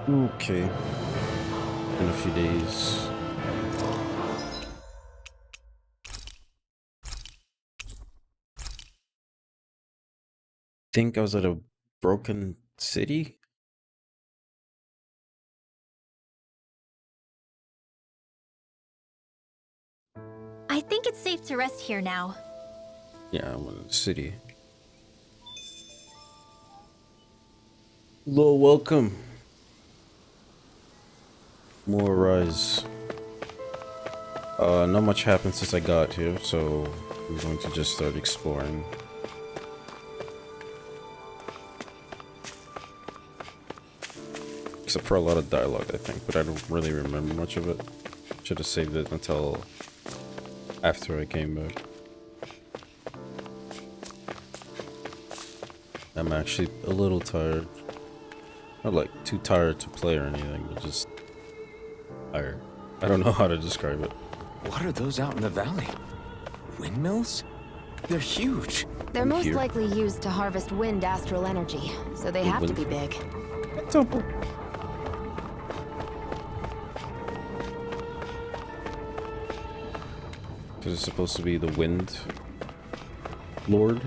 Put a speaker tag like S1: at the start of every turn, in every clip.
S1: Okay. In a few days. Think I was at a broken city?
S2: I think it's safe to rest here now.
S1: Yeah, I'm in a city. Hello, welcome. More rise. Not much happened since I got here, so I'm going to just start exploring. Except for a lot of dialogue, I think, but I don't really remember much of it. Should have saved it until after I came back. I'm actually a little tired. Not like too tired to play or anything, but just tired. I don't know how to describe it.
S3: What are those out in the valley? Windmills? They're huge.
S2: They're most
S1: here.
S2: likely used to harvest wind astral energy, so they have to be big.
S1: Temple. Because it's supposed to be the wind lord.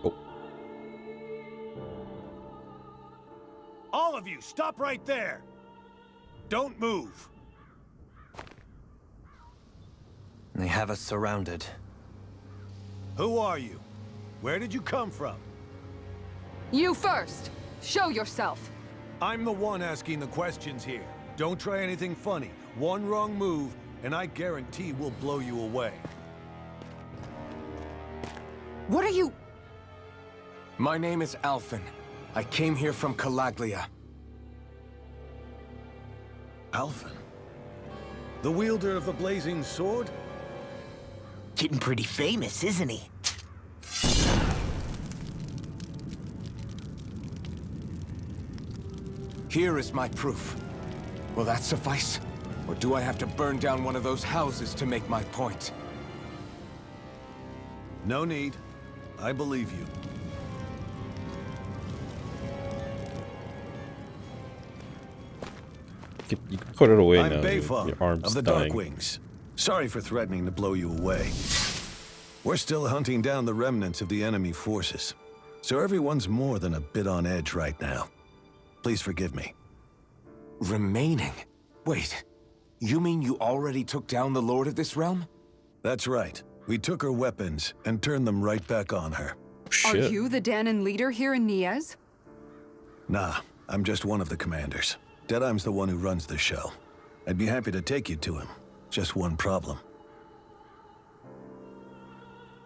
S1: Oh,
S4: All of you, stop right there! Don't move!
S3: They have us surrounded.
S4: Who are you? Where did you come from?
S5: You first! Show yourself!
S4: I'm the one asking the questions here. Don't try anything funny. One wrong move, and I guarantee we'll blow you away.
S5: What are you...
S3: My name is Alphen. I came here from Calaglia.
S4: Alphen? The wielder of the blazing sword?
S6: Getting pretty famous, isn't he?
S3: Here is my proof. Will that suffice? Or do I have to burn down one of those houses to make my point?
S4: No need. I believe you.
S1: you can put it away
S4: I'm
S1: now.
S4: Bayfog
S1: Your arm's
S4: of the
S1: dying.
S4: Darkwings. Sorry for threatening to blow you away. We're still hunting down the remnants of the enemy forces, so everyone's more than a bit on edge right now. Please forgive me.
S3: Remaining? Wait, you mean you already took down the Lord of this realm?
S4: That's right. We took her weapons and turned them right back on her.
S5: Are
S1: Shit.
S5: you the Danon leader here in Niaz?
S4: Nah, I'm just one of the commanders. Deadeye's the one who runs the show. I'd be happy to take you to him. Just one problem.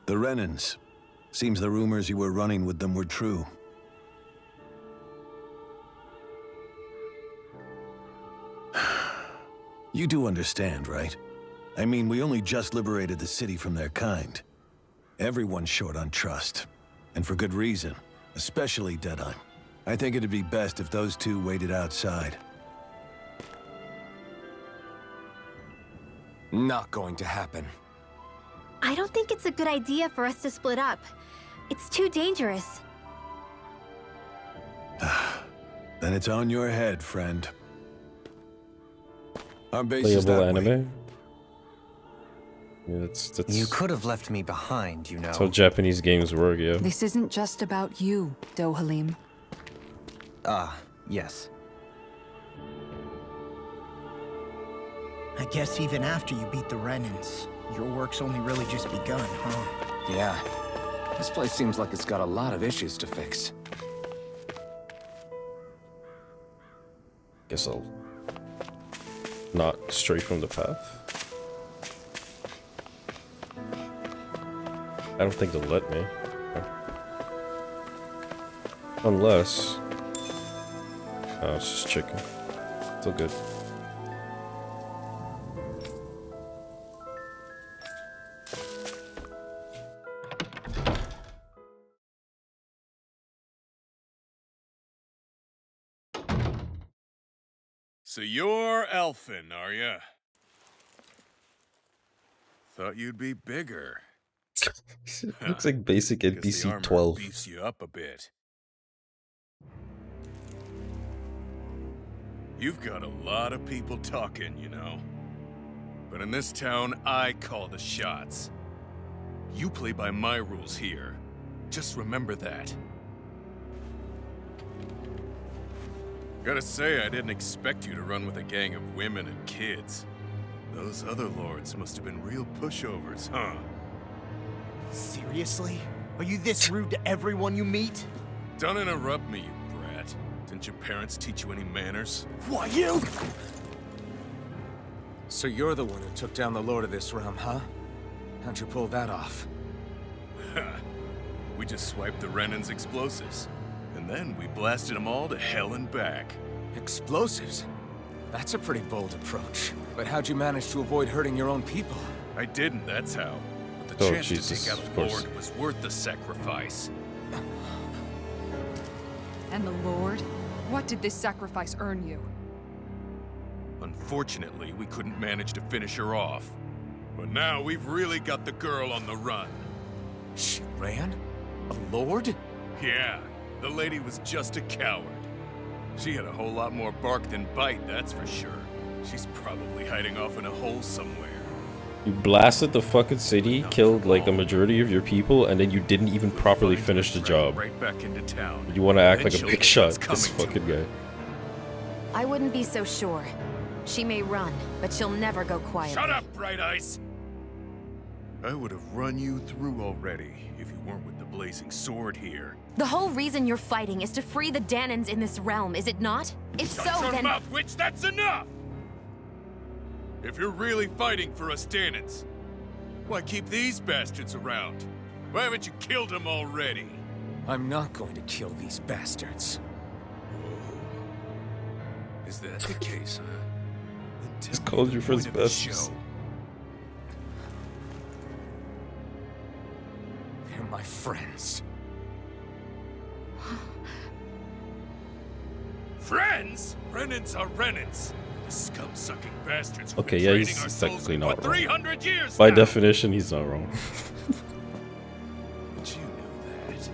S4: The Renans. Seems the rumors you were running with them were true. You do understand, right? I mean, we only just liberated the city from their kind. Everyone's short on trust. And for good reason. Especially Deadeye. I think it'd be best if those two waited outside.
S3: Not going to happen.
S2: I don't think it's a good idea for us to split up. It's too dangerous.
S4: Then it's on your head, friend. Our base is
S1: Playable
S4: that way.
S1: anime? Yeah, that's
S6: You could have left me behind, you know.
S1: how Japanese games work, yeah.
S5: This isn't just about you, Dohalim.
S6: Yes.
S7: I guess even after you beat the Renans, your work's only really just begun, huh?
S3: Yeah. This place seems like it's got a lot of issues to fix.
S1: Guess I'll not stray from the path. I don't think they'll let me. Unless... Oh, it's just chicken. Still good.
S8: So you're elfin, are ya? Thought you'd be bigger.
S1: Looks like basic
S8: Guess the
S1: NPC
S8: armor
S1: 12.
S8: beefs you up a bit. You've got a lot of people talking, you know. But in this town, I call the shots. You play by my rules here. Just remember that. Gotta say, I didn't expect you to run with a gang of women and kids. Those other lords must have been real pushovers, huh?
S7: Seriously? Are you this rude to everyone you meet?
S8: Don't interrupt me, you brat. Didn't your parents teach you any manners?
S7: Why, you?
S3: So you're the one who took down the lord of this realm, huh? How'd you pull that off?
S8: We just swiped the Renan's explosives. And then we blasted them all to hell and back.
S3: Explosives? That's a pretty bold approach. But how'd you manage to avoid hurting your own people?
S8: I didn't, that's how. But the
S1: Oh,
S8: chance
S1: Jesus,
S8: to take out
S1: of
S8: a
S1: course.
S8: lord was worth the sacrifice.
S5: And the Lord? What did this sacrifice earn you?
S8: Unfortunately, we couldn't manage to finish her off. But now we've really got the girl on the run.
S3: She ran? A lord?
S8: Yeah, the lady was just a coward. She had a whole lot more bark than bite, that's for sure. She's probably hiding off in a hole somewhere.
S1: You blasted the fucking city, killed like a majority of your people, and then you didn't even properly finish the job.
S8: Right back into town.
S1: You want to act
S8: Then
S1: like a
S8: she'll
S1: big
S8: know
S1: shot,
S8: what's
S1: this
S8: coming to
S1: fucking
S8: her.
S1: guy.
S2: I wouldn't be so sure. She may run, but she'll never go quietly.
S8: Shut up, Bright Eyes! I would have run you through already if you weren't with the blazing sword here.
S2: The whole reason you're fighting is to free the Danans in this realm, is it not? If so,
S8: Shut your
S2: then...
S8: mouth, witch! That's enough! If you're really fighting for us Danans, why keep these bastards around? Why haven't you killed them already?
S3: I'm not going to kill these bastards.
S8: Is that the case, huh? Then
S1: He's
S8: tell me
S1: called
S8: the
S1: you for his
S8: point of the
S1: bastards.
S8: show.
S3: They're my friends.
S8: Friends? Renans are Renans. The scum-sucking bastards who've
S1: Okay,
S8: been
S1: yeah,
S8: trading
S1: he's
S8: our souls
S1: technically
S8: for
S1: not wrong.
S8: 300 years
S1: By
S8: now.
S1: definition, he's not wrong.
S8: But you know that.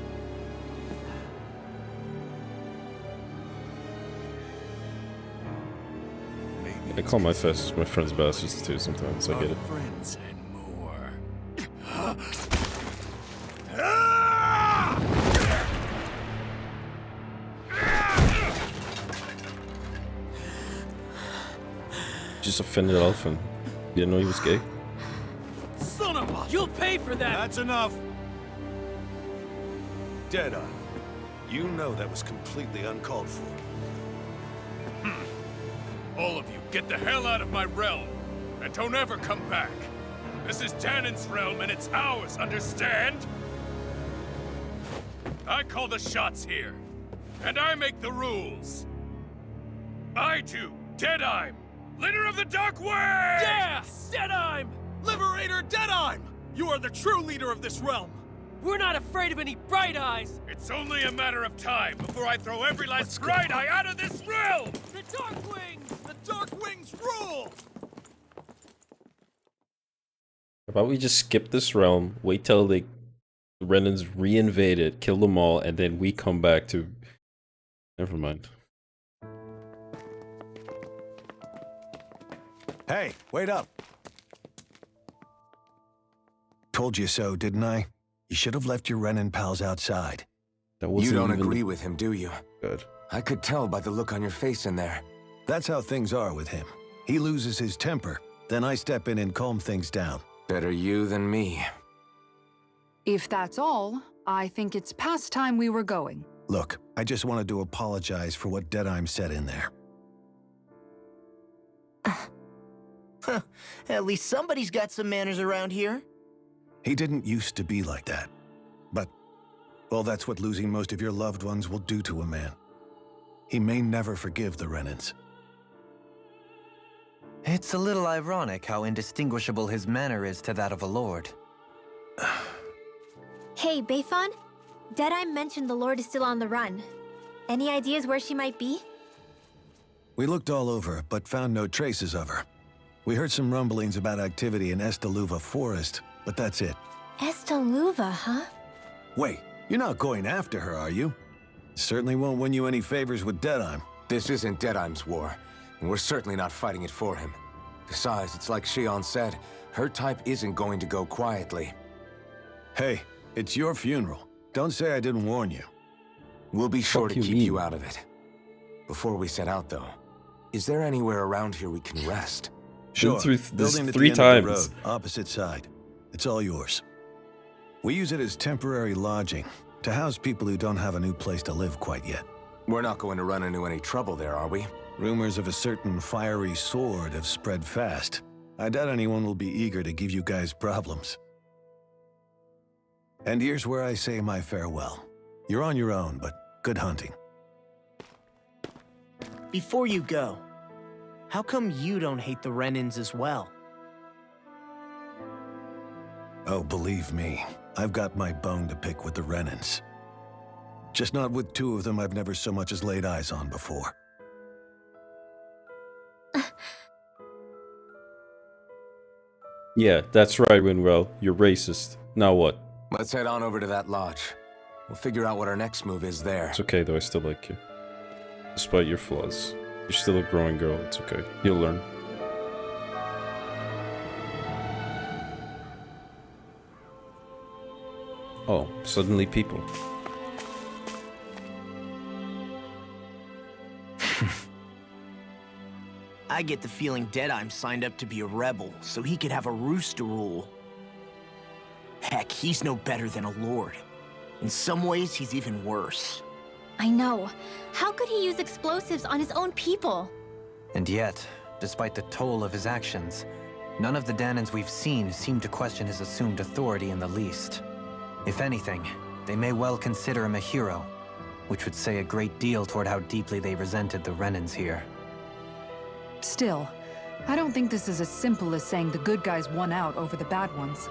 S8: Maybe
S1: I
S8: it's
S1: call my
S8: 'cause
S1: friends bastards too sometimes, I
S8: our
S1: get it.
S8: friends and more.
S1: Just offended Elfin. You didn't know he was gay?
S9: Son of a... You'll pay for that!
S4: That's enough. Deadeye, you know that was completely uncalled for.
S8: All of you, get the hell out of my realm, and don't ever come back. This is Danan's realm, and it's ours, understand? I call the shots here, and I make the rules. I do, Deadeye, leader of the Dark Way!
S9: Yeah! Deadeye! Liberator Deadeye! You are the true leader of this realm! We're not afraid of any Bright Eyes!
S8: It's only a matter of time before I throw every last Bright Eye out of this realm!
S9: The Dark Wings! The Dark Wings rule!
S1: How about we just skip this realm, wait till the Renans reinvade it, kill them all, and then we come back to... Never mind.
S4: Hey, wait up. Told you so, didn't I? You should have left your Renan pals outside.
S1: That
S3: You
S1: wasn't
S3: don't
S1: even
S3: agree with him, do you?
S1: good.
S3: I could tell by the look on your face in there.
S4: That's how things are with him. He loses his temper, then I step in and calm things down.
S3: Better you than me.
S5: If that's all, I think it's past time we were going.
S4: Look, I just wanted to apologize for what Deadeye said in there.
S6: At least somebody's got some manners around here.
S4: He didn't used to be like that. But, well, that's what losing most of your loved ones will do to a man. He may never forgive the Renans.
S10: It's a little ironic how indistinguishable his manner is to that of a lord.
S2: Hey, Bayfon? Deadeye mentioned the Lord is still on the run. Any ideas where she might be?
S4: We looked all over, but found no traces of her. We heard some rumblings about activity in Estaluva Forest, but that's it.
S2: Estaluva, huh?
S4: Wait, you're not going after her, are you? Certainly won't win you any favors with Deadheim.
S3: This isn't Deadheim's war, and we're certainly not fighting it for him. Besides, it's like Shion said, her type isn't going to go quietly.
S4: Hey, it's your funeral. Don't say I didn't warn you.
S3: We'll be sure to
S1: you
S3: keep
S1: mean?
S3: you out of it. Before we set out, though, is there anywhere around here we can rest?
S4: Sure.
S1: through this
S4: Building at
S1: 3
S4: the end of the
S1: times.
S4: road, opposite side. It's all yours. We use it as temporary lodging to house people who don't have a new place to live quite yet.
S3: We're not going to run into any trouble there, are we?
S4: Rumors of a certain fiery sword have spread fast. I doubt anyone will be eager to give you guys problems. And here's where I say my farewell. You're on your own, but good hunting.
S7: Before you go, how come you don't hate the Renins as well?
S4: Oh, believe me, I've got my bone to pick with the Renins. Just not with 2 of them I've never so much as laid eyes on before.
S1: Yeah, that's right, Winwell. You're racist. Now what?
S3: Let's head on over to that lodge. We'll figure out what our next move is there.
S1: It's okay though, I still like you. Despite your flaws. You're still a growing girl, it's okay. You'll learn. Oh, suddenly people.
S7: I get the feeling Deadheim signed up to be a rebel so he could have a roost to rule. Heck, he's no better than a lord. In some ways, he's even worse.
S2: I know. How could he use explosives on his own people?
S10: And yet, despite the toll of his actions, none of the Danans we've seen seem to question his assumed authority in the least. If anything, they may well consider him a hero, which would say a great deal toward how deeply they resented the Renins here.
S5: Still, I don't think this is as simple as saying the good guys won out over the bad ones.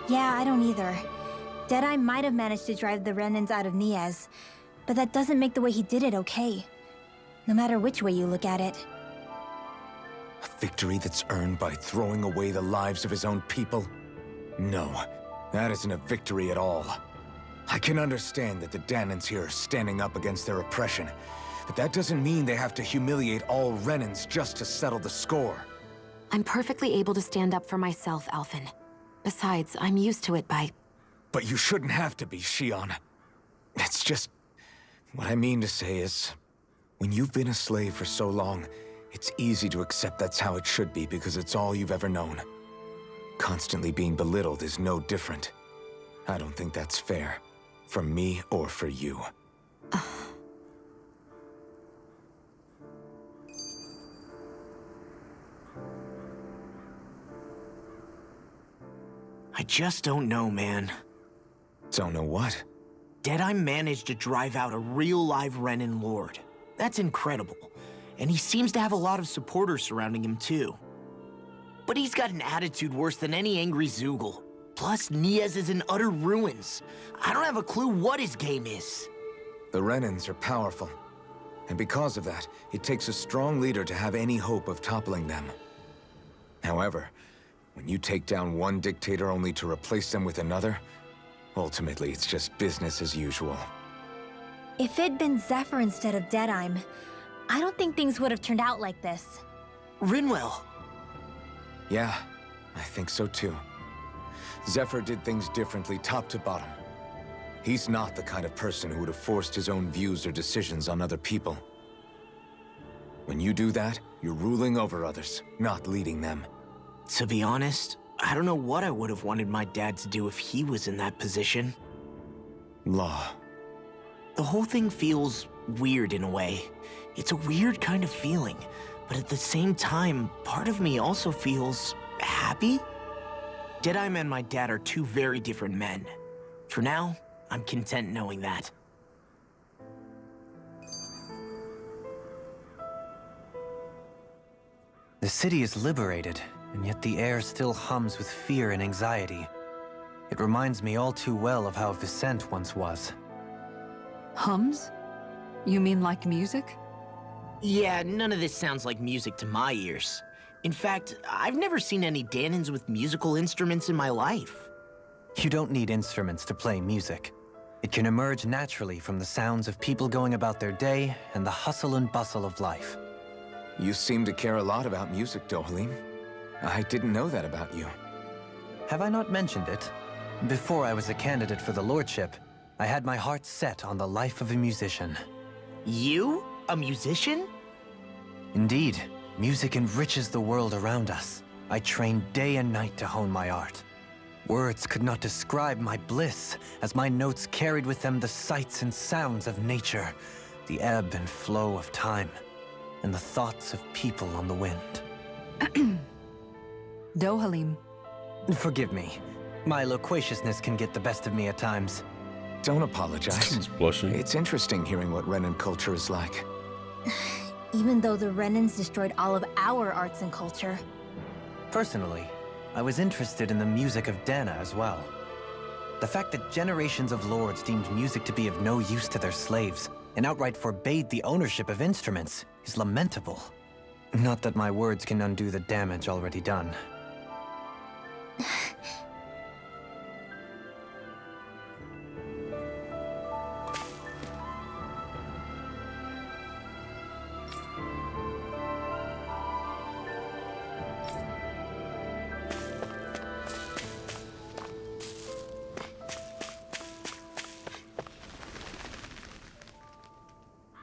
S2: Yeah, I don't either. Deadeye might have managed to drive the Renins out of Niaz, but that doesn't make the way he did it okay. No matter which way you look at it.
S3: A victory that's earned by throwing away the lives of his own people? No, that isn't a victory at all. I can understand that the Danans here are standing up against their oppression, but that doesn't mean they have to humiliate all Renins just to settle the score.
S11: I'm perfectly able to stand up for myself, Alphen. Besides, I'm used to it by...
S3: But you shouldn't have to be, Shion. It's just... What I mean to say is, when you've been a slave for so long, it's easy to accept that's how it should be because it's all you've ever known. Constantly being belittled is no different. I don't think that's fair. For me or for you.
S7: I just don't know, man.
S3: Don't know what?
S7: Deadeye managed to drive out a real live Renin lord. That's incredible. And he seems to have a lot of supporters surrounding him too. But he's got an attitude worse than any angry Zoogle. Plus, Niaz is in utter ruins. I don't have a clue what his game is.
S3: The Renins are powerful. And because of that, it takes a strong leader to have any hope of toppling them. However, when you take down one dictator only to replace them with another, ultimately it's just business as usual.
S2: If it'd been Zephyr instead of Deadeye, I don't think things would have turned out like this.
S7: Rinwell.
S3: Yeah, I think so too. Zephyr did things differently top to bottom. He's not the kind of person who would have forced his own views or decisions on other people. When you do that, you're ruling over others, not leading them.
S7: To be honest, I don't know what I would have wanted my dad to do if he was in that position.
S3: Law.
S7: The whole thing feels weird in a way. It's a weird kind of feeling, but at the same time, part of me also feels happy. Deadeye and my dad are 2 very different men. For now, I'm content knowing that.
S10: The city is liberated, and yet the air still hums with fear and anxiety. It reminds me all too well of how Vicente once was.
S5: Hums? You mean like music?
S7: Yeah, none of this sounds like music to my ears. In fact, I've never seen any Danans with musical instruments in my life.
S10: You don't need instruments to play music. It can emerge naturally from the sounds of people going about their day and the hustle and bustle of life.
S3: You seem to care a lot about music, Dohalim. I didn't know that about you.
S10: Have I not mentioned it? Before I was a candidate for the lordship, I had my heart set on the life of a musician.
S7: You? A musician?
S10: Indeed, music enriches the world around us. I trained day and night to hone my art. Words could not describe my bliss, as my notes carried with them the sights and sounds of nature, the ebb and flow of time, and the thoughts of people on the wind.
S5: Dohalim.
S10: Forgive me. My loquaciousness can get the best of me at times.
S3: Don't apologize.
S1: He's blushing.
S3: It's interesting hearing what Renan culture is like.
S2: Even though the Renans destroyed all of our arts and culture.
S10: Personally, I was interested in the music of Dana as well. The fact that generations of lords deemed music to be of no use to their slaves and outright forbade the ownership of instruments is lamentable. Not that my words can undo the damage already done.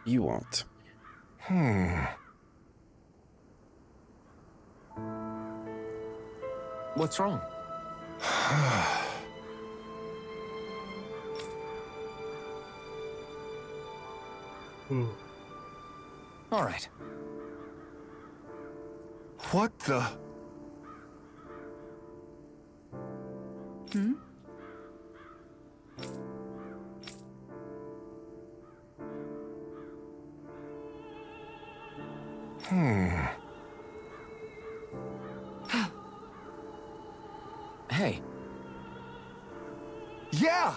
S1: You want?
S3: What's wrong? All right.
S8: What the?
S5: Hmm?
S3: Hey.
S8: Yeah!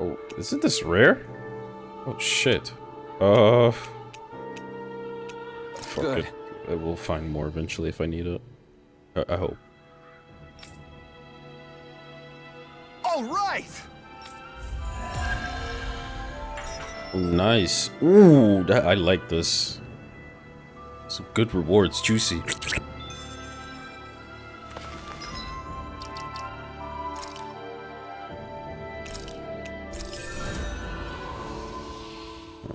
S1: Oh, isn't this rare? Oh shit. Fuck
S3: Good.
S1: it. We'll find more eventually if I need it. I hope.
S8: All right!
S1: Oh, nice. Ooh, I like this. Some good rewards, juicy.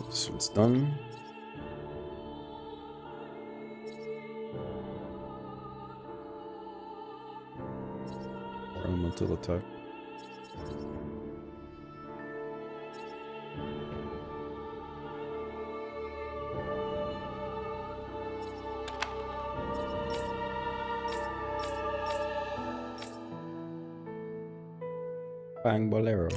S1: This one's done. Elemental attack. Bang Bolero.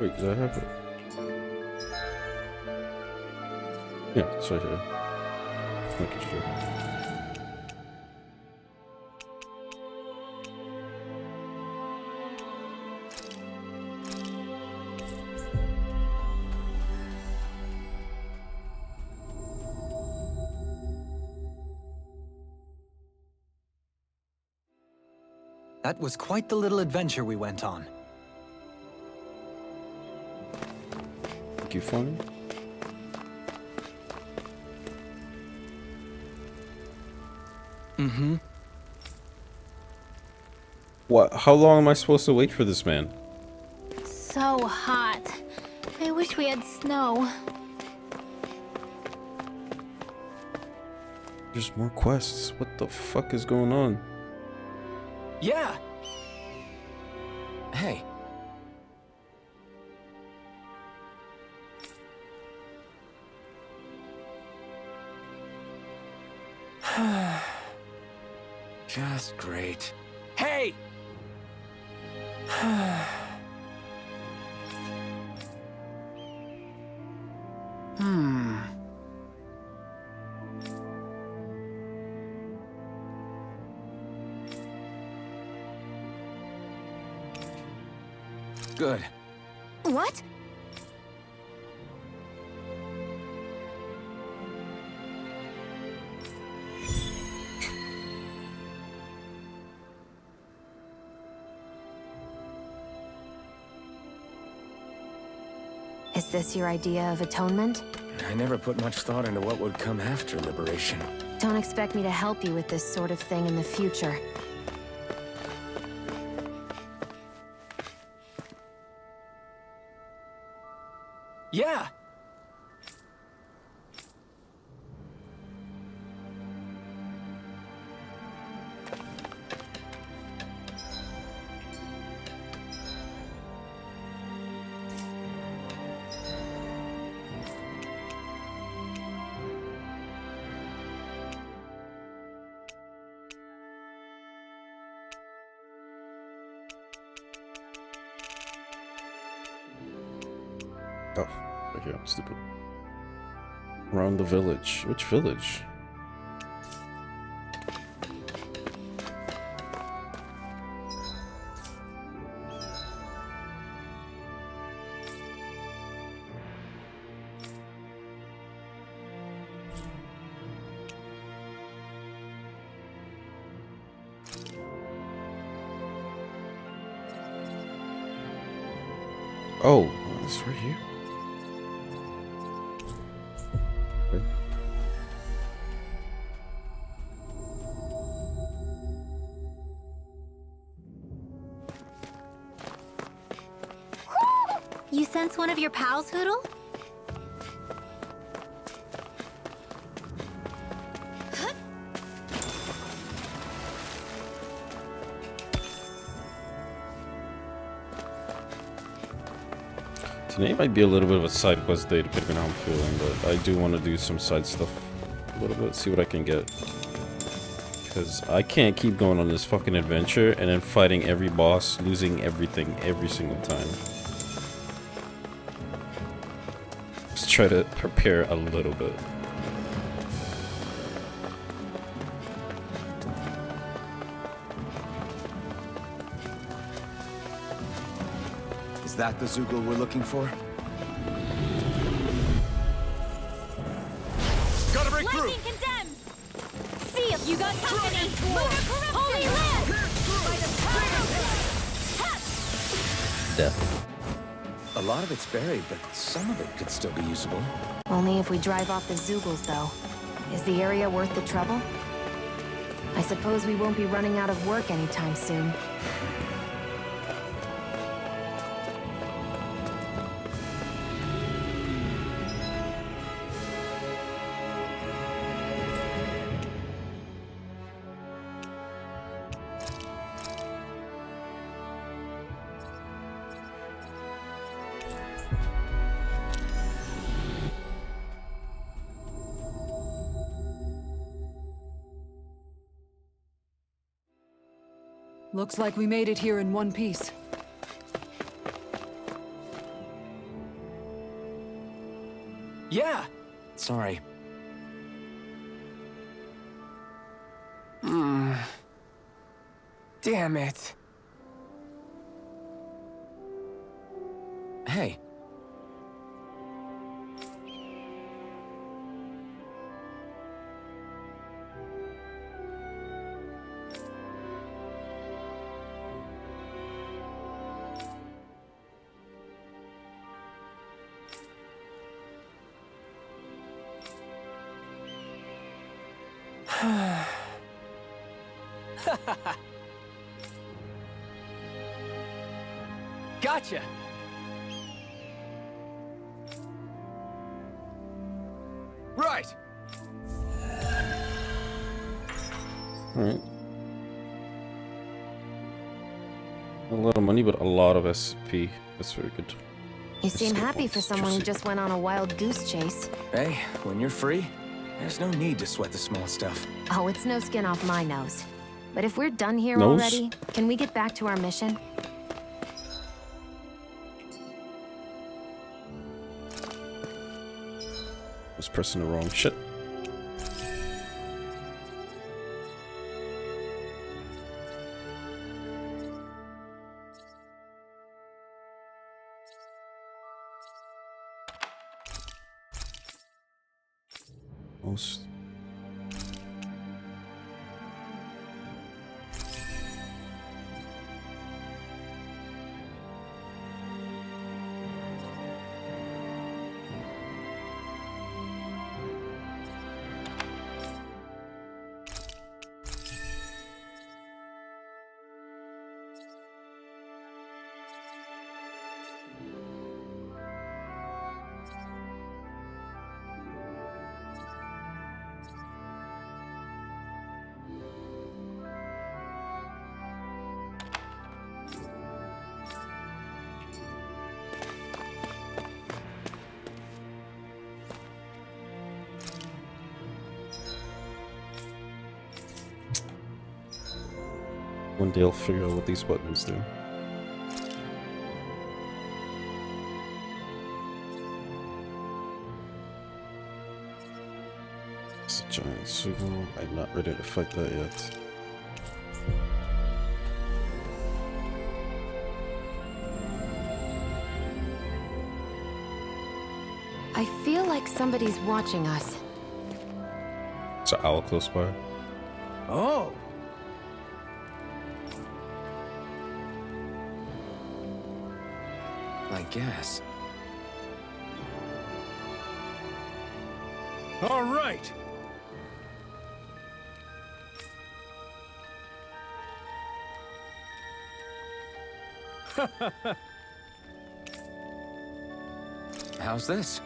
S1: Wait, do I have it? Yeah, it's right here. Making sure.
S10: That was quite the little adventure we went on.
S1: Think you funny?
S10: Mm-hmm.
S1: What? How long am I supposed to wait for this man?
S2: So hot. I wish we had snow.
S1: There's more quests. What the fuck is going on?
S3: Yeah. Hey. Just great. Hey! Good.
S2: What?
S11: Is this your idea of atonement?
S3: I never put much thought into what would come after liberation.
S11: Don't expect me to help you with this sort of thing in the future.
S3: Yeah!
S1: Oh, right here. I'm stupid. Around the village. Which village? Oh, it's right here. Okay.
S2: You sense one of your pals, Hoodle?
S1: Today might be a little bit of a side quest day depending on how I'm feeling, but I do want to do some side stuff a little bit, see what I can get. Because I can't keep going on this fucking adventure and then fighting every boss, losing everything every single time. Let's try to prepare a little bit.
S3: Is that the Zoogle we're looking for?
S8: Gotta break through!
S2: Lightning condemns! See if you got company! Lunar corruption! Holy land! By the power of
S1: Death.
S3: A lot of it's buried, but some of it could still be usable.
S11: Only if we drive off the Zoogles, though. Is the area worth the trouble? I suppose we won't be running out of work anytime soon.
S5: Looks like we made it here in one piece.
S3: Yeah! Sorry. Damn it. Hey. Gotcha. Right.
S1: Alright. lot of money, but a lot of SP. That's very good.
S11: You seem
S1: Escape
S11: happy for
S1: points,
S11: someone who
S1: just-
S11: just went on a wild goose chase.
S3: Hey, when you're free, there's no need to sweat the small stuff.
S11: Oh, it's no skin off my nose. But if we're done here
S1: Nose?
S11: already, can we get back to our mission?
S1: Was pressing the wrong shit. Most. One day I'll figure out what these buttons do. It's a giant Sugo. I'm not ready to fight that yet.
S11: I feel like somebody's watching us.
S1: It's an owl close by.
S3: Oh! I guess.
S9: All right.
S3: How's this?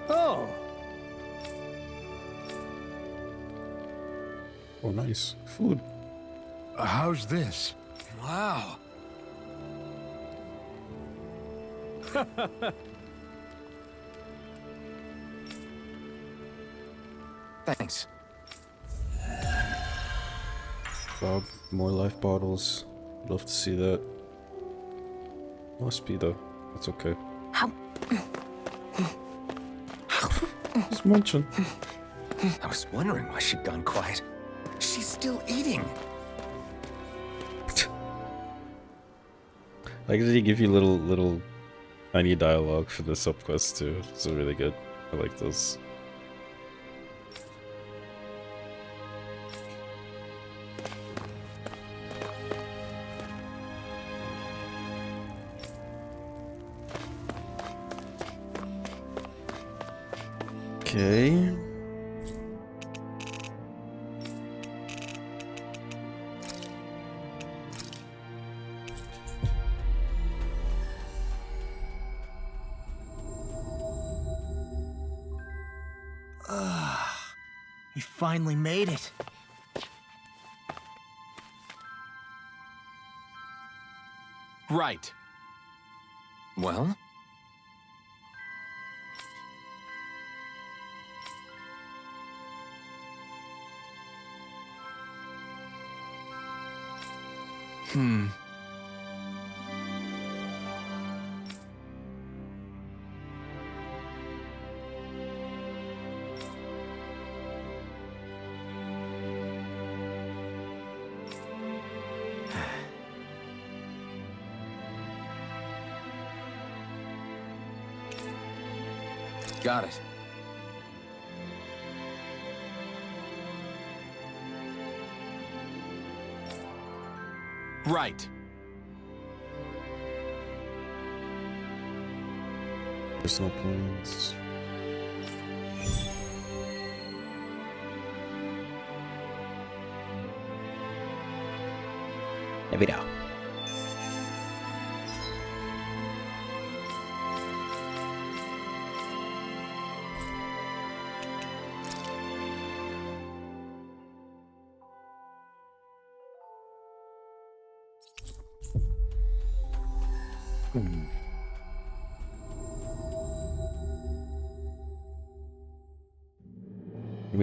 S9: Oh.
S1: Oh, nice. Food.
S3: How's this? Wow. Thanks.
S1: Bob, more life bottles. Love to see that. Must be though. That's okay.
S11: How?
S1: Just munching.
S3: I was wondering why she'd gone quiet. She's still eating.
S1: Like, did he give you little tiny dialogue for the sub quest too? It's really good. I like those. Okay.
S7: We finally made it.
S3: Right. Well? Got it. Right.
S1: Personal plans. There we go. We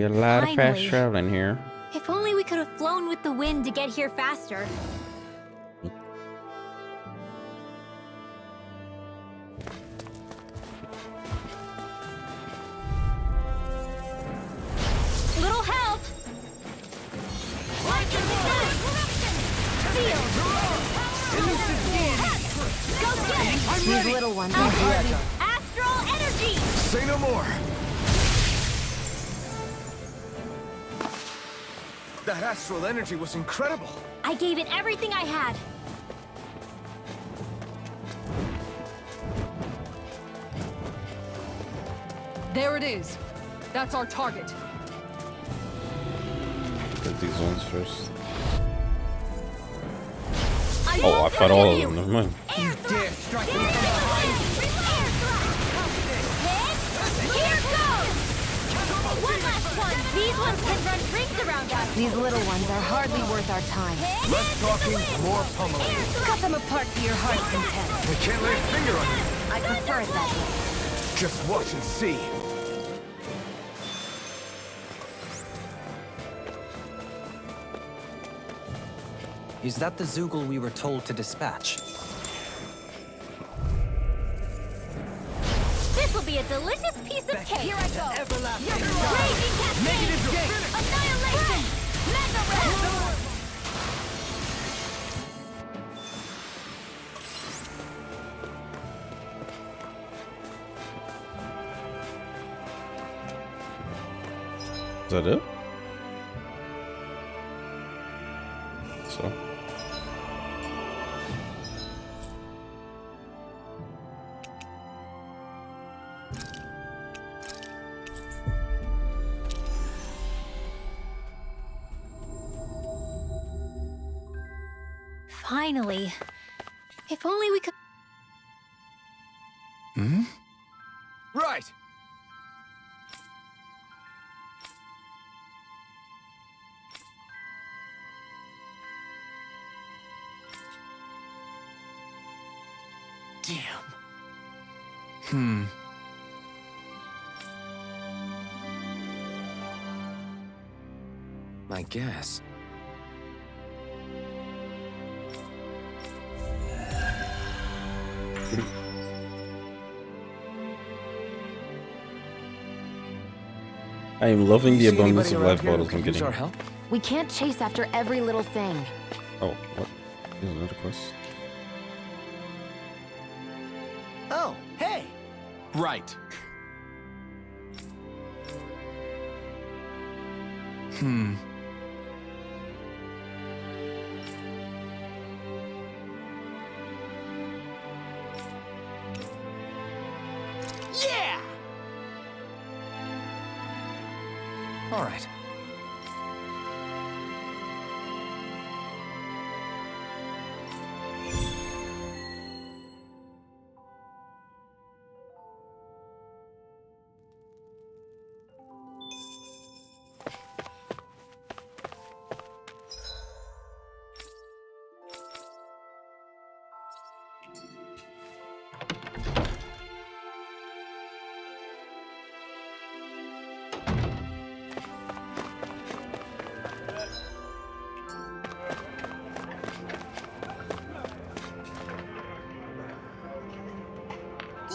S1: had a lot of fast
S2: Finally.
S1: traveling here.
S2: If only we could have flown with the wind to get here faster. Little help! Go get it!
S11: These little ones are hard.
S2: Astral energy!
S3: Say no more! That astral energy was incredible!
S2: I gave it everything I had.
S5: There it is. That's our target.
S1: Get these ones first.
S2: I
S1: Oh, I
S2: won't
S1: fought all of
S2: forgive
S1: them.
S2: you.
S1: Never mind.
S2: Air thrust! Here goes! One last one! These ones can run rings around us!
S11: These little ones are hardly worth our time.
S3: Less talking, more pummeling.
S11: Cut them apart to your heart's content.
S3: I can't lay a finger on you.
S11: I prefer it that way.
S3: Just watch and see.
S10: Is that the Zoogle we were told to dispatch?
S2: This will be a delicious piece of cake! Here I go! Raging cascade! Annihilation! Mega red!
S1: Is that it? So.
S2: Finally. If only we could...
S3: Right!
S7: Damn.
S3: I guess.
S1: I am loving the
S3: See
S1: abundance
S3: anybody
S1: of
S3: around
S1: life
S3: here who
S1: bottles
S3: could
S1: I'm
S3: use
S1: getting.
S3: our help?
S11: We can't chase after every little thing.
S1: Oh, what? Here's another quest.
S7: Oh, hey!
S3: Right.
S7: Yeah!
S3: All right.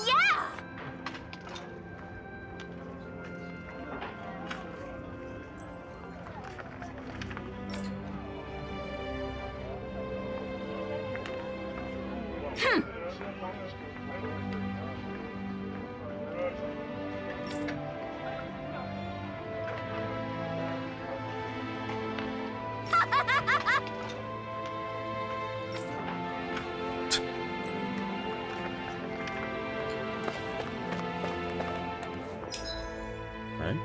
S2: Yeah!
S1: Right?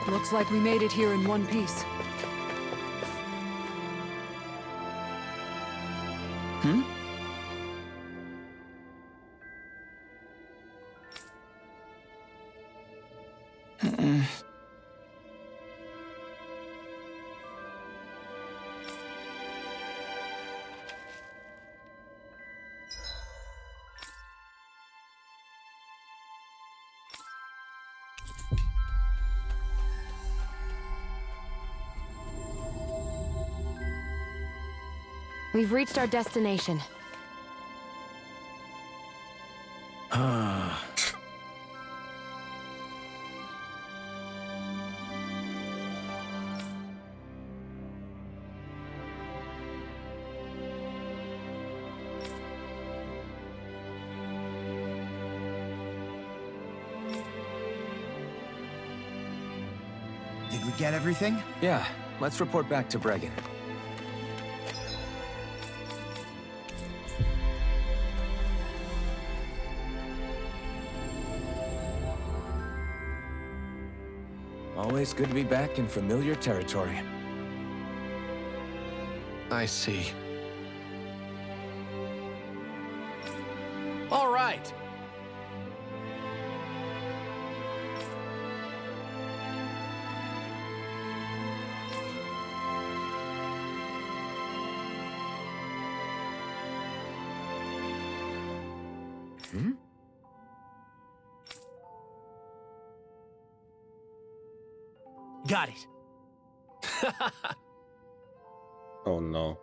S5: Looks like we made it here in one piece.
S11: We've reached our destination.
S3: Did we get everything? Yeah, let's report back to Bregan. Always good to be back in familiar territory.
S12: I see.
S9: All right. Got it.
S1: Oh no.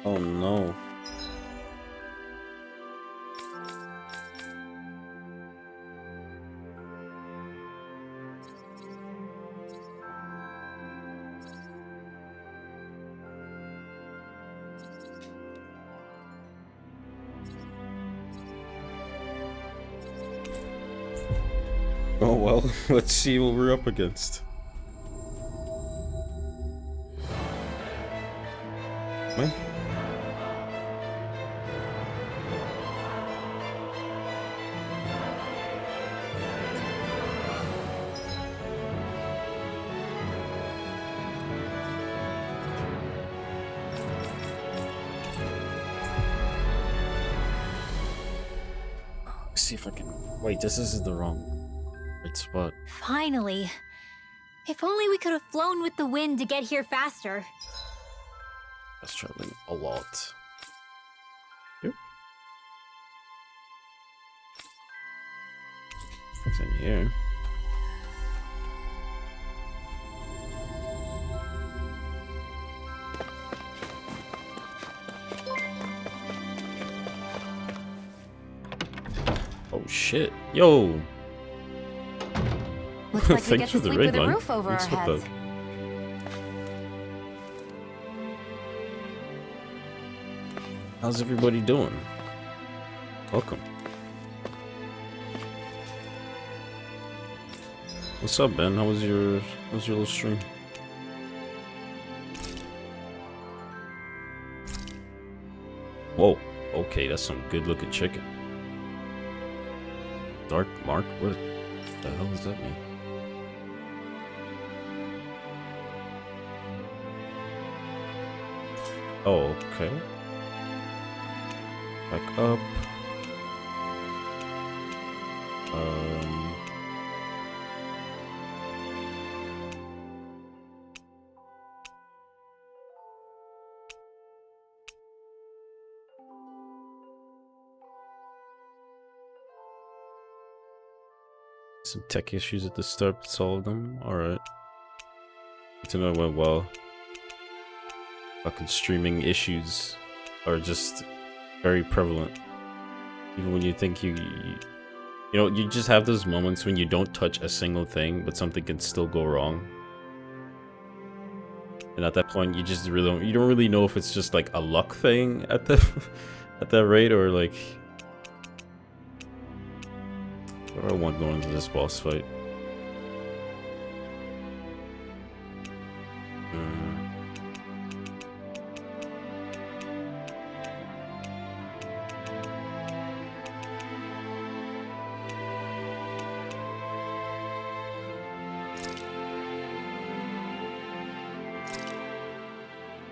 S1: Oh no. Oh well, let's see what we're up against. What? See if I can. Wait, this is the wrong spot.
S2: Finally. If only we could have flown with the wind to get here faster.
S1: I was traveling a lot. Here? What's in here? Oh shit. Yo!
S11: Looks like we
S1: Thanks
S11: get
S1: for
S11: to
S1: the
S11: sleep
S1: raid
S11: with a
S1: line.
S11: roof over our
S1: Thanks for
S11: heads.
S1: that. How's everybody doing? Welcome. What's up, Ben? How was your little stream? Whoa. Okay, that's some good looking chicken. Dark mark? What the hell does that mean? Oh, okay. Back up. Some tech issues at the start, but solved them. Alright. Good to know it went well. Fucking streaming issues are just very prevalent. Even when you think you know, you just have those moments when you don't touch a single thing, but something can still go wrong. And at that point, you just you don't really know if it's just like a luck thing at the at that rate, or like, what do I want going into this boss fight?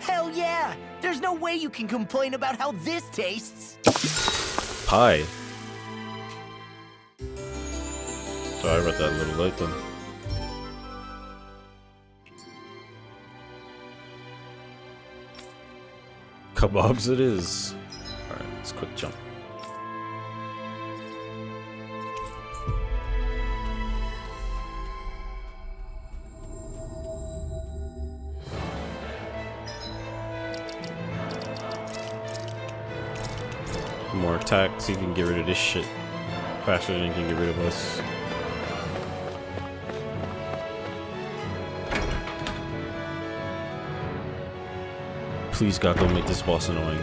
S7: Hell yeah! There's no way you can complain about how this tastes.
S1: Pie. Sorry, I read that a little late then. Kebabs it is. Alright, let's quick jump. More attack, so you can get rid of this shit faster than you can get rid of us. Please God, don't make this boss annoying.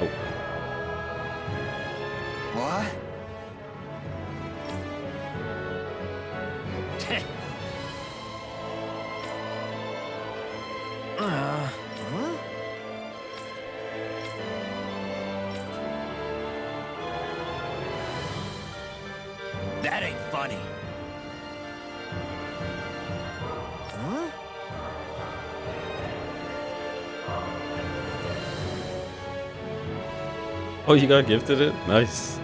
S1: Oh.
S3: What?
S7: Huh? That ain't funny. Huh?
S1: Oh, you got gifted it? Nice.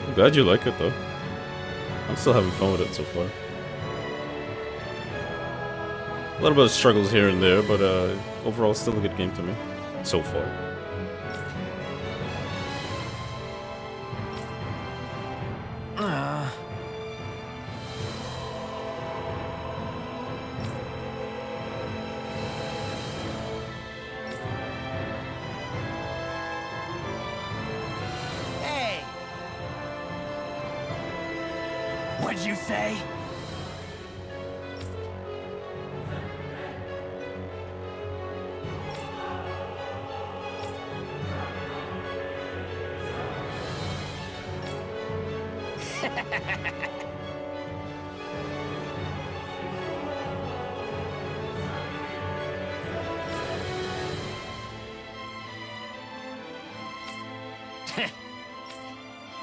S1: I'm glad you like it though. I'm still having fun with it so far. A little bit of struggles here and there, but overall still a good game to me. So far.
S7: Hey! What'd you say?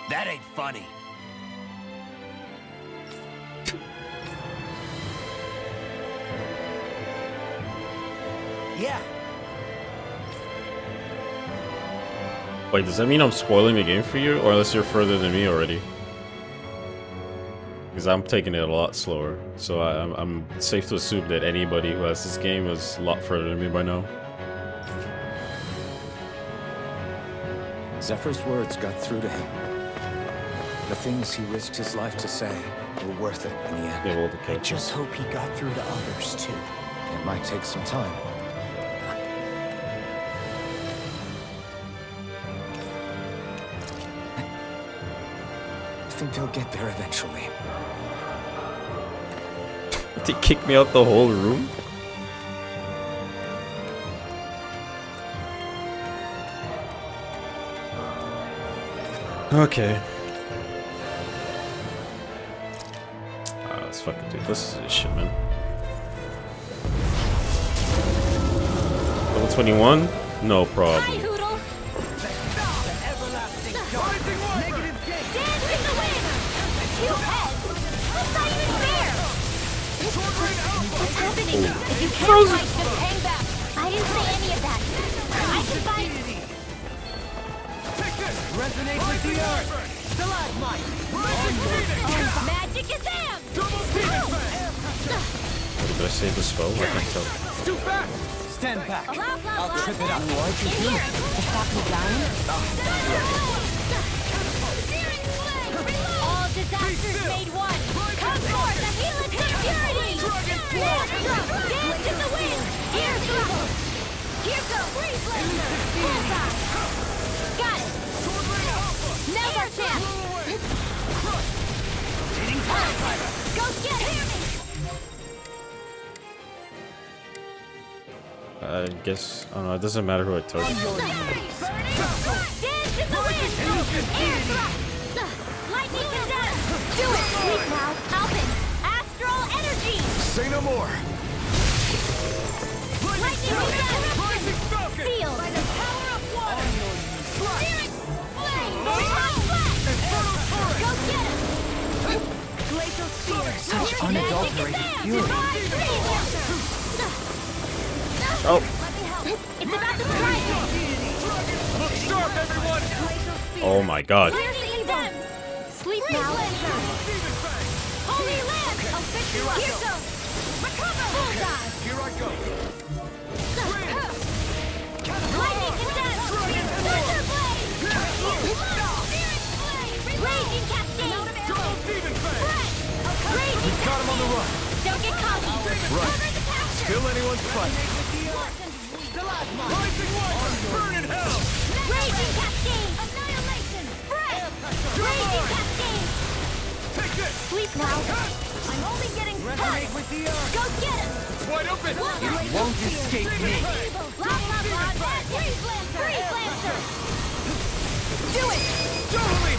S7: That ain't funny. Yeah.
S1: Wait, does that mean I'm spoiling the game for you? Or unless you're further than me already? Because I'm taking it a lot slower. So I'm safe to assume that anybody who has this game is a lot further than me by now.
S3: Zephyr's words got through to him. The things he risked his life to say were worth it in the end.
S1: Able to
S7: I
S1: catch
S7: just hope he got through to others, too.
S3: It might take some time. I think they'll get there eventually.
S1: Did he kick me out the whole room? Okay. Let's fucking do this. Is shit, man. Level 21? No problem.
S2: Hi, Hoodle. Dance in the wind. Two heads. That's not even fair. What's happening? If you can't fight, just hang back. I didn't say any of that. I can fight.
S9: Resonate with the earth! Stalagmite!
S2: Magic is am.
S1: Did I save the spell? I can't tell.
S9: Too fast!
S6: Stand back.
S2: I'll
S6: trip it up.
S2: Why'd you do it?
S11: To stop me dying?
S2: All disasters made one. Come forth and heal its impurity. Dance in the wind. Here goes. Here goes. Freeze laser. Bullseye. Got it. Now's our chance. Go get it.
S1: I guess, I don't know, it doesn't matter who I target.
S2: Dance in the wind. Air thrust. Lightning condemn. Do it. Sleep now. Alpin. Astral energy.
S3: Say no more.
S2: Lightning condemn. Sealed. By the power of water. Searing flame. Flash. Go get him.
S10: Such unadulterated fury.
S1: Oh.
S2: It's about to strike!
S9: Look sharp, everyone!
S1: Oh my god.
S2: Clear the stems! Sleep now! Holy Lamp! I'll fix you up! Here goes! Recover! Bullseye!
S9: Here I go!
S2: Lightning condensed! Thunder Blade! Spirit Blade! Raging Cascade!
S9: Double Demon Fang!
S2: Raging
S9: Got him on the run!
S2: Don't get cocky!
S9: Right.
S2: Cover the capture!
S9: Still anyone's fight! Rising Waters! Burn in hell!
S2: Raging Cascade! Annihilation! Spread! Raging Cascade!
S9: Take this!
S2: Sleep now! I'm only getting started! Go get him!
S9: It's wide open!
S10: You won't escape me.
S2: Blah, blah, blah, Freeze Lancer! Freeze Lancer! Do it!
S9: Totally!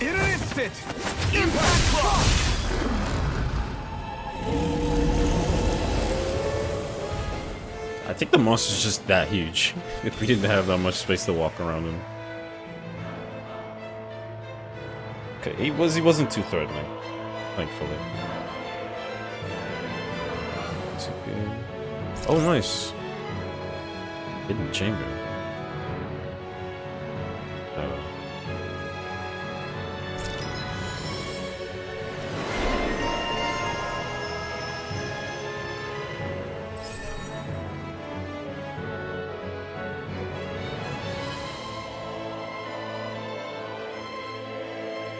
S9: In an instant! Impact Claw!
S1: I think the monster's just that huge. If we didn't have that much space to walk around him. Okay, he wasn't too threatening, thankfully. Oh, nice. Hidden chamber. Oh.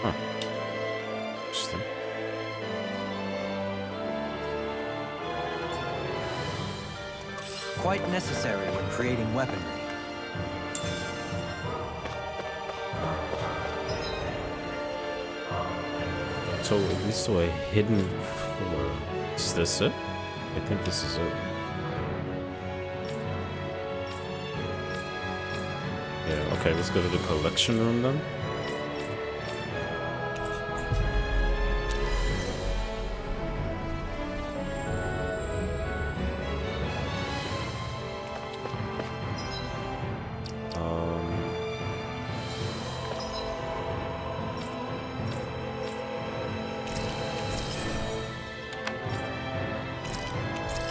S1: Huh. Interesting.
S10: Quite necessary when creating weaponry.
S1: So it leads to a hidden floor. Is this it? I think this is it. Yeah, okay, let's go to the collection room then.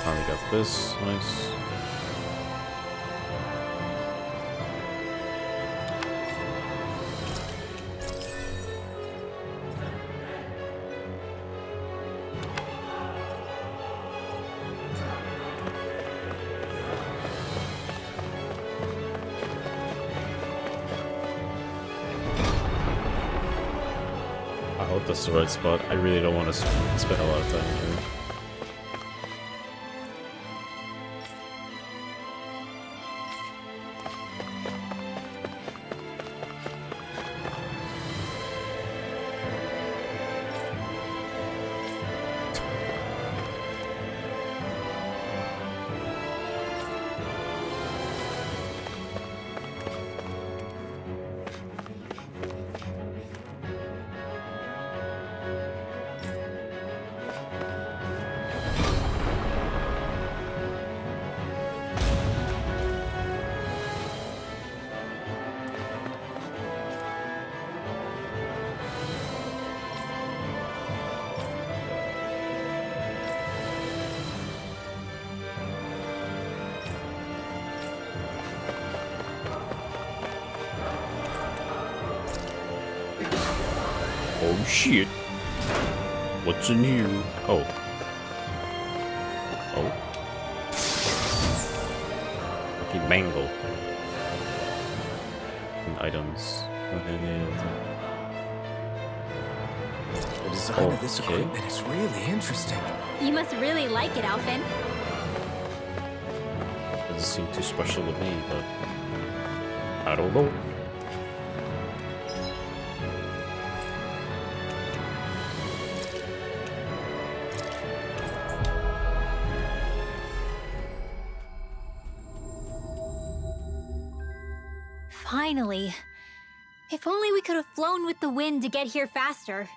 S1: Finally got this, nice. I hope that's the right spot. I really don't want to spend a lot of time here. Oh shit. What's in here? Oh. Oh. Okay, mango. And items.
S3: The design of this
S1: Okay.
S3: equipment is really interesting.
S2: You must really like it, Alphen.
S1: Doesn't seem too special to me, but I don't know.
S2: Finally. If only we could have flown with the wind to get here faster.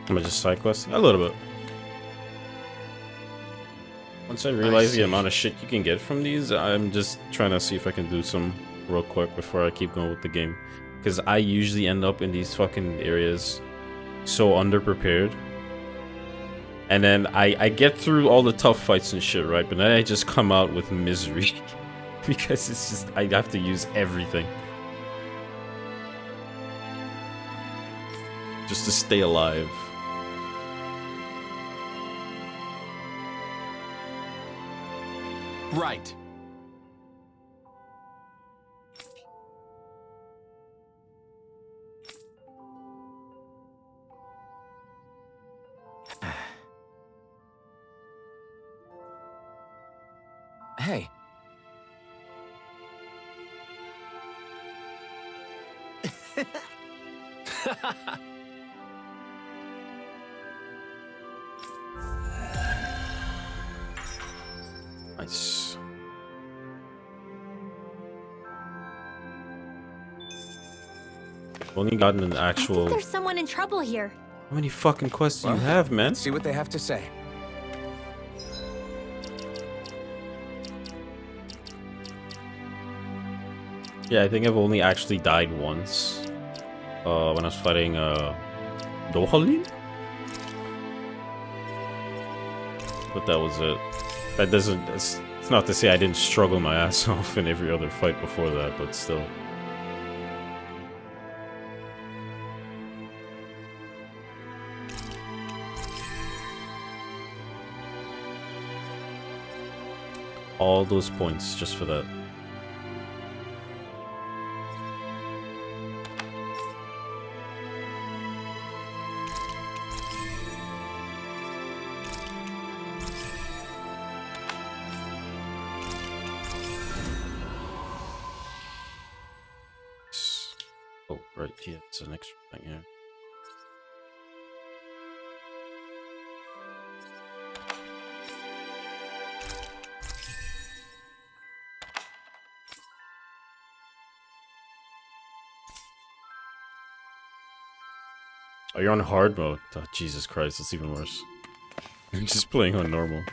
S1: Am I just side questing? A little bit. Once I realize the amount of shit you can get from these, I'm just trying to see if I can do some real quick before I keep going with the game. Because I usually end up in these fucking areas so underprepared. And then I get through all the tough fights and shit, right? But then I just come out with misery. Because it's just, I have to use everything. Just to stay alive.
S9: Right.
S3: Hey.
S1: Nice. Only gotten an
S2: I
S1: actual.
S2: think there's someone in trouble here.
S1: How many fucking quests do you
S3: Well,
S1: have, man?
S3: Let's see what they have to say.
S1: Yeah, I think I've only actually died once. When I was fighting Dohalin? But that was it. That doesn't. It's not to say I didn't struggle my ass off in every other fight before that, but still. All those points just for that. Oh, right, yeah, it's an extra thing here. Oh, you're on hard mode. Oh, Jesus Christ, that's even worse. You're just playing on normal.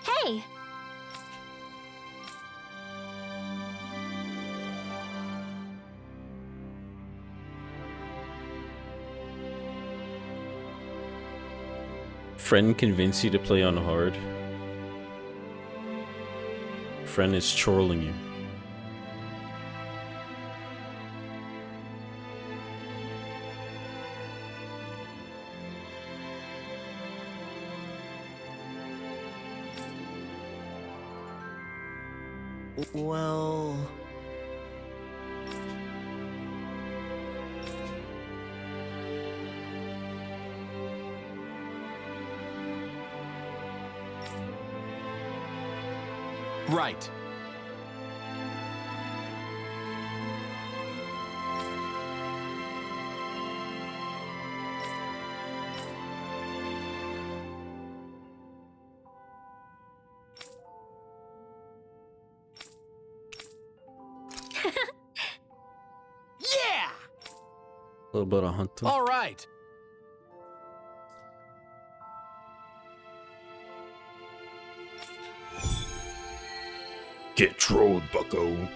S2: Hey!
S1: Friend convince you to play on hard. Friend is trolling you.
S7: Well...
S9: Right. Yeah!
S1: A little bit of hunting.
S9: All right.
S1: Get trolled, bucko.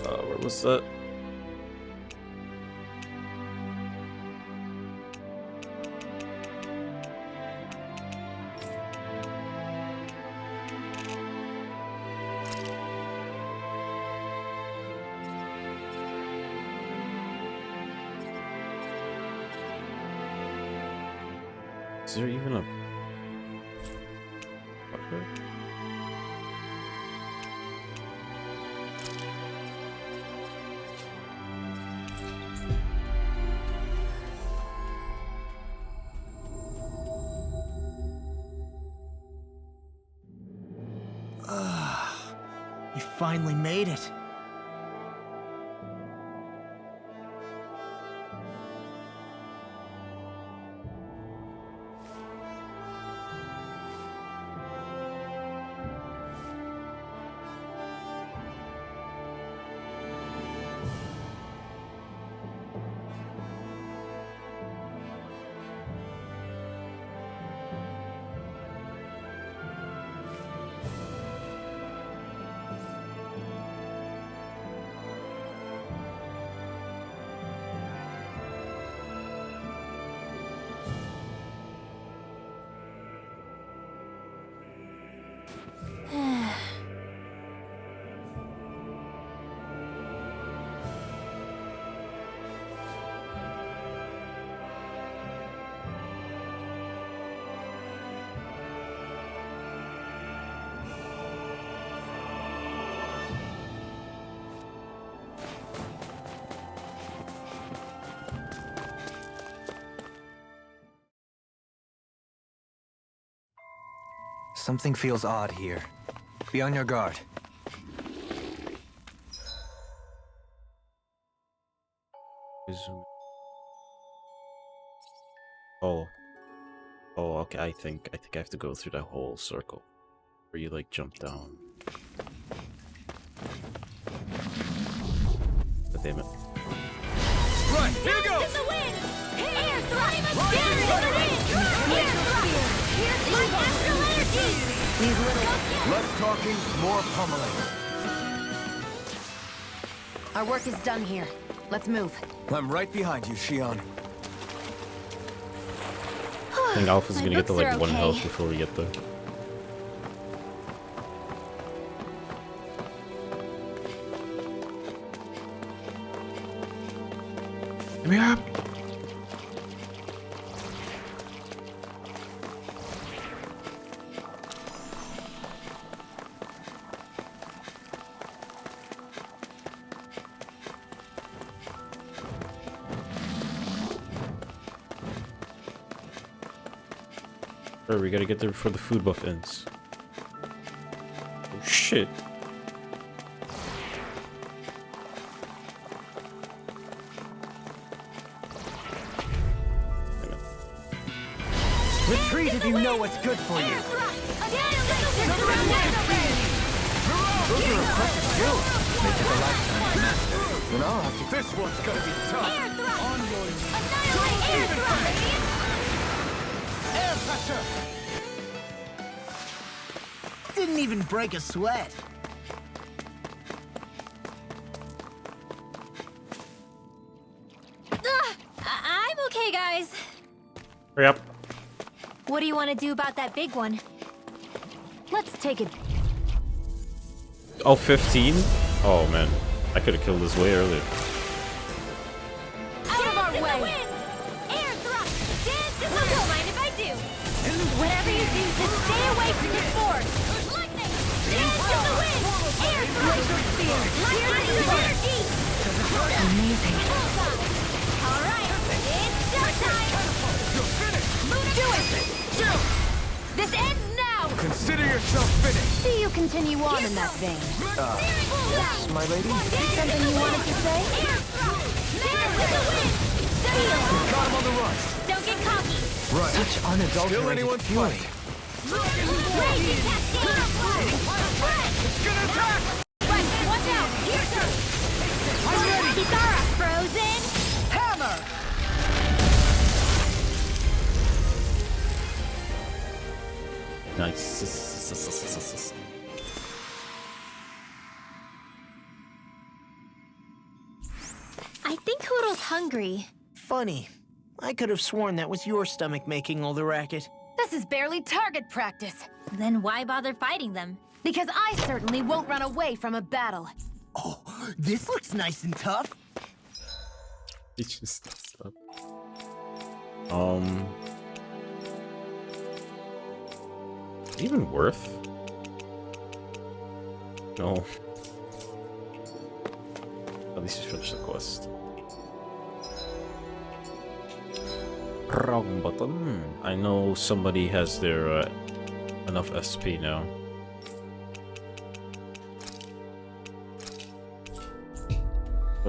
S1: Where was that? Is there even a... Okay.
S7: finally made it.
S10: Something feels odd here. Be on your guard.
S1: Oh. Oh, okay, I think I have to go through that whole circle. Where you like jump down. But damn it.
S9: Right, here goes!
S2: To the wind! Air thrust! Down in the wind! Air thrust! Here's my natural energy!
S11: These little...
S3: Less talking, more pummeling.
S11: Our work is done here. Let's move.
S3: I'm right behind you, Shion.
S1: I think Alpha's gonna get to like
S2: books are
S1: 1 health
S2: okay.
S1: before we get there. Give me up! Hurry, we gotta get there before the food buff ends. Oh shit.
S6: Retreat if you know what's good for you.
S2: Air thrust! Annihilation! Annihilation!
S3: Those are impressive skills. Make it a lifetime master. And I'll have to... This one's gonna be tough.
S2: Air thrust! Annihilate! Air thrust!
S3: Air pressure!
S7: Didn't even break a sweat.
S2: I'm okay, guys.
S1: Hurry up.
S2: What do you want to do about that big one?
S11: Let's take it.
S1: Oh, 15? Oh man. I could have killed this way earlier.
S2: Out of our way! Air thrust! Dance in the wind! Don't mind if I do. Whatever you do, just stay away from this force. Lightning! Dance in the wind! Air thrust! Laser spear! Lightning energy!
S11: Amazing.
S2: All right, it's showtime! Do it! This ends now!
S3: Consider yourself finished.
S11: See you continue on in that vein.
S3: Yes, my lady?
S11: Something you wanted to say?
S2: Air thrust! Dance in the wind! Steel!
S3: Got him on the run.
S2: Don't get cocky!
S3: Right.
S10: Such
S3: Still
S10: unadulterated
S3: anyone's
S10: fury.
S2: Blazing cascade!
S3: It's gonna attack!
S2: Right, watch out! Here, sir! I'm ready! Kitara, frozen!
S3: Hammer!
S1: Nice.
S2: I think Hoodle's hungry.
S7: Funny. I could have sworn that was your stomach making all the racket.
S11: This is barely target practice.
S2: Then why bother fighting them?
S11: Because I certainly won't run away from a battle.
S7: Oh, this looks nice and tough.
S1: It's just stuff. Even worth? No. At least you finish the quest. Wrong button. I know somebody has their enough SP now.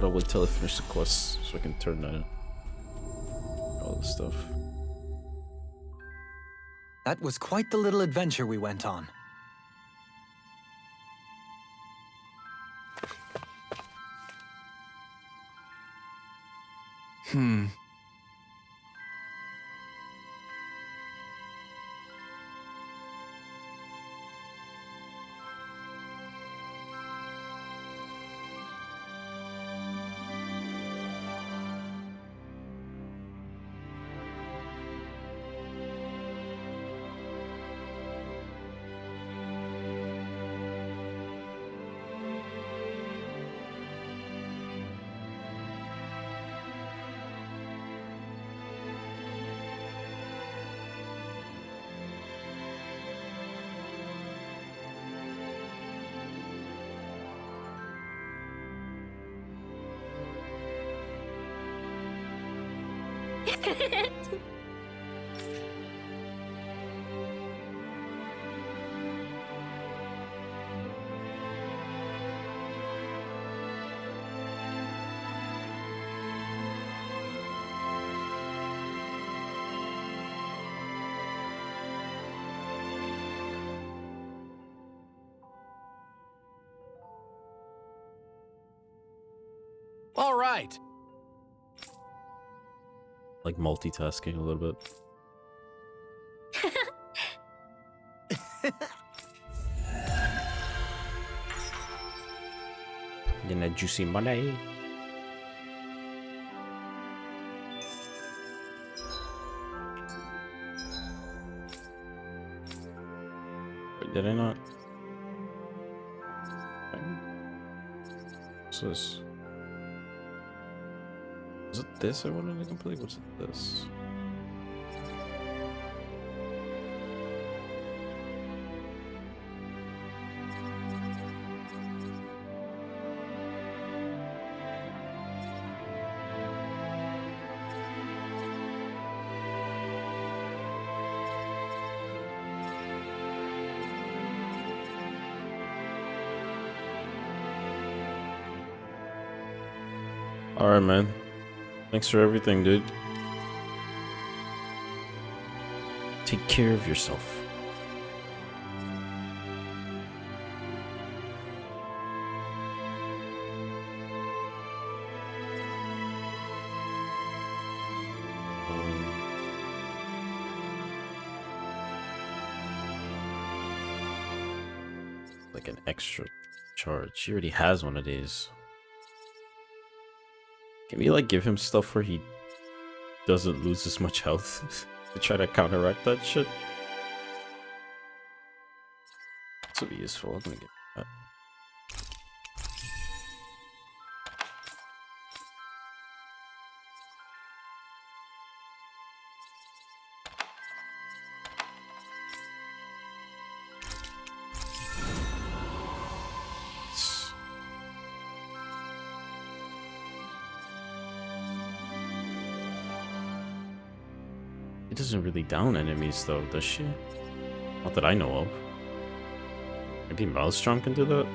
S1: gotta wait till I finish the quest so I can turn that in. All this stuff.
S10: That was quite the little adventure we went on.
S12: All right.
S1: Like multitasking a little bit. Getting that juicy money. Wait, did I not? What's this? Is it this I wanted to complete? What's this? Alright, man. Thanks for everything, dude. Take care of yourself. Like an extra charge. She already has one of these. Can we like give him stuff where he doesn't lose as much health to try to counteract that shit? This will be useful. I'm gonna get that. It doesn't really down enemies though, does she? Not that I know of. Maybe Maelstrom can do that?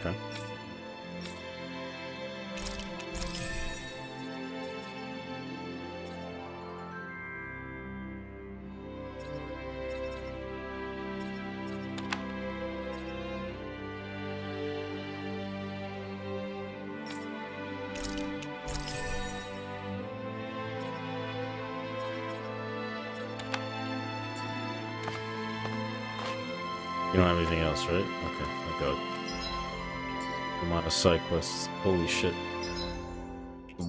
S1: Okay. You don't have anything else, right? Okay, thank God. I'm on a side quest. Holy shit.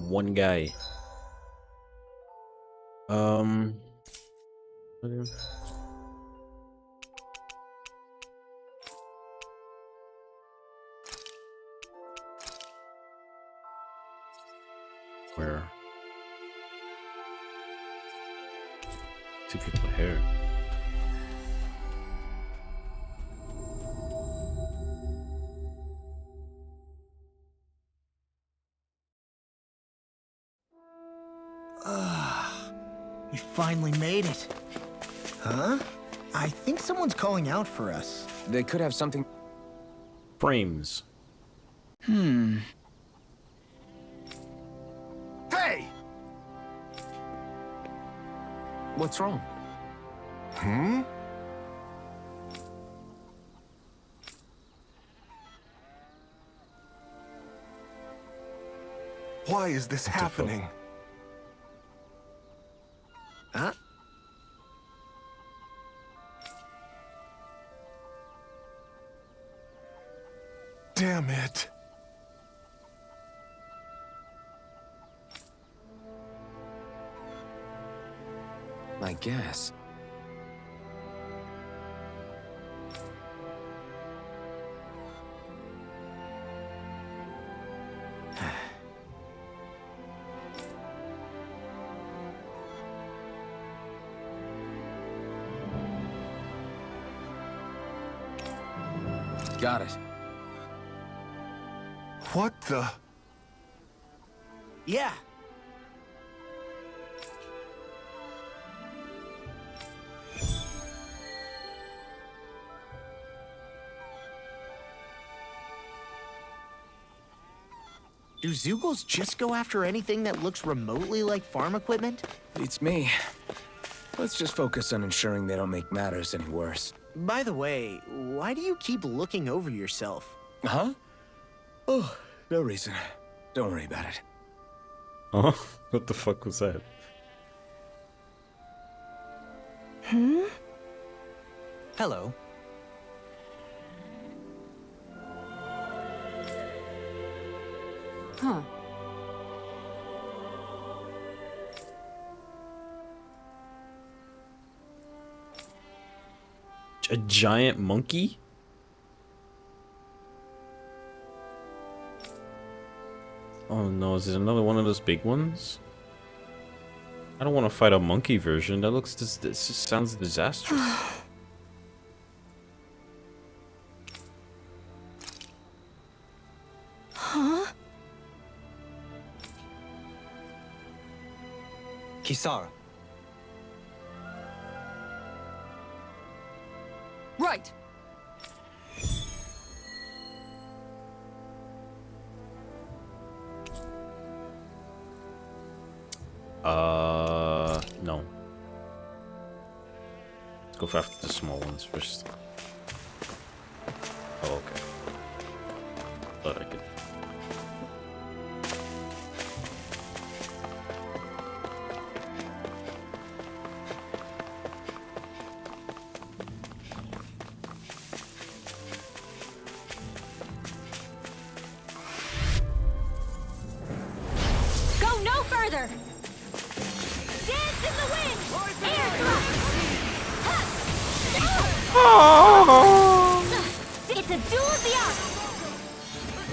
S1: One guy. Okay. Where? Two people here.
S12: You
S7: finally made it. Huh? I think someone's calling out for us.
S3: They could have something...
S1: Frames.
S3: Hey! What's wrong?
S13: Why is this happening?
S7: Huh?
S13: Damn it.
S3: I guess. Got it.
S13: What the?
S7: Yeah. Do Zeugles just go after anything that looks remotely like farm equipment?
S3: It's me. Let's just focus on ensuring they don't make matters any worse.
S7: By the way, why do you keep looking over yourself?
S3: Huh? Oh, no reason. Don't worry about it.
S1: Oh, what the fuck was that?
S10: Hello.
S5: Huh.
S1: A giant monkey? Oh no, is it another one of those big ones? I don't want to fight a monkey version. That looks this just sounds disastrous.
S11: Huh?
S10: Kisara.
S5: Right.
S1: No. Let's go for after the small ones first. Oh, okay. Thought I could.
S2: Go no further! Dance in the wind! Air thrust! It's a duel of the arts!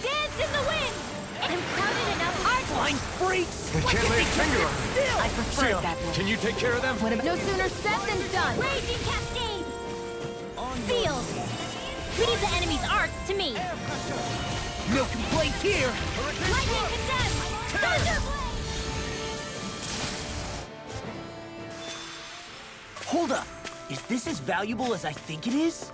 S2: Dance in the wind! I'm crowded enough art...
S7: Blind freaks!
S13: They can't lay a finger on it.
S11: I prefer it that way.
S13: Can you take care of them?
S11: What about...
S2: No sooner said than done! Raging cascades! Sealed! Leave the enemy's arts to me!
S7: No complaints here!
S2: Lightning condemned! Thunder blade!
S7: Hold up! Is this as valuable as I think it is?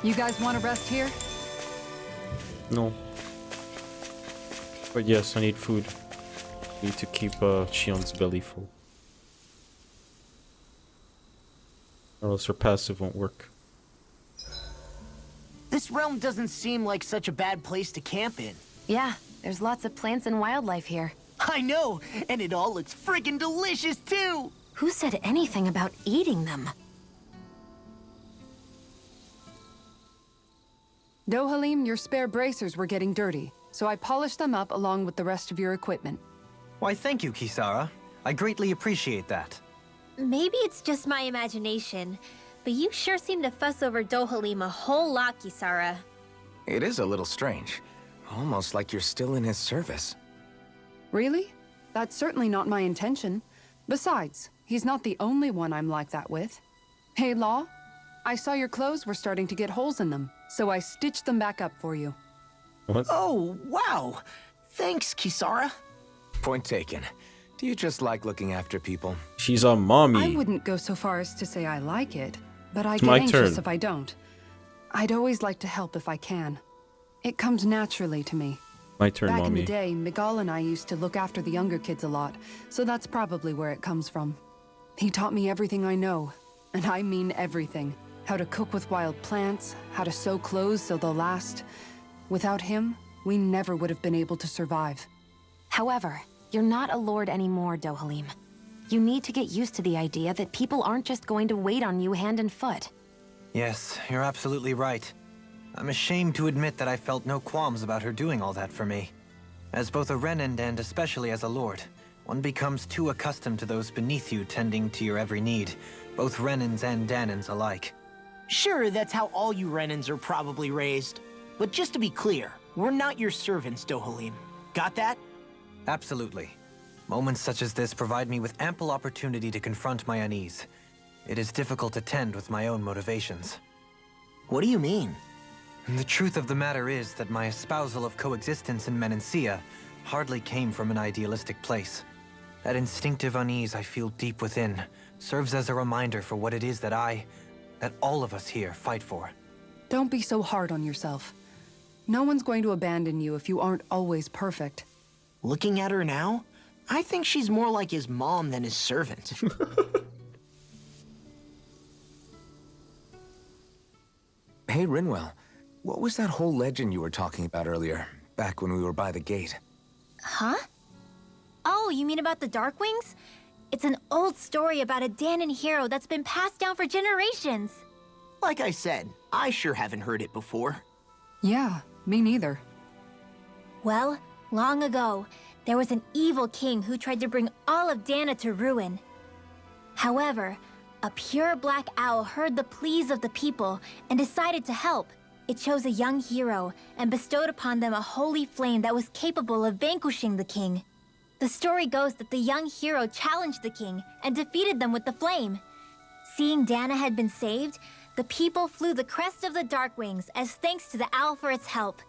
S5: You guys want to rest here?
S1: No. But yes, I need food. Need to keep Shion's belly full. Or else her passive won't work.
S7: This realm doesn't seem like such a bad place to camp in.
S11: Yeah, there's lots of plants and wildlife here.
S7: I know, and it all looks friggin' delicious too!
S11: Who said anything about eating them?
S5: Dohalim, your spare bracers were getting dirty, so I polished them up along with the rest of your equipment.
S10: Why, thank you, Kisara. I greatly appreciate that.
S2: Maybe it's just my imagination, but you sure seem to fuss over Dohalim a whole lot, Kisara.
S3: It is a little strange. Almost like you're still in his service.
S5: Really? That's certainly not my intention. Besides, he's not the only one I'm like that with. Hey, Law. I saw your clothes were starting to get holes in them, so I stitched them back up for you.
S1: What?
S7: Oh, wow. Thanks, Kisara.
S3: Point taken. Do you just like looking after people?
S1: She's a mommy.
S5: I wouldn't go so far as to say I like it, but I
S1: It's
S5: get
S1: my
S5: anxious
S1: turn.
S5: if I don't. I'd always like to help if I can. It comes naturally to me.
S1: My turn,
S5: Back in
S1: mommy.
S5: the day, Miguel and I used to look after the younger kids a lot, so that's probably where it comes from. He taught me everything I know, and I mean everything. How to cook with wild plants, how to sew clothes so they'll last. Without him, we never would have been able to survive.
S11: However, you're not a lord anymore, Dohalim. You need to get used to the idea that people aren't just going to wait on you hand and foot.
S10: Yes, you're absolutely right. I'm ashamed to admit that I felt no qualms about her doing all that for me. As both a Renan and especially as a lord, one becomes too accustomed to those beneath you tending to your every need, both Renans and Danans alike.
S7: Sure, that's how all you Renans are probably raised. But just to be clear, we're not your servants, Dohalim. Got that?
S10: Absolutely. Moments such as this provide me with ample opportunity to confront my unease. It is difficult to tend with my own motivations.
S7: What do you mean?
S10: The truth of the matter is that my espousal of coexistence in Menancia hardly came from an idealistic place. That instinctive unease I feel deep within serves as a reminder for what it is that all of us here fight for.
S5: Don't be so hard on yourself. No one's going to abandon you if you aren't always perfect.
S7: Looking at her now, I think she's more like his mom than his servant.
S3: Hey, Rinwell. What was that whole legend you were talking about earlier, back when we were by the gate?
S2: Huh? Oh, you mean about the Darkwings? It's an old story about a Danon hero that's been passed down for generations.
S7: Like I said, I sure haven't heard it before.
S5: Yeah, me neither.
S2: Well, long ago, there was an evil king who tried to bring all of Dana to ruin. However, a pure black owl heard the pleas of the people and decided to help. It chose a young hero and bestowed upon them a holy flame that was capable of vanquishing the king. The story goes that the young hero challenged the king and defeated them with the flame. Seeing Dana had been saved, the people flew the crest of the Darkwings as thanks to the owl for its help.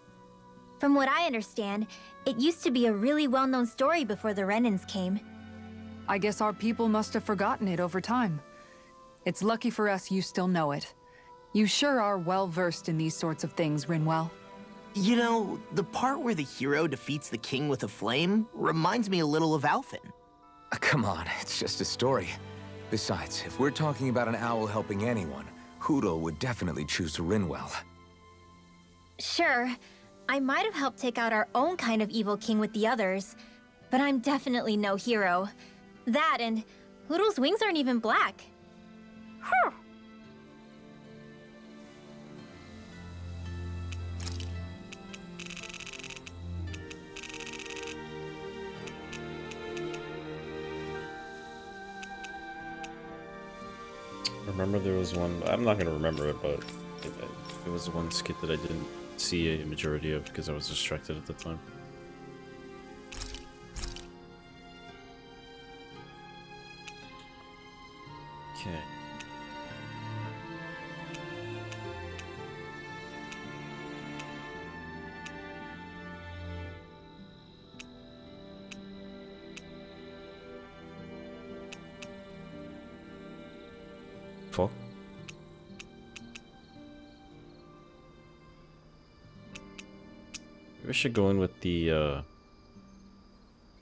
S2: From what I understand, it used to be a really well-known story before the Renans came.
S5: I guess our people must have forgotten it over time. It's lucky for us you still know it. You sure are well-versed in these sorts of things, Rinwell.
S7: You know, the part where the hero defeats the king with a flame reminds me a little of Alphen.
S3: Come on, it's just a story. Besides, if we're talking about an owl helping anyone, Hoodle would definitely choose Rinwell.
S2: Sure, I might have helped take out our own kind of evil king with the others, but I'm definitely no hero. That and Hoodle's wings aren't even black. Huh.
S1: Remember there was one, I'm not gonna remember it, but it was one skit that I didn't see a majority of because I was distracted at the time. Okay. Fuck. Maybe I should go in with the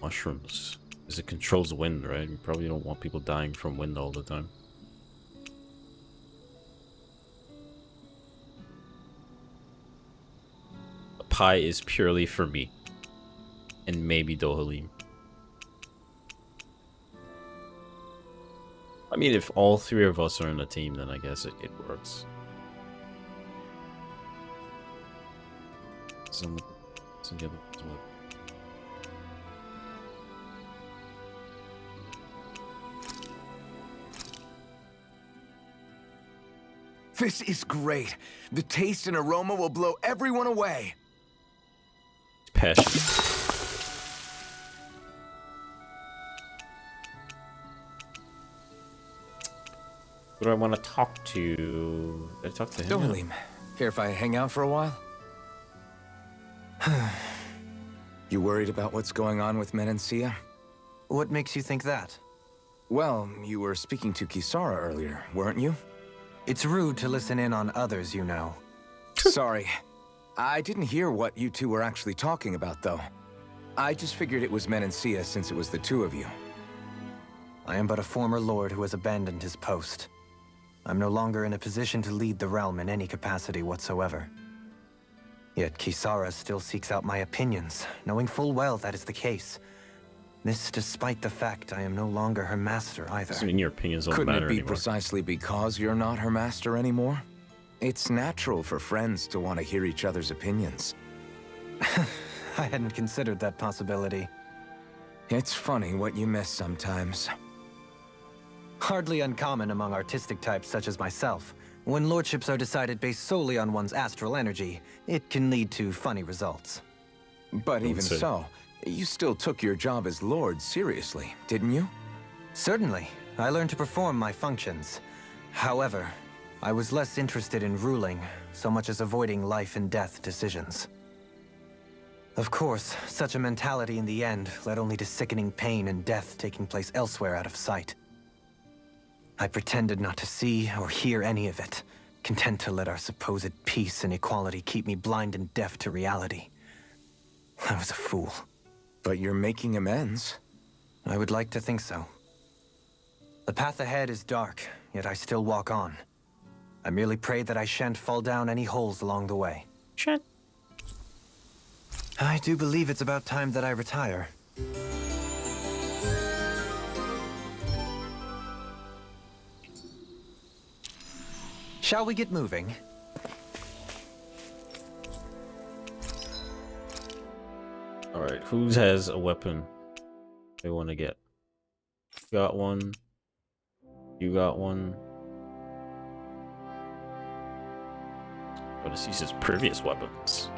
S1: mushrooms, because it controls wind, right? You probably don't want people dying from wind all the time. The pie is purely for me, and maybe Dohalim. I mean, if all three of us are in a team, then I guess it works. Some together as well.
S3: This is great. The taste and aroma will blow everyone away.
S1: Passion. Who do I want to talk to? Did I talk to him?
S3: Dohalim, care if I hang out for a while? You worried about what's going on with Menancia?
S10: What makes you think that?
S3: Well, you were speaking to Kisara earlier, weren't you?
S10: It's rude to listen in on others, you know.
S3: Sorry. I didn't hear what you two were actually talking about, though. I just figured it was Menancia since it was the two of you.
S10: I am but a former lord who has abandoned his post. I'm no longer in a position to lead the realm in any capacity whatsoever. Yet Kisara still seeks out my opinions, knowing full well that is the case. This despite the fact I am no longer her master either.
S1: I mean, your opinions don't
S3: Couldn't
S1: matter
S3: it be
S1: anymore.
S3: precisely because you're not her master anymore? It's natural for friends to want to hear each other's opinions.
S10: I hadn't considered that possibility.
S3: It's funny what you miss sometimes.
S10: Hardly uncommon among artistic types such as myself. When lordships are decided based solely on one's astral energy, it can lead to funny results.
S3: But even so, you still took your job as lord seriously, didn't you?
S10: Certainly. I learned to perform my functions. However, I was less interested in ruling, so much as avoiding life and death decisions. Of course, such a mentality in the end led only to sickening pain and death taking place elsewhere out of sight. I pretended not to see or hear any of it, content to let our supposed peace and equality keep me blind and deaf to reality. I was a fool.
S3: But you're making amends.
S10: I would like to think so. The path ahead is dark, yet I still walk on. I merely pray that I shan't fall down any holes along the way.
S1: Shit.
S10: I do believe it's about time that I retire. Shall we get moving?
S1: Alright, who has a weapon they want to get? Got one. You got one. But it's his previous weapons.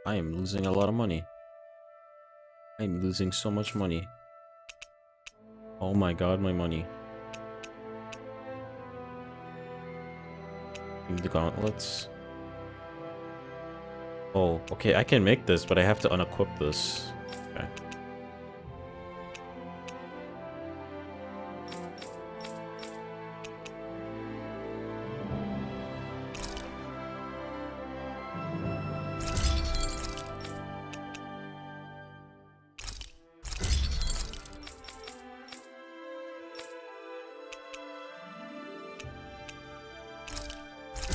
S1: I am losing a lot of money. I'm losing so much money. Oh my god, my money. The gauntlets. Oh, okay, I can make this, but I have to unequip this. Okay.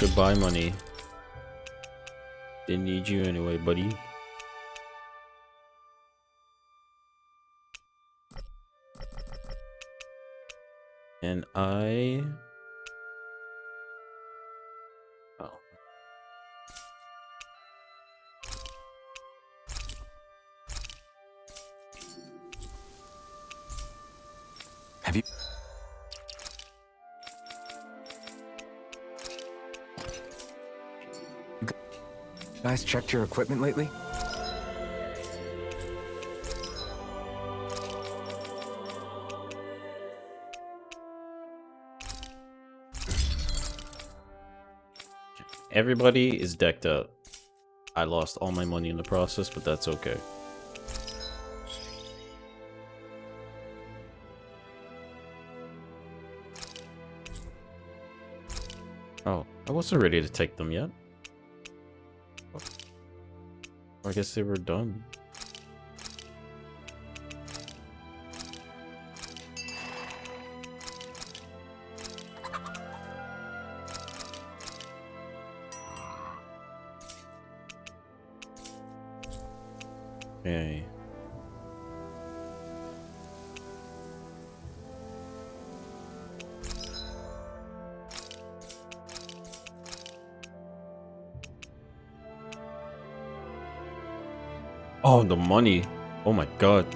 S1: Goodbye, money. Didn't need you anyway, buddy. And I... Oh.
S3: Have you... guys checked your equipment lately?
S1: Everybody is decked out. I lost all my money in the process, but that's okay. Oh, I wasn't ready to take them yet. I guess they were done. Okay. Oh, the money. Oh my god.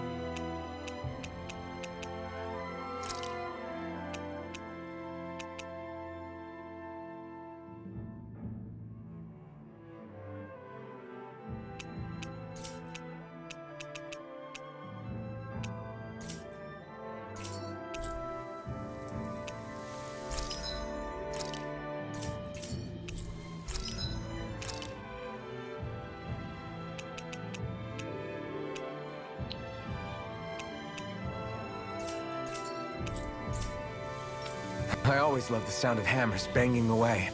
S3: I always love the sound of hammers banging away.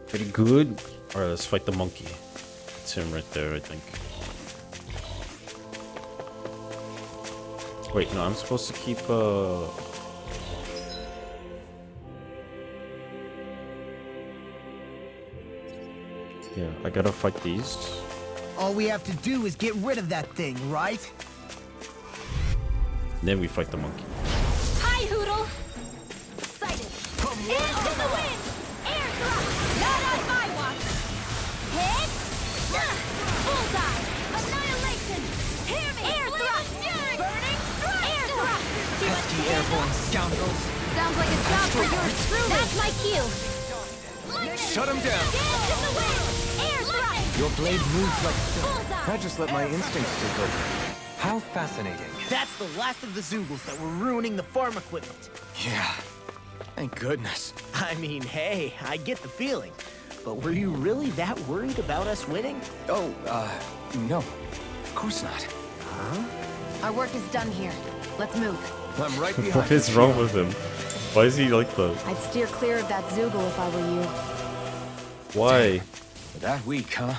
S1: Pretty good. Alright, let's fight the monkey. It's him right there, I think. Wait, no, I'm supposed to keep, yeah, I gotta fight these.
S6: All we have to do is get rid of that thing, right?
S1: Then we fight the monkey.
S2: Hi, Hoodle! Sighted! Into the wind! Air thrust! Not on my watch! Hit! Bullseye! Annihilation! Hear me! Air thrust! Fury! Burning strike! Air thrust!
S6: Pesky airborne scoundrels.
S2: Sounds like a job for yours truly! That's my cue!
S3: Shut him down!
S2: Dance in the wind! Air thrust!
S6: Your blade moves like
S2: Bullseye!
S3: I just let my instincts take over.
S10: How fascinating.
S7: That's the last of the Zoogles that were ruining the farm equipment.
S3: Yeah. Thank goodness.
S7: I mean, hey, I get the feeling. But were you really that worried about us winning?
S3: Oh, no. Of course not.
S11: Our work is done here. Let's move.
S3: I'm right behind
S1: What is wrong with him? Why is he like that?
S11: I'd steer clear of that Zoogle if I were you.
S1: Why?
S3: That weak, huh?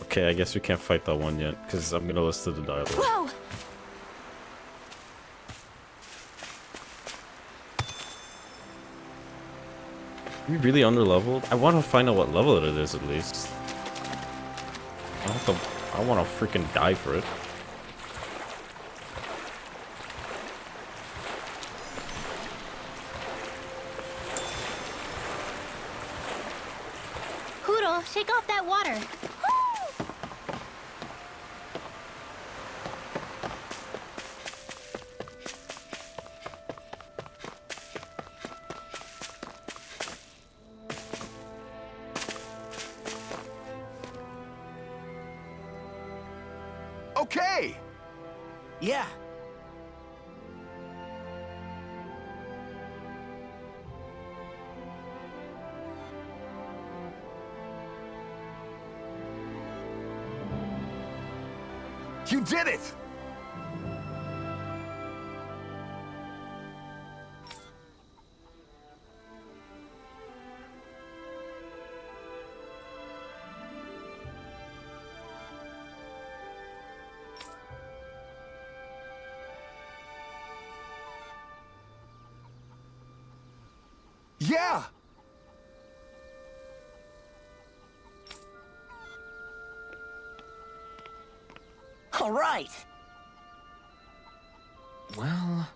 S1: Okay, I guess we can't fight that one yet, because I'm gonna listen to the dialogue.
S2: Whoa!
S1: Are we really underleveled? I want to find out what level it is at least. I want to freaking die for it.
S2: Hoodle, shake off that water!
S13: Okay!
S7: Yeah.
S13: You did it! Yeah!
S7: All right.
S3: Well...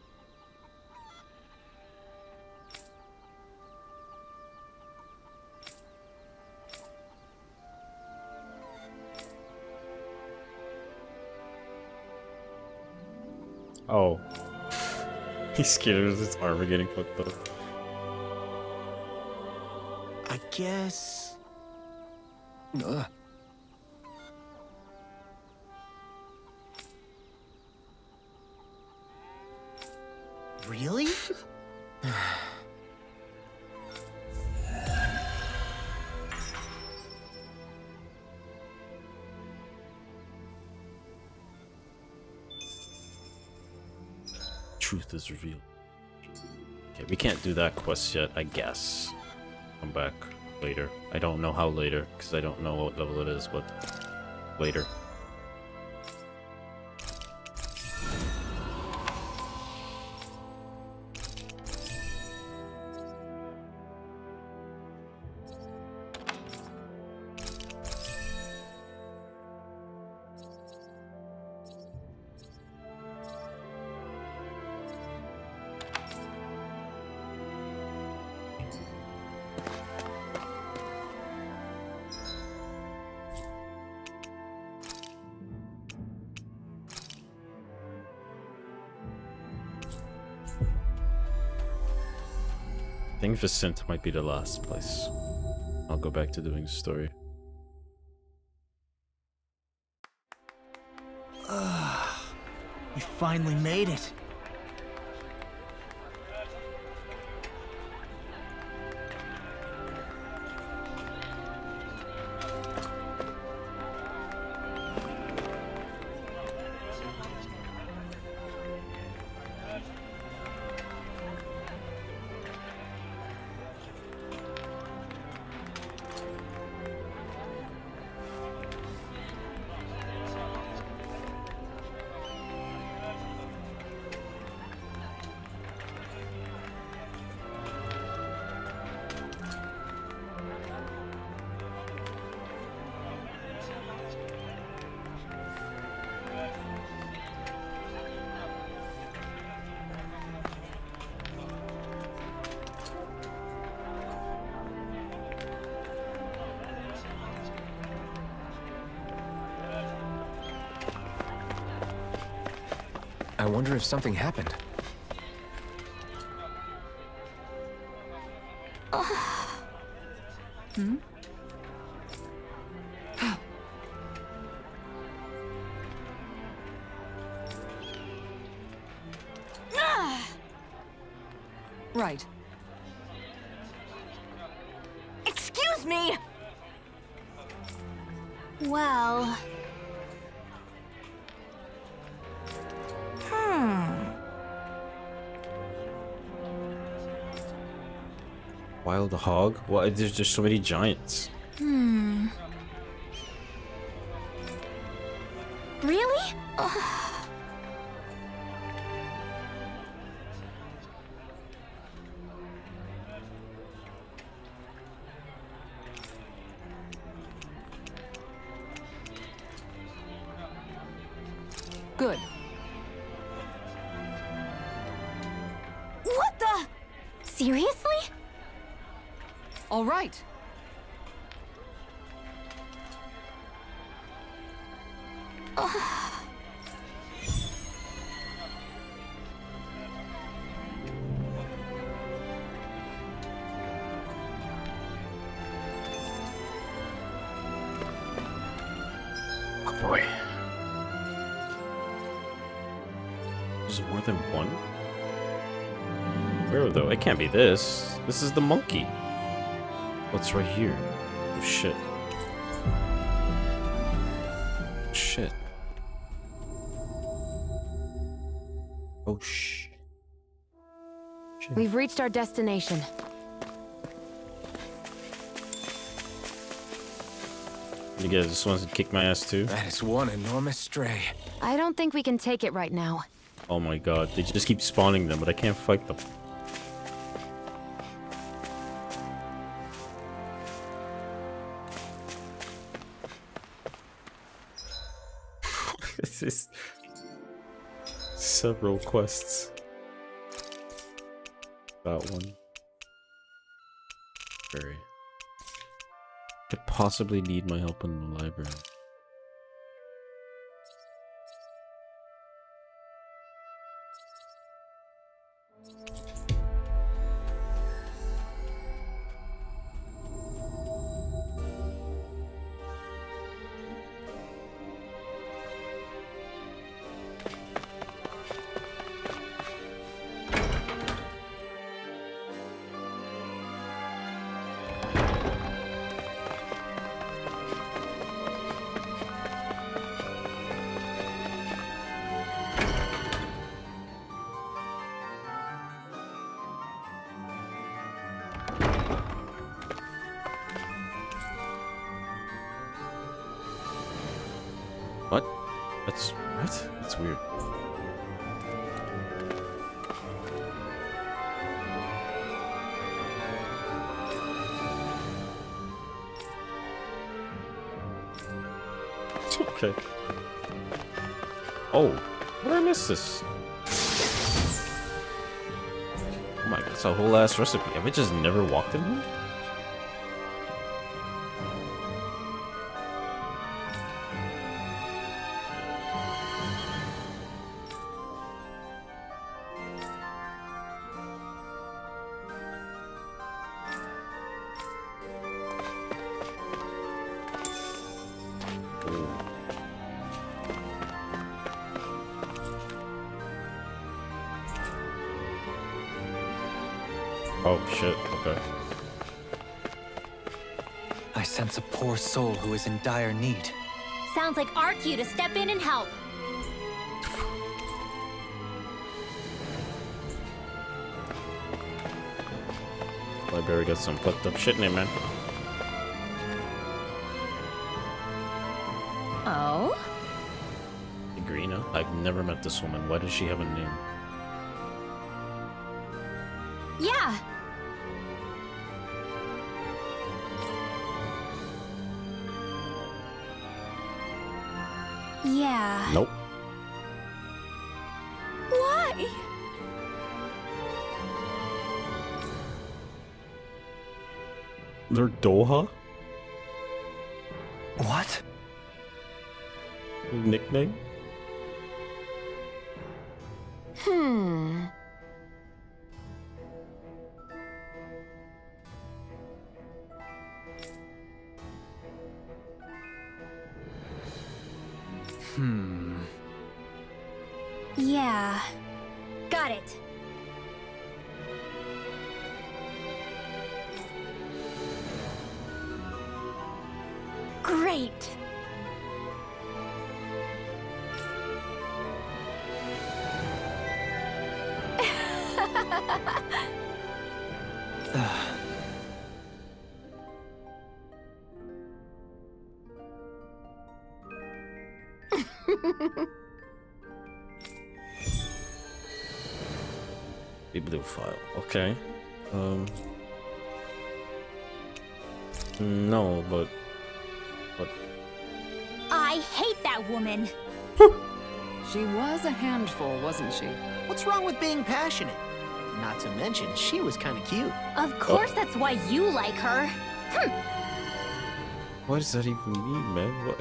S1: Oh. He's scared of his armor getting fucked up.
S7: I guess... Really?
S1: Truth is revealed. Okay, we can't do that quest yet, I guess. Come back later. I don't know how later, because I don't know what level it is, but later. I think Vicente might be the last place. I'll go back to doing the story.
S7: We finally made it.
S3: wonder if something happened.
S5: Hmm? Right.
S2: Excuse me! Well...
S1: Wild hog? What? There's just so many giants.
S2: Really?
S5: Good.
S2: What the? Seriously?
S5: All right.
S1: Oh boy. There's more than one? Where though? It can't be this. This is the monkey. What's right here? Oh shit. Shit. Oh shit.
S11: We've reached our destination.
S1: You guys just want to kick my ass too?
S3: That is one enormous stray.
S11: I don't think we can take it right now.
S1: Oh my god, they just keep spawning them, but I can't fight them. This is several quests. That one. Very. Could possibly need my help in the library. What? What? That's weird. It's okay. Oh, how did I miss this? Oh my god, that's a whole ass recipe. Have I just never walked in here? Oh shit, okay.
S10: I sense a poor soul who is in dire need.
S2: Sounds like our cue to step in and help.
S1: Library got some fucked up shit in it, man.
S2: Oh?
S1: Agrina? I've never met this woman. Why does she have a name?
S2: Yeah. Yeah.
S1: Nope.
S2: Why?
S1: They're Doha?
S10: What?
S1: Nickname?
S2: Yeah. Got it. Great.
S1: Blue file. Okay. No, but
S2: I hate that woman.
S5: She was a handful, wasn't she?
S7: What's wrong with being passionate? Not to mention, she was kind of cute.
S2: Of course that's why you like her.
S1: what does that even mean, man? What?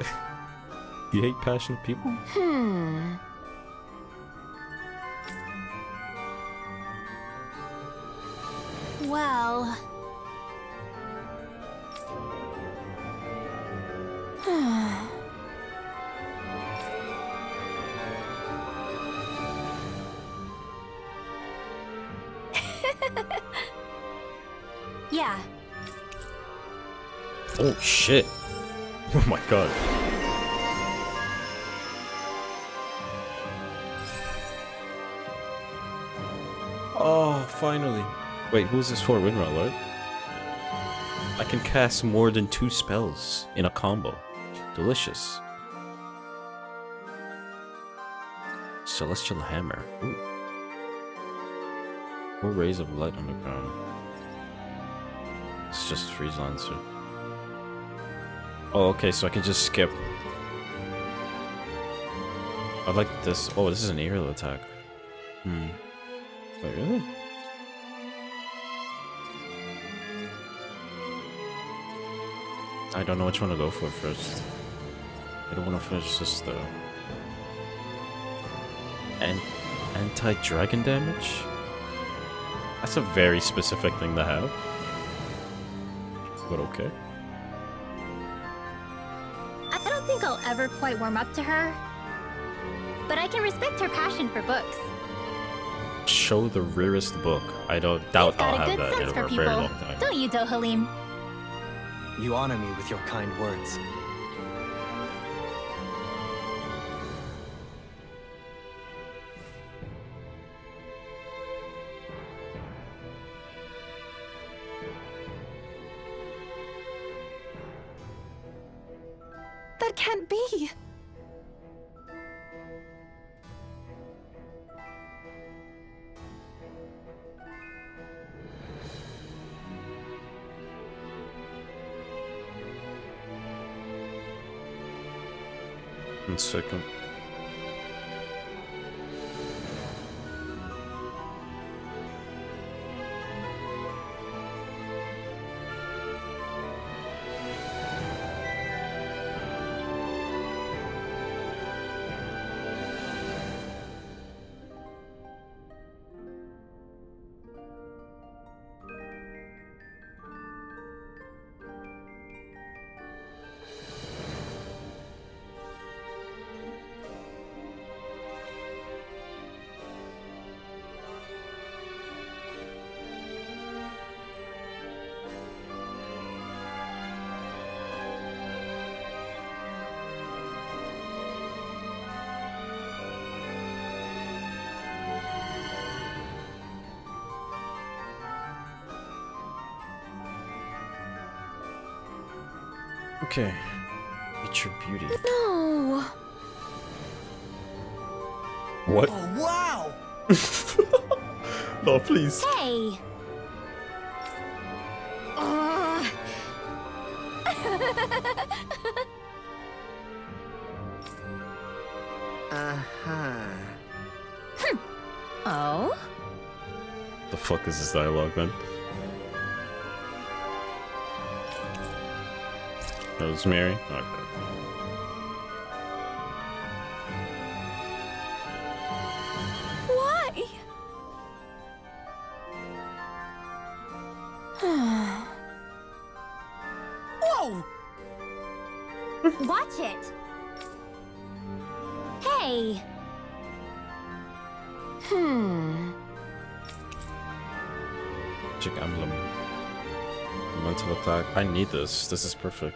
S1: You hate passionate people?
S2: Well... yeah.
S1: Oh shit. Oh my god. Oh, finally. Wait, who's this for, Winrow, right? I can cast more than 2 spells in a combo. Delicious. Celestial Hammer. Ooh. 4 rays of light on the ground. It's just freeze lancer. Oh, okay, so I can just skip. I like this. Oh, this is an aerial attack. Wait, really? I don't know which one to go for first. I don't want to finish this though. And anti-dragon damage? That's a very specific thing to have. But okay.
S2: I don't think I'll ever quite warm up to her. But I can respect her passion for books.
S1: Show the rarest book. I don't doubt I'll have that in a very long time.
S2: Don't you, Dohalim?
S10: You honor me with your kind words.
S5: That can't be!
S1: One second. Okay. It's your beauty.
S2: No.
S1: What?
S7: Oh, wow!
S1: No, please.
S2: Hey. Oh?
S1: The fuck is this dialogue, man? Rosemary? Okay.
S2: What? Watch it! Hey!
S1: Magic emblem. Mental attack. I need this. This is perfect.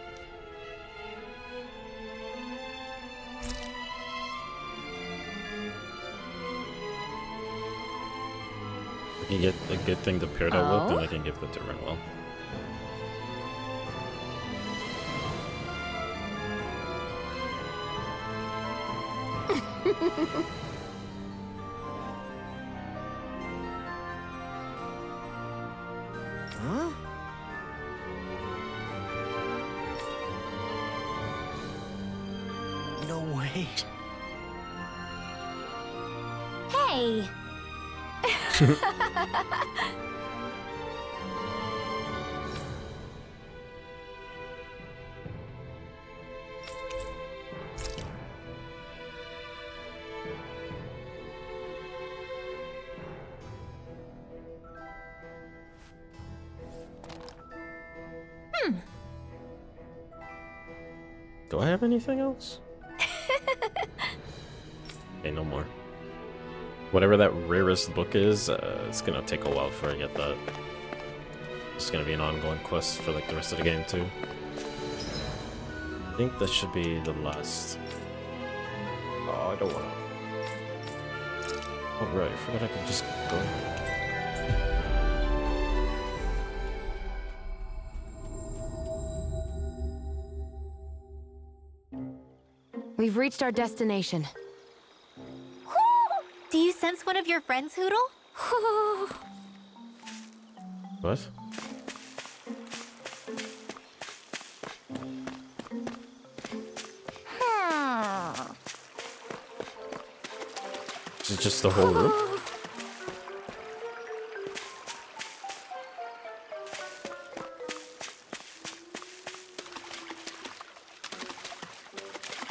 S1: I can get a good thing to pair that with, then I can give that to Renwell.
S7: Huh? No way.
S2: Hey!
S1: Do I have anything else? Okay, no more. Whatever that rarest book is, it's gonna take a while before I get that. It's gonna be an ongoing quest for like the rest of the game too. I think that should be the last. Oh, I don't wanna. Oh right, I forgot I could just go.
S11: We've reached our destination.
S2: Do you sense one of your friends, Hoodle?
S1: What? Is it just the whole room?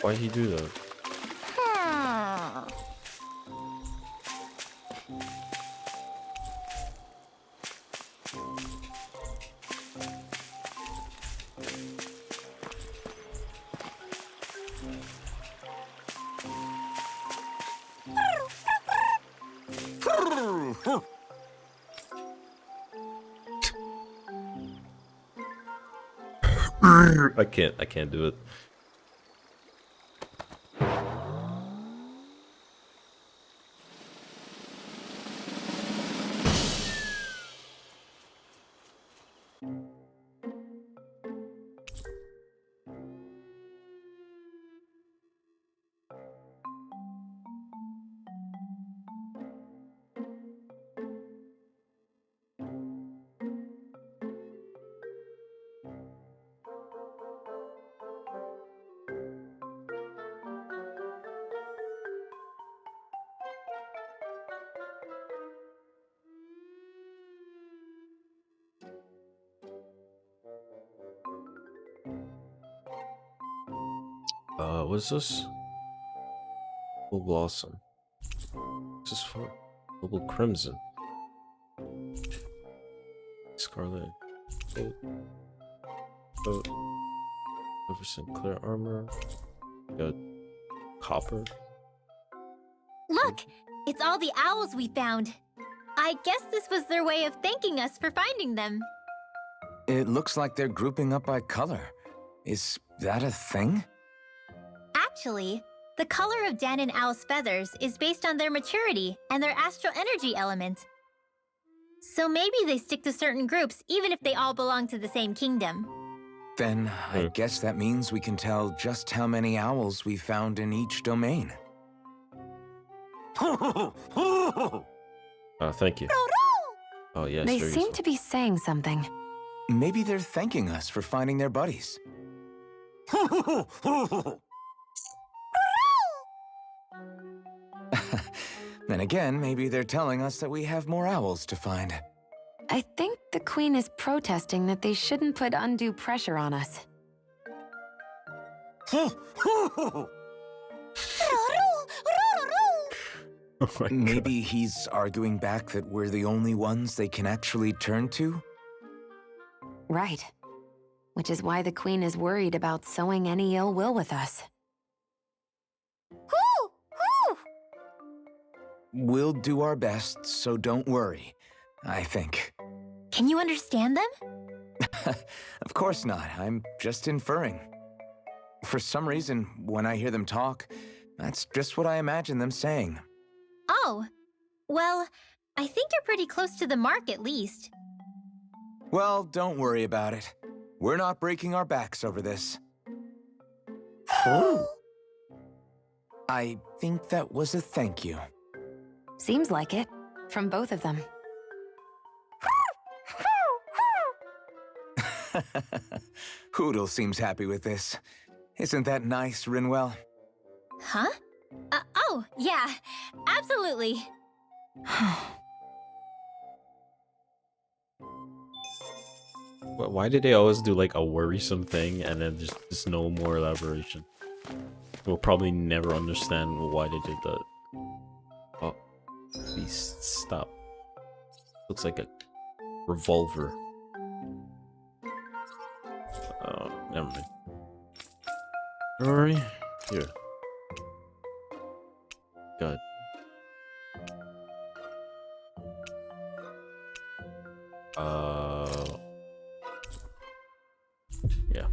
S1: Why'd he do that? I can't do it. What is this? Full Blossom. What's this for? Global Crimson. Scarlet. Boat. Oversent Clear Armor. Got Copper.
S2: Look! It's all the owls we found. I guess this was their way of thanking us for finding them.
S3: It looks like they're grouping up by color. Is that a thing?
S2: Actually, the color of Dan and Owl's feathers is based on their maturity and their astral energy element. So maybe they stick to certain groups even if they all belong to the same kingdom.
S3: Then I guess that means we can tell just how many owls we found in each domain.
S1: Thank you. Oh yes,
S11: They
S1: very
S11: seem
S1: useful.
S11: to be saying something.
S3: Maybe they're thanking us for finding their buddies. Then again, maybe they're telling us that we have more owls to find.
S11: I think the Queen is protesting that they shouldn't put undue pressure on us.
S1: Oh my
S3: Maybe he's arguing back that we're the only ones they can actually turn to?
S11: Right. which is why the Queen is worried about sowing any ill will with us.
S2: Whoo! Whoo!
S3: We'll do our best, so don't worry, I think.
S2: Can you understand them?
S3: Of course not. I'm just inferring. For some reason, when I hear them talk, that's just what I imagine them saying.
S2: Oh. Well, I think you're pretty close to the mark at least.
S3: Well, don't worry about it. We're not breaking our backs over this. I think that was a thank you.
S11: Seems like it, from both of them.
S3: Hoodle seems happy with this. Isn't that nice, Rinwell?
S2: Huh? Oh, yeah. Absolutely.
S1: Why did they always do like a worrisome thing and then just no more elaboration? We'll probably never understand why they did that. Oh, please stop. Looks like a revolver. Oh, never mind. Rory, here. God. Yeah.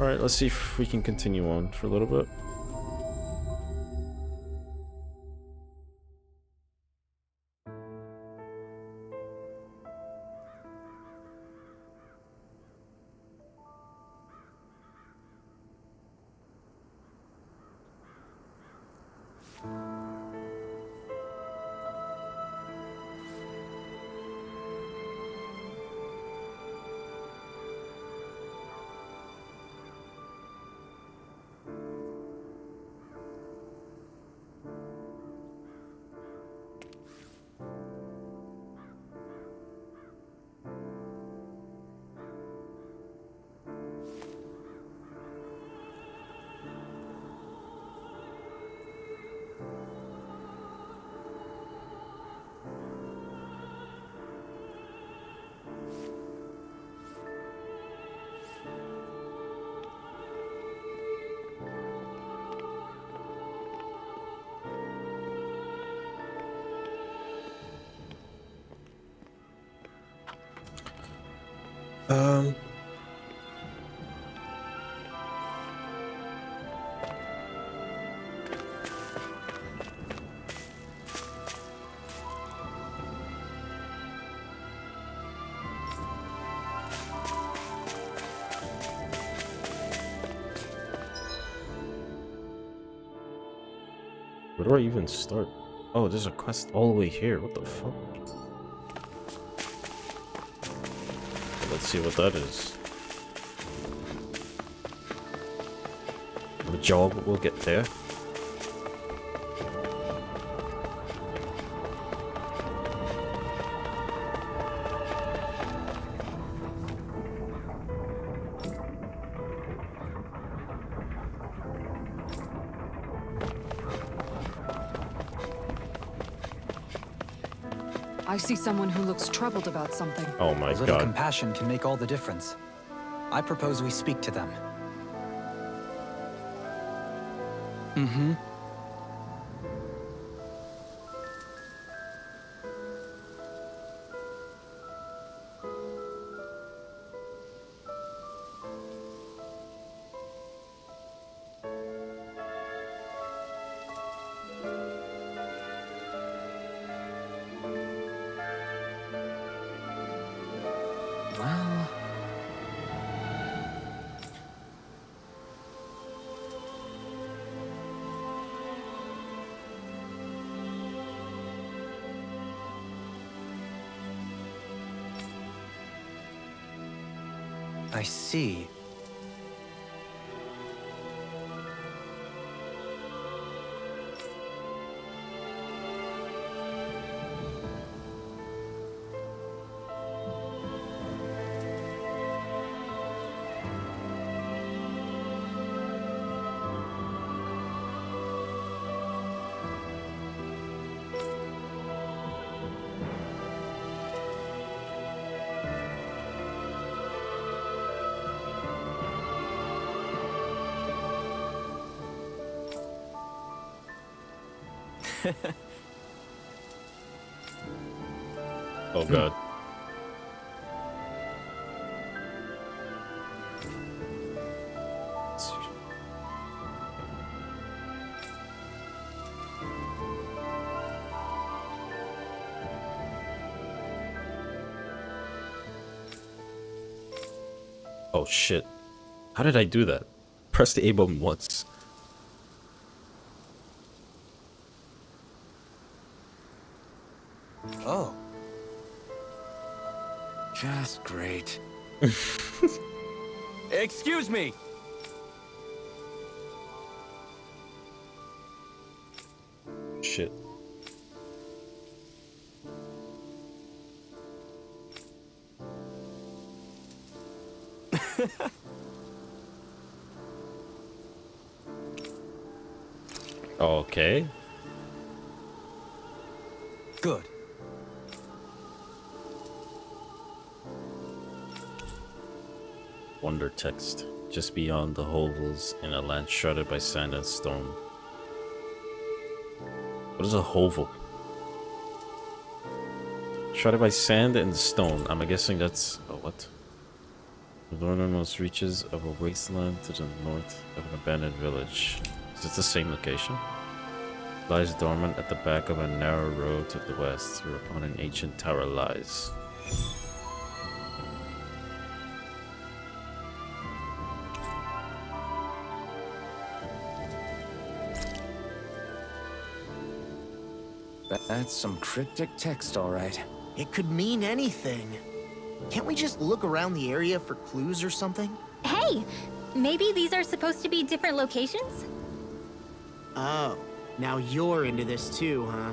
S1: Alright, let's see if we can continue on for a little bit. Where do I even start? Oh, there's a quest all the way here. What the fuck? Let's see what that is. The job we'll get there.
S5: I see someone who looks troubled about something.
S1: Oh my
S10: A little
S1: god.
S10: compassion can make all the difference. I propose we speak to them.
S3: Mm-hmm. Well...
S10: I see.
S1: Oh god. Let's see. Oh shit. How did I do that? Press the A button once.
S3: Oh. Just great.
S9: Excuse me!
S1: Shit. Okay.
S3: Good.
S1: Wonder text. Just beyond the hovels in a land shrouded by sand and stone. What is a hovel? Shrouded by sand and stone. I'm guessing that's... Oh, what? The northernmost reaches of a wasteland to the north of an abandoned village. Is it the same location? Lies dormant at the back of a narrow road to the west, whereupon an ancient tower lies.
S3: That's some cryptic text, all right.
S7: It could mean anything. Can't we just look around the area for clues or something?
S2: Hey! Maybe these are supposed to be different locations?
S7: Oh, now you're into this too, huh?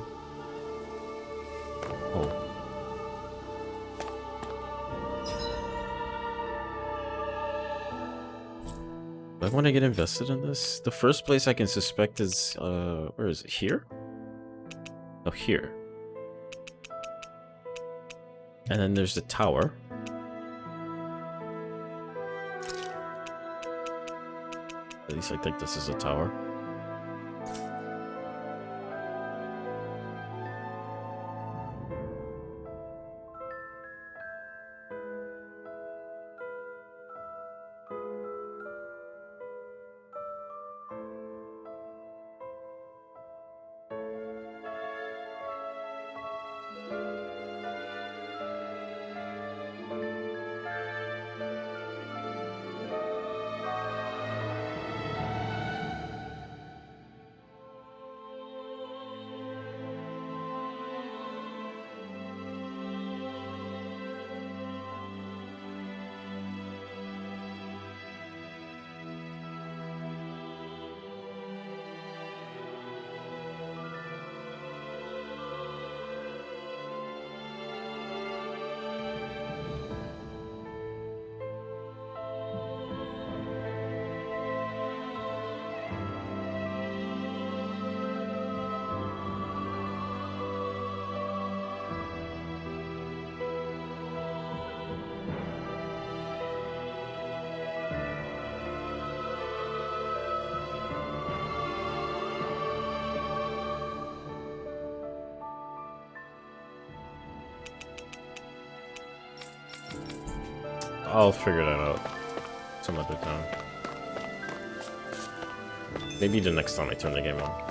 S1: Oh. Do I want to get invested in this? The first place I can suspect is, where is it? Here? Oh, here. And then there's the tower. At least I think this is a tower. I'll figure that out some other time. Maybe the next time I turn the game on.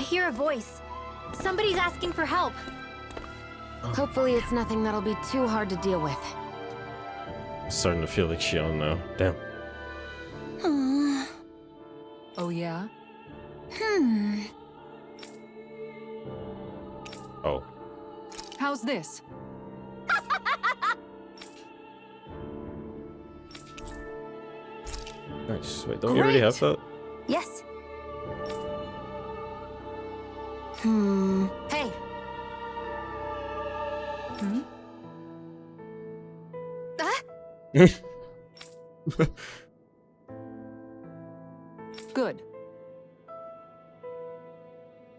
S11: hear a voice. Somebody's asking for help. Hopefully it's nothing that'll be too hard to deal with.
S1: I'm starting to feel like Shion now. Damn.
S5: Oh, yeah?
S1: Oh.
S5: How's this?
S1: Nice. Wait, don't you already have that?
S11: Yes. Hey.
S5: Good.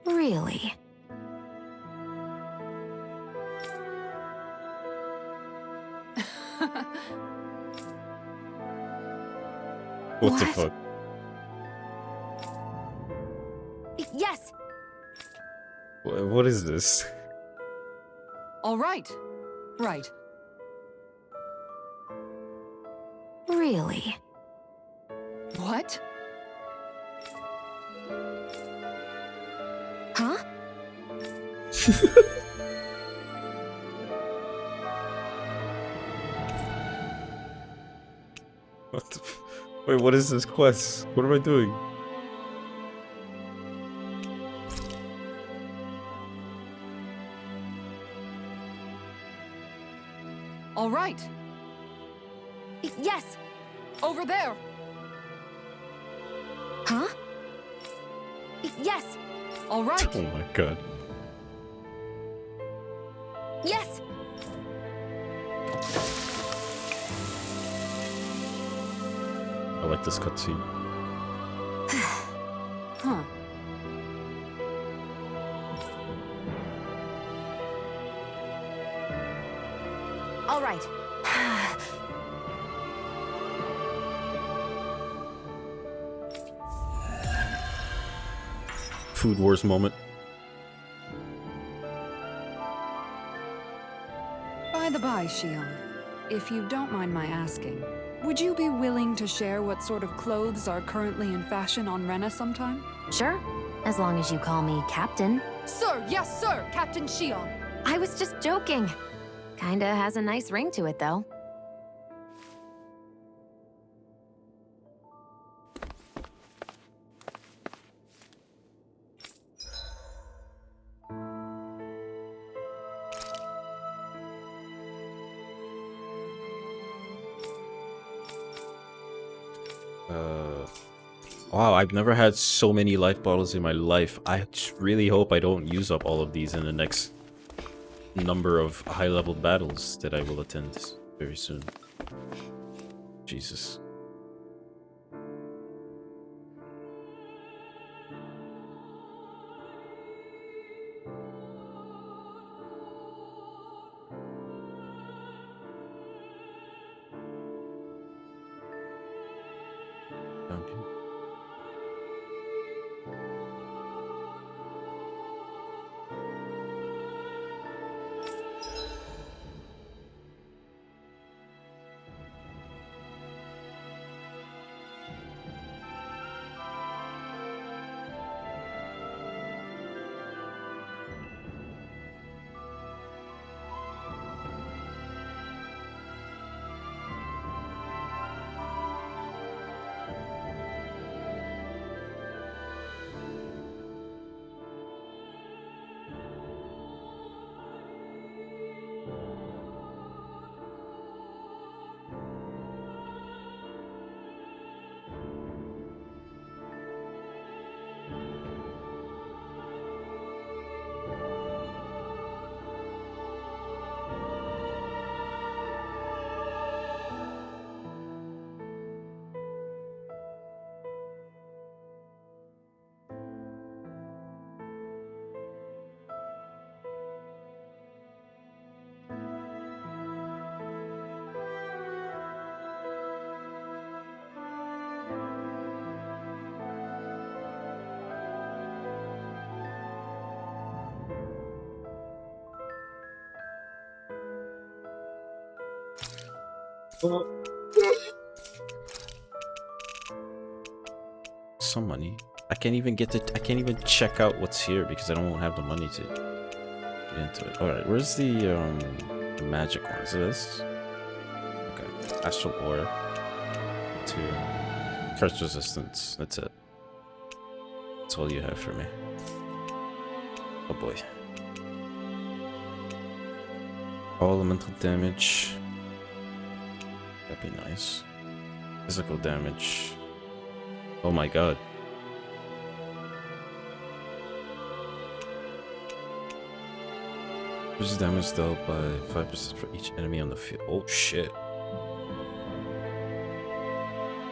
S11: Really?
S1: What the fuck?
S11: Yes.
S1: What is this?
S5: All right. Right.
S11: Really?
S5: What?
S11: Huh?
S1: What the Wait, what is this quest? What am I doing?
S5: All right.
S11: Yes.
S5: Over there.
S11: Huh? Yes.
S5: All right.
S1: Oh my god.
S11: Yes.
S1: I like this cutscene.
S5: Huh.
S11: All right.
S1: Food Wars moment.
S5: By the by, Shion, if you don't mind my asking, would you be willing to share what sort of clothes are currently in fashion on Rena sometime?
S11: Sure. As long as you call me Captain.
S5: Sir, yes, sir, Captain Shion.
S11: I was just joking. Kinda has a nice ring to it, though.
S1: Wow, I've never had so many life bottles in my life. I just really hope I don't use up all of these in the next number of high-level battles that I will attend very soon. Jesus. Okay. Some money. I can't even check out what's here because I don't have the money to get into it. Alright, where's the magic one? Is it this? Okay. Astral Ore. 2. Curse resistance. That's it. That's all you have for me. Oh boy. All elemental damage. That'd be nice. Physical damage. Oh my god. Reduces damage dealt by 5% for each enemy on the field. Oh shit.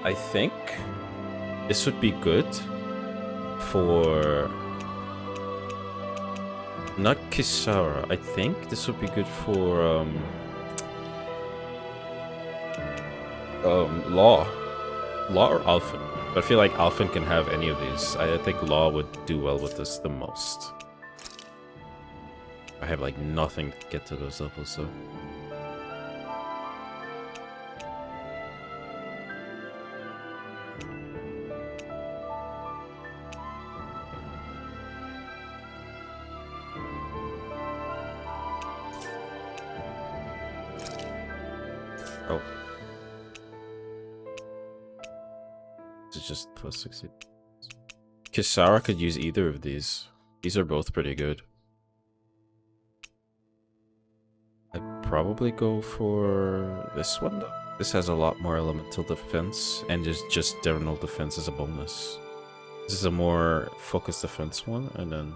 S1: I think this would be good for... Not Kisara. I think this would be good for Law or Alphen. But I feel like Alphen can have any of these. I think Law would do well with this the most. I have like nothing to get to those levels, so. Oh. It's just plus 60. Kisara could use either of these. These are both pretty good. I'd probably go for this one though. This has a lot more elemental defense and is just general defense as a bonus. This is a more focused defense one, and then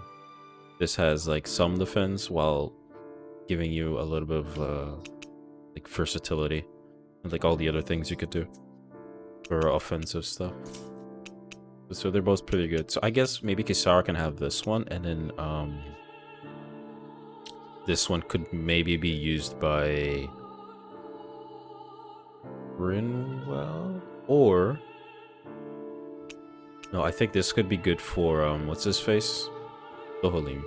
S1: this has like some defense while giving you a little bit of like versatility and like all the other things you could do for offensive stuff. So they're both pretty good. So I guess maybe Kisara can have this one, and then this one could maybe be used by Rinwell, or no, I think this could be good for what's his face, Dohalim.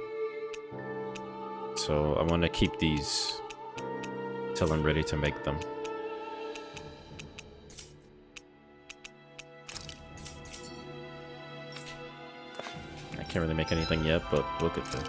S1: So I want to keep these till I'm ready to make them. I can't really make anything yet, but we'll get there.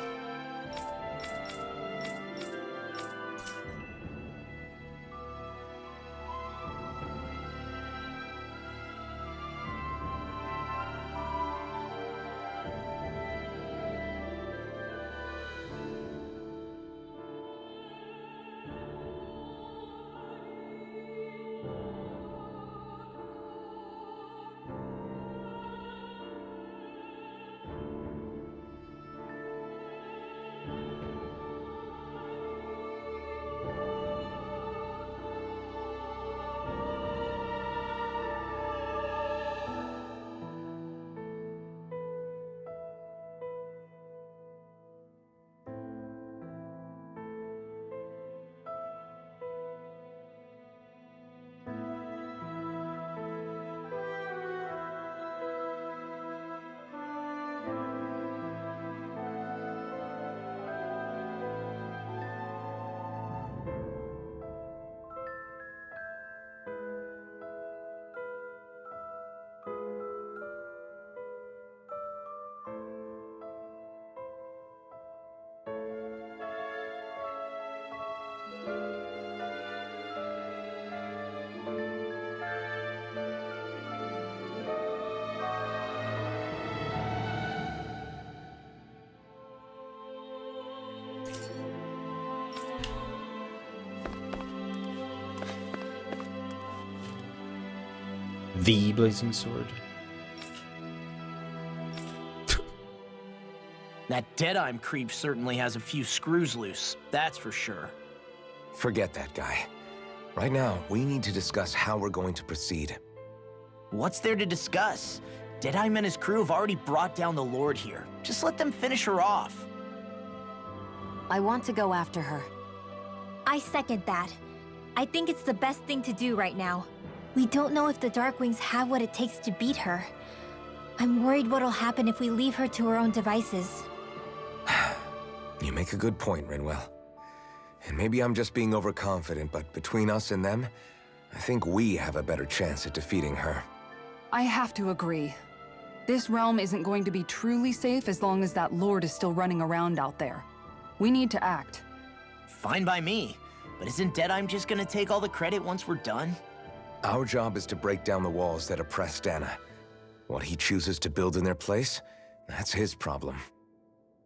S1: The blazing sword.
S7: That Deadeye creep certainly has a few screws loose, that's for sure.
S3: Forget that guy. Right now, we need to discuss how we're going to proceed.
S7: What's there to discuss? Deadeye and his crew have already brought down the Lord here. Just let them finish her off.
S11: I want to go after her.
S2: I second that. I think it's the best thing to do right now. We don't know if the Darkwings have what it takes to beat her. I'm worried what'll happen if we leave her to her own devices.
S3: You make a good point, Rinwell. And maybe I'm just being overconfident, but between us and them, I think we have a better chance at defeating her.
S5: I have to agree. This realm isn't going to be truly safe as long as that Lord is still running around out there. We need to act.
S7: Fine by me. But isn't Deadeye just gonna take all the credit once we're done?
S3: Our job is to break down the walls that oppress Dana. What he chooses to build in their place, that's his problem.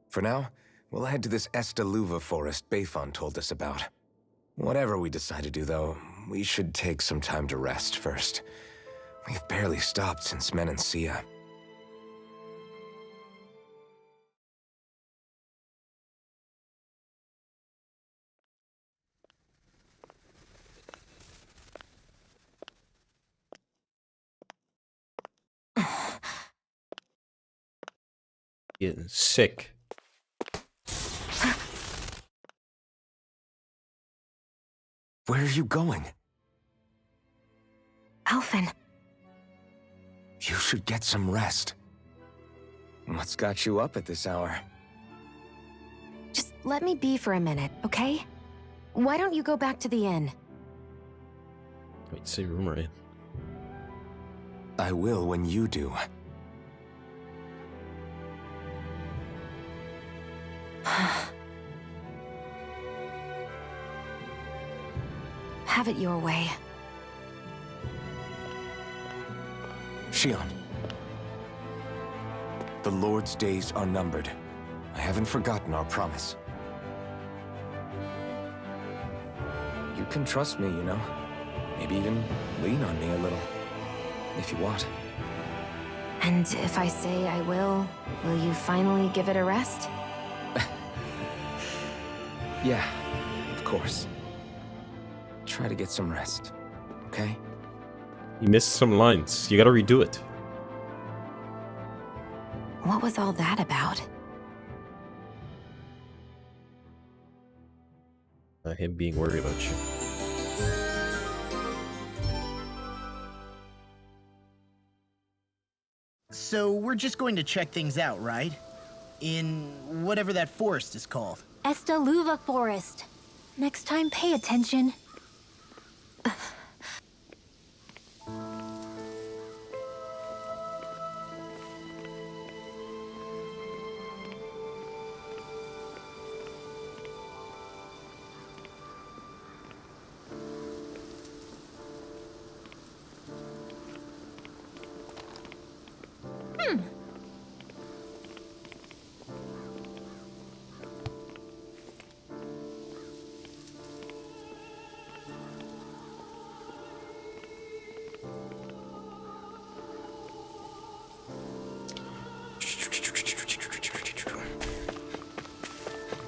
S3: For now, we'll head to this Estaluva forest Bayfon told us about. Whatever we decide to do, though, we should take some time to rest first. We've barely stopped since Menancia.
S1: Getting sick.
S3: Where are you going?
S11: Alphen.
S3: You should get some rest. What's got you up at this hour?
S11: Just let me be for a minute, okay? Why don't you go back to the inn?
S1: Wait, say room right.
S3: I will when you do.
S11: Have it your way.
S3: Shion. The Lord's days are numbered. I haven't forgotten our promise. You can trust me, you know. Maybe even lean on me a little. If you want.
S11: And if I say I will you finally give it a rest?
S3: Yeah, of course. Try to get some rest, okay?
S1: You missed some lines. You gotta redo it.
S11: What was all that about?
S1: Him being worried about you.
S7: So we're just going to check things out, right? In whatever that forest is called.
S2: Estaluva Forest. Next time, pay attention.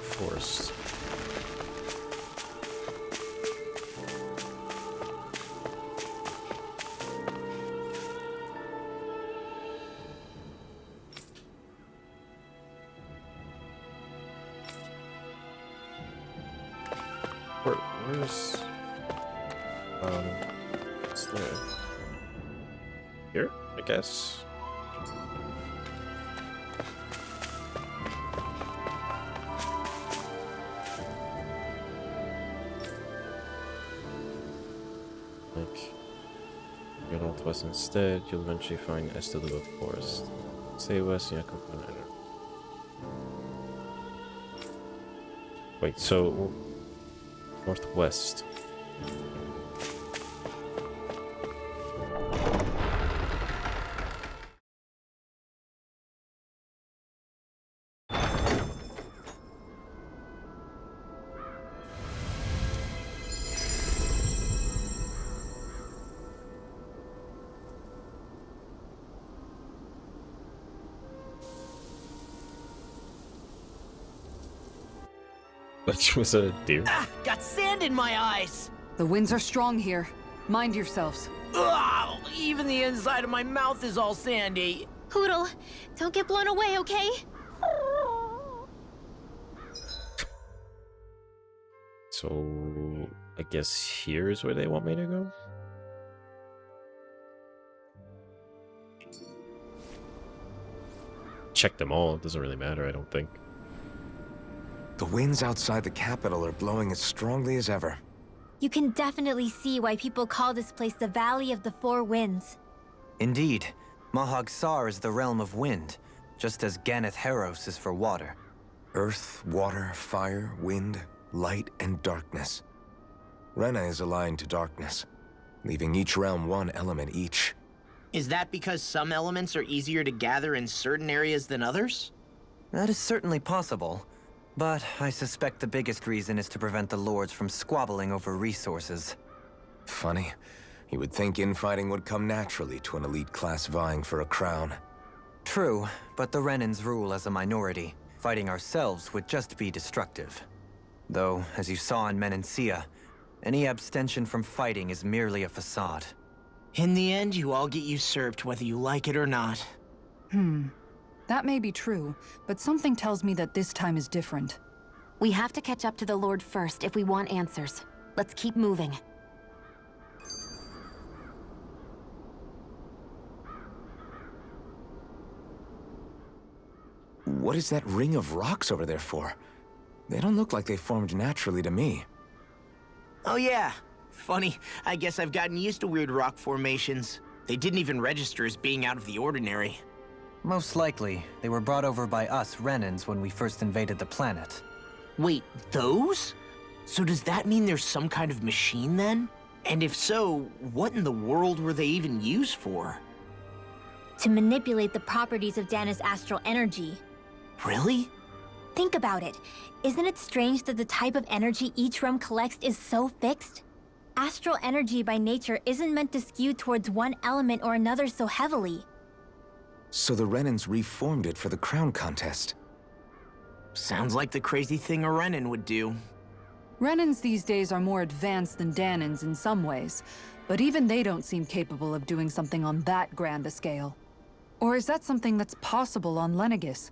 S1: Forest. Where's what's there? Here, I guess. Go northwest instead, you'll eventually find Estaluva Forest. Stay west, yeah, come on. Wait, so northwest. Which was a deer.
S7: Ah, got sand in my eyes!
S5: The winds are strong here. Mind yourselves.
S7: Ugh, even the inside of my mouth is all sandy.
S2: Poodle, don't get blown away, okay?
S1: So, I guess here's where they want me to go? Check them all, it doesn't really matter, I don't think.
S3: The winds outside the capital are blowing as strongly as ever.
S2: You can definitely see why people call this place the Valley of the Four Winds.
S10: Indeed. Mahag Sar is the realm of wind, just as Ganeth Heros is for water.
S3: Earth, water, fire, wind, light, and darkness. Rena is aligned to darkness, leaving each realm one element each.
S7: Is that because some elements are easier to gather in certain areas than others?
S10: That is certainly possible, but I suspect the biggest reason is to prevent the lords from squabbling over resources.
S3: Funny. You would think infighting would come naturally to an elite class vying for a crown.
S10: True, but the Renans rule as a minority. Fighting ourselves would just be destructive. Though, as you saw in Menancia, any abstention from fighting is merely a facade.
S7: In the end, you all get usurped whether you like it or not.
S5: That may be true, but something tells me that this time is different.
S11: We have to catch up to the Lord first if we want answers. Let's keep moving.
S3: What is that ring of rocks over there for? They don't look like they formed naturally to me.
S7: Oh yeah. Funny, I guess I've gotten used to weird rock formations. They didn't even register as being out of the ordinary.
S10: Most likely, they were brought over by us Renans when we first invaded the planet.
S7: Wait, those? So does that mean there's some kind of machine then? And if so, what in the world were they even used for?
S2: To manipulate the properties of Dana's astral energy.
S7: Really?
S2: Think about it. Isn't it strange that the type of energy each realm collects is so fixed? Astral energy by nature isn't meant to skew towards one element or another so heavily.
S3: So the Renans reformed it for the crown contest.
S7: Sounds like the crazy thing a Renan would do.
S5: Renans these days are more advanced than Danans in some ways, but even they don't seem capable of doing something on that grand a scale. Or is that something that's possible on Lenegis?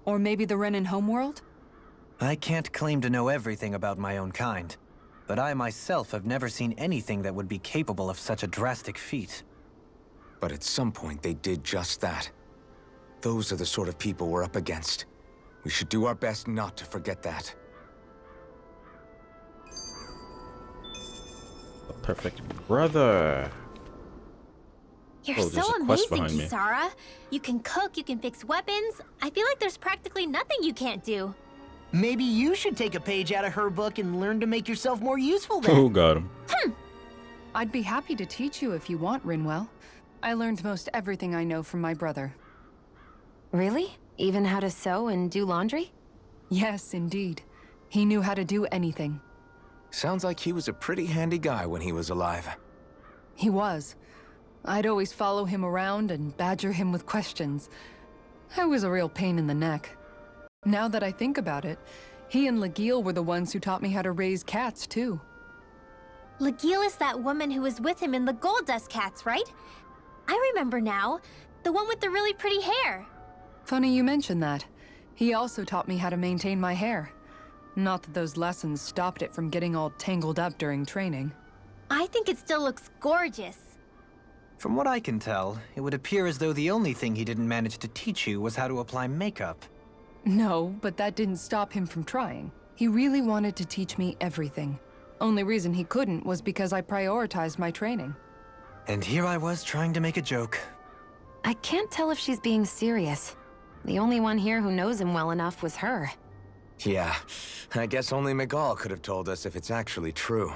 S5: Or maybe the Renan homeworld?
S10: I can't claim to know everything about my own kind, but I myself have never seen anything that would be capable of such a drastic feat.
S3: But at some point they did just that. Those are the sort of people we're up against. We should do our best not to forget that.
S1: A perfect brother.
S2: You're
S1: Oh, there's
S2: so
S1: a quest
S2: amazing,
S1: behind me.
S2: Kisara. You can cook, you can fix weapons. I feel like there's practically nothing you can't do.
S7: Maybe you should take a page out of her book and learn to make yourself more useful then.
S1: Who got him?
S5: I'd be happy to teach you if you want, Rinwell. I learned most everything I know from my brother.
S11: Really? Even how to sew and do laundry?
S5: Yes, indeed. He knew how to do anything.
S3: Sounds like he was a pretty handy guy when he was alive.
S5: He was. I'd always follow him around and badger him with questions. I was a real pain in the neck. Now that I think about it, he and Legil were the ones who taught me how to raise cats, too.
S2: Legil is that woman who was with him in the Gold Dust Cats, right? I remember now. The one with the really pretty hair.
S5: Funny you mention that. He also taught me how to maintain my hair. Not that those lessons stopped it from getting all tangled up during training.
S2: I think it still looks gorgeous.
S10: From what I can tell, it would appear as though the only thing he didn't manage to teach you was how to apply makeup.
S5: No, but that didn't stop him from trying. He really wanted to teach me everything. Only reason he couldn't was because I prioritized my training.
S10: And here I was trying to make a joke.
S11: I can't tell if she's being serious. The only one here who knows him well enough was her.
S3: Yeah, I guess only Miguel could have told us if it's actually true.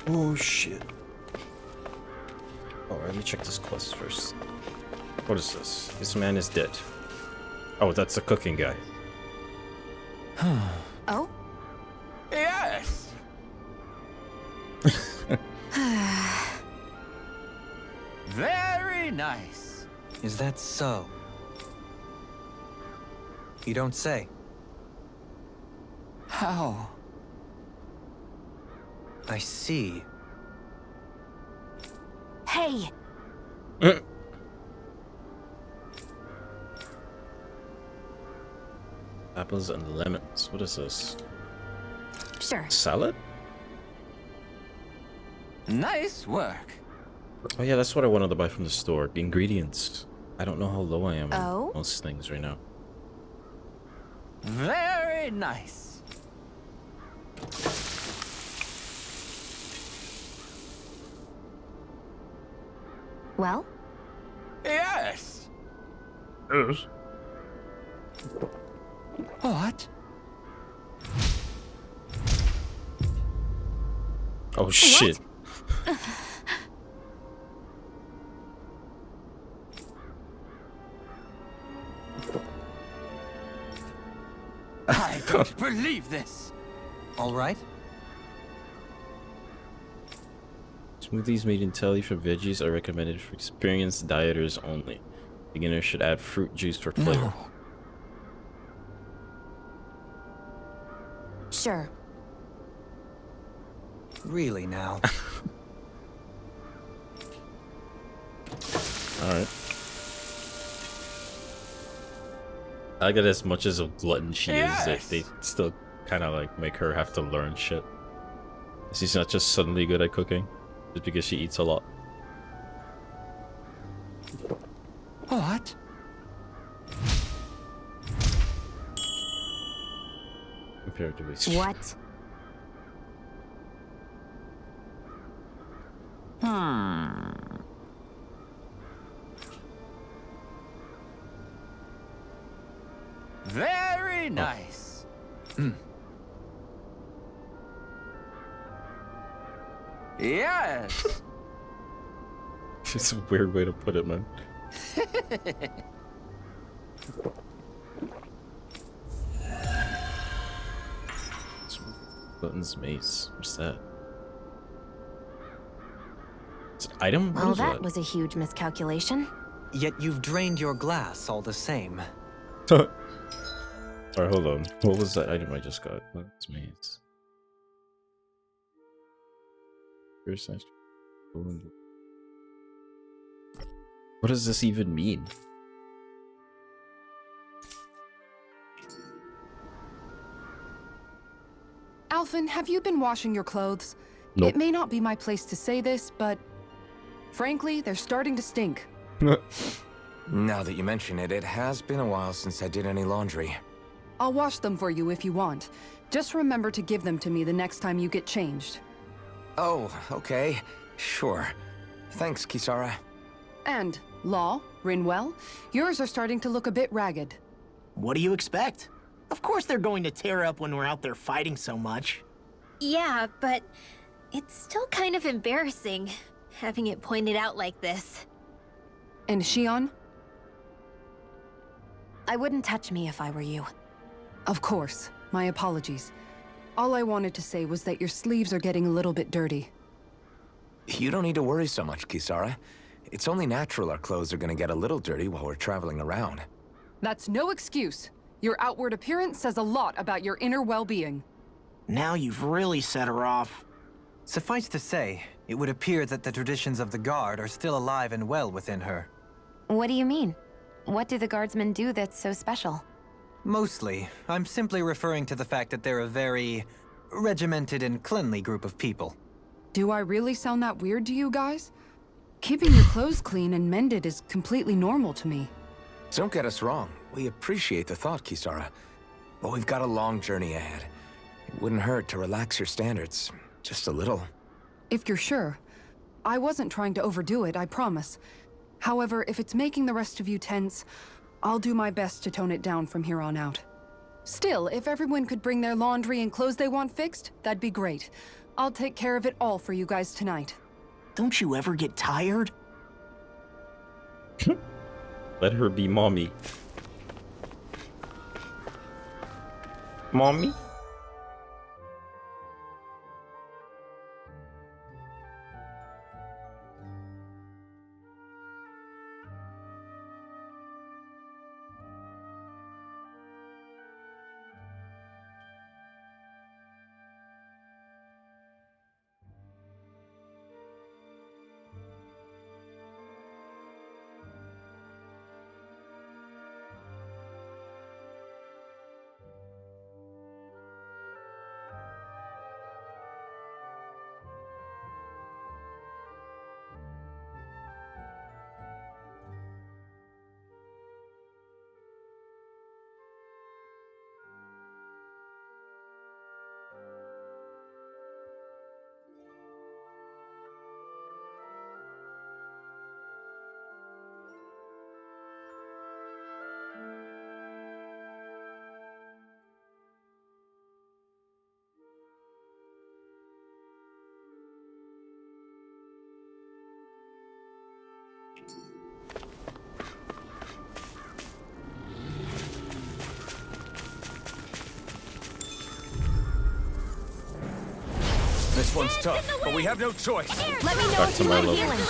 S1: Oh shit. Oh, let me check this quest first. What is this? This man is dead. Oh, that's the cooking guy.
S11: Oh?
S13: Yes! Very nice.
S10: Is that so? You don't say.
S13: How?
S10: I see.
S2: Hey!
S1: Apples and lemons. What is this?
S11: Sure.
S1: Salad?
S13: Nice work.
S1: Oh yeah, that's what I wanted to buy from the store. The ingredients. I don't know how low I am
S11: Oh?
S1: on most things right now.
S13: Very nice.
S11: Well?
S13: Yes.
S1: Yes.
S13: What?
S1: Oh shit.
S13: I don't believe this.
S10: All right.
S1: Smoothies made entirely from veggies are recommended for experienced dieters only. Beginners should add fruit juice for flavor.
S13: No.
S11: Sure.
S10: Really now.
S1: Alright. I like that as much as a glutton she is, that they still kind of like make her have to learn shit. She's not just suddenly good at cooking, just because she eats a lot.
S13: What?
S1: Comparatively.
S11: What?
S13: Very nice. Yes.
S1: It's a weird way to put it, man. Glutton's mace. What's that? It's an item? What
S11: Well,
S1: is
S11: that was a huge miscalculation.
S10: Yet you've drained your glass all the same.
S1: Alright, hold on. What was that item I just got? Glutton's mace. What does this even mean?
S5: Alphen, have you been washing your clothes?
S1: Nope.
S5: It may not be my place to say this, but frankly, they're starting to stink.
S3: Now that you mention it, it has been a while since I did any laundry.
S5: I'll wash them for you if you want. Just remember to give them to me the next time you get changed.
S3: Oh, okay. Sure. Thanks, Kisara.
S5: And, Law, Rinwell, yours are starting to look a bit ragged.
S7: What do you expect? Of course they're going to tear up when we're out there fighting so much.
S2: Yeah, but it's still kind of embarrassing having it pointed out like this.
S5: And Shion?
S11: I wouldn't touch me if I were you.
S5: Of course. My apologies. All I wanted to say was that your sleeves are getting a little bit dirty.
S3: You don't need to worry so much, Kisara. It's only natural our clothes are gonna get a little dirty while we're traveling around.
S5: That's no excuse. Your outward appearance says a lot about your inner well-being.
S7: Now you've really set her off.
S10: Suffice to say, it would appear that the traditions of the Guard are still alive and well within her.
S11: What do you mean? What do the guardsmen do that's so special?
S10: Mostly, I'm simply referring to the fact that they're a very regimented and cleanly group of people.
S5: Do I really sound that weird to you guys? Keeping your clothes clean and mended is completely normal to me.
S3: Don't get us wrong. We appreciate the thought, Kisara. But we've got a long journey ahead. It wouldn't hurt to relax your standards. Just a little.
S5: If you're sure. I wasn't trying to overdo it, I promise. However, if it's making the rest of you tense, I'll do my best to tone it down from here on out. Still, if everyone could bring their laundry and clothes they want fixed, that'd be great. I'll take care of it all for you guys tonight.
S7: Don't you ever get tired?
S1: Let her be mommy. Mommy?
S3: This one's tough, but we have no choice.
S11: Let me know
S1: Back
S11: if
S1: to
S11: you
S1: my
S11: need
S1: level.
S11: healing.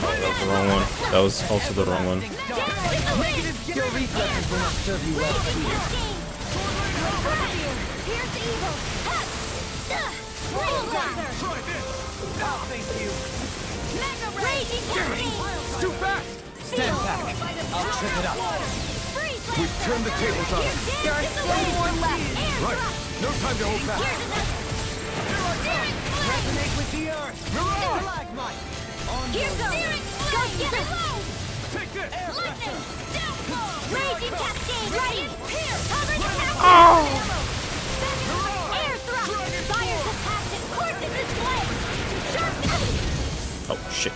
S1: Oh, that was the wrong one. That was also the wrong one.
S13: Your reflexes will not serve you well here.
S2: Here's evil.
S13: Oh, thank you.
S2: Mega raging cascade.
S3: Too fast!
S13: Stand back. I'll trip it up.
S3: We've turned the tables on him.
S11: There are still more left.
S3: Right. No time to hold back.
S13: Resonate with the earth. Stalagmite.
S2: Here goes. Go get it.
S3: Take this!
S2: Lightning. Downfall. Raging cascade. Right here. Cover the cascade. Air thrust. Fire's attack and courses its blade. Sharp.
S1: Oh shit.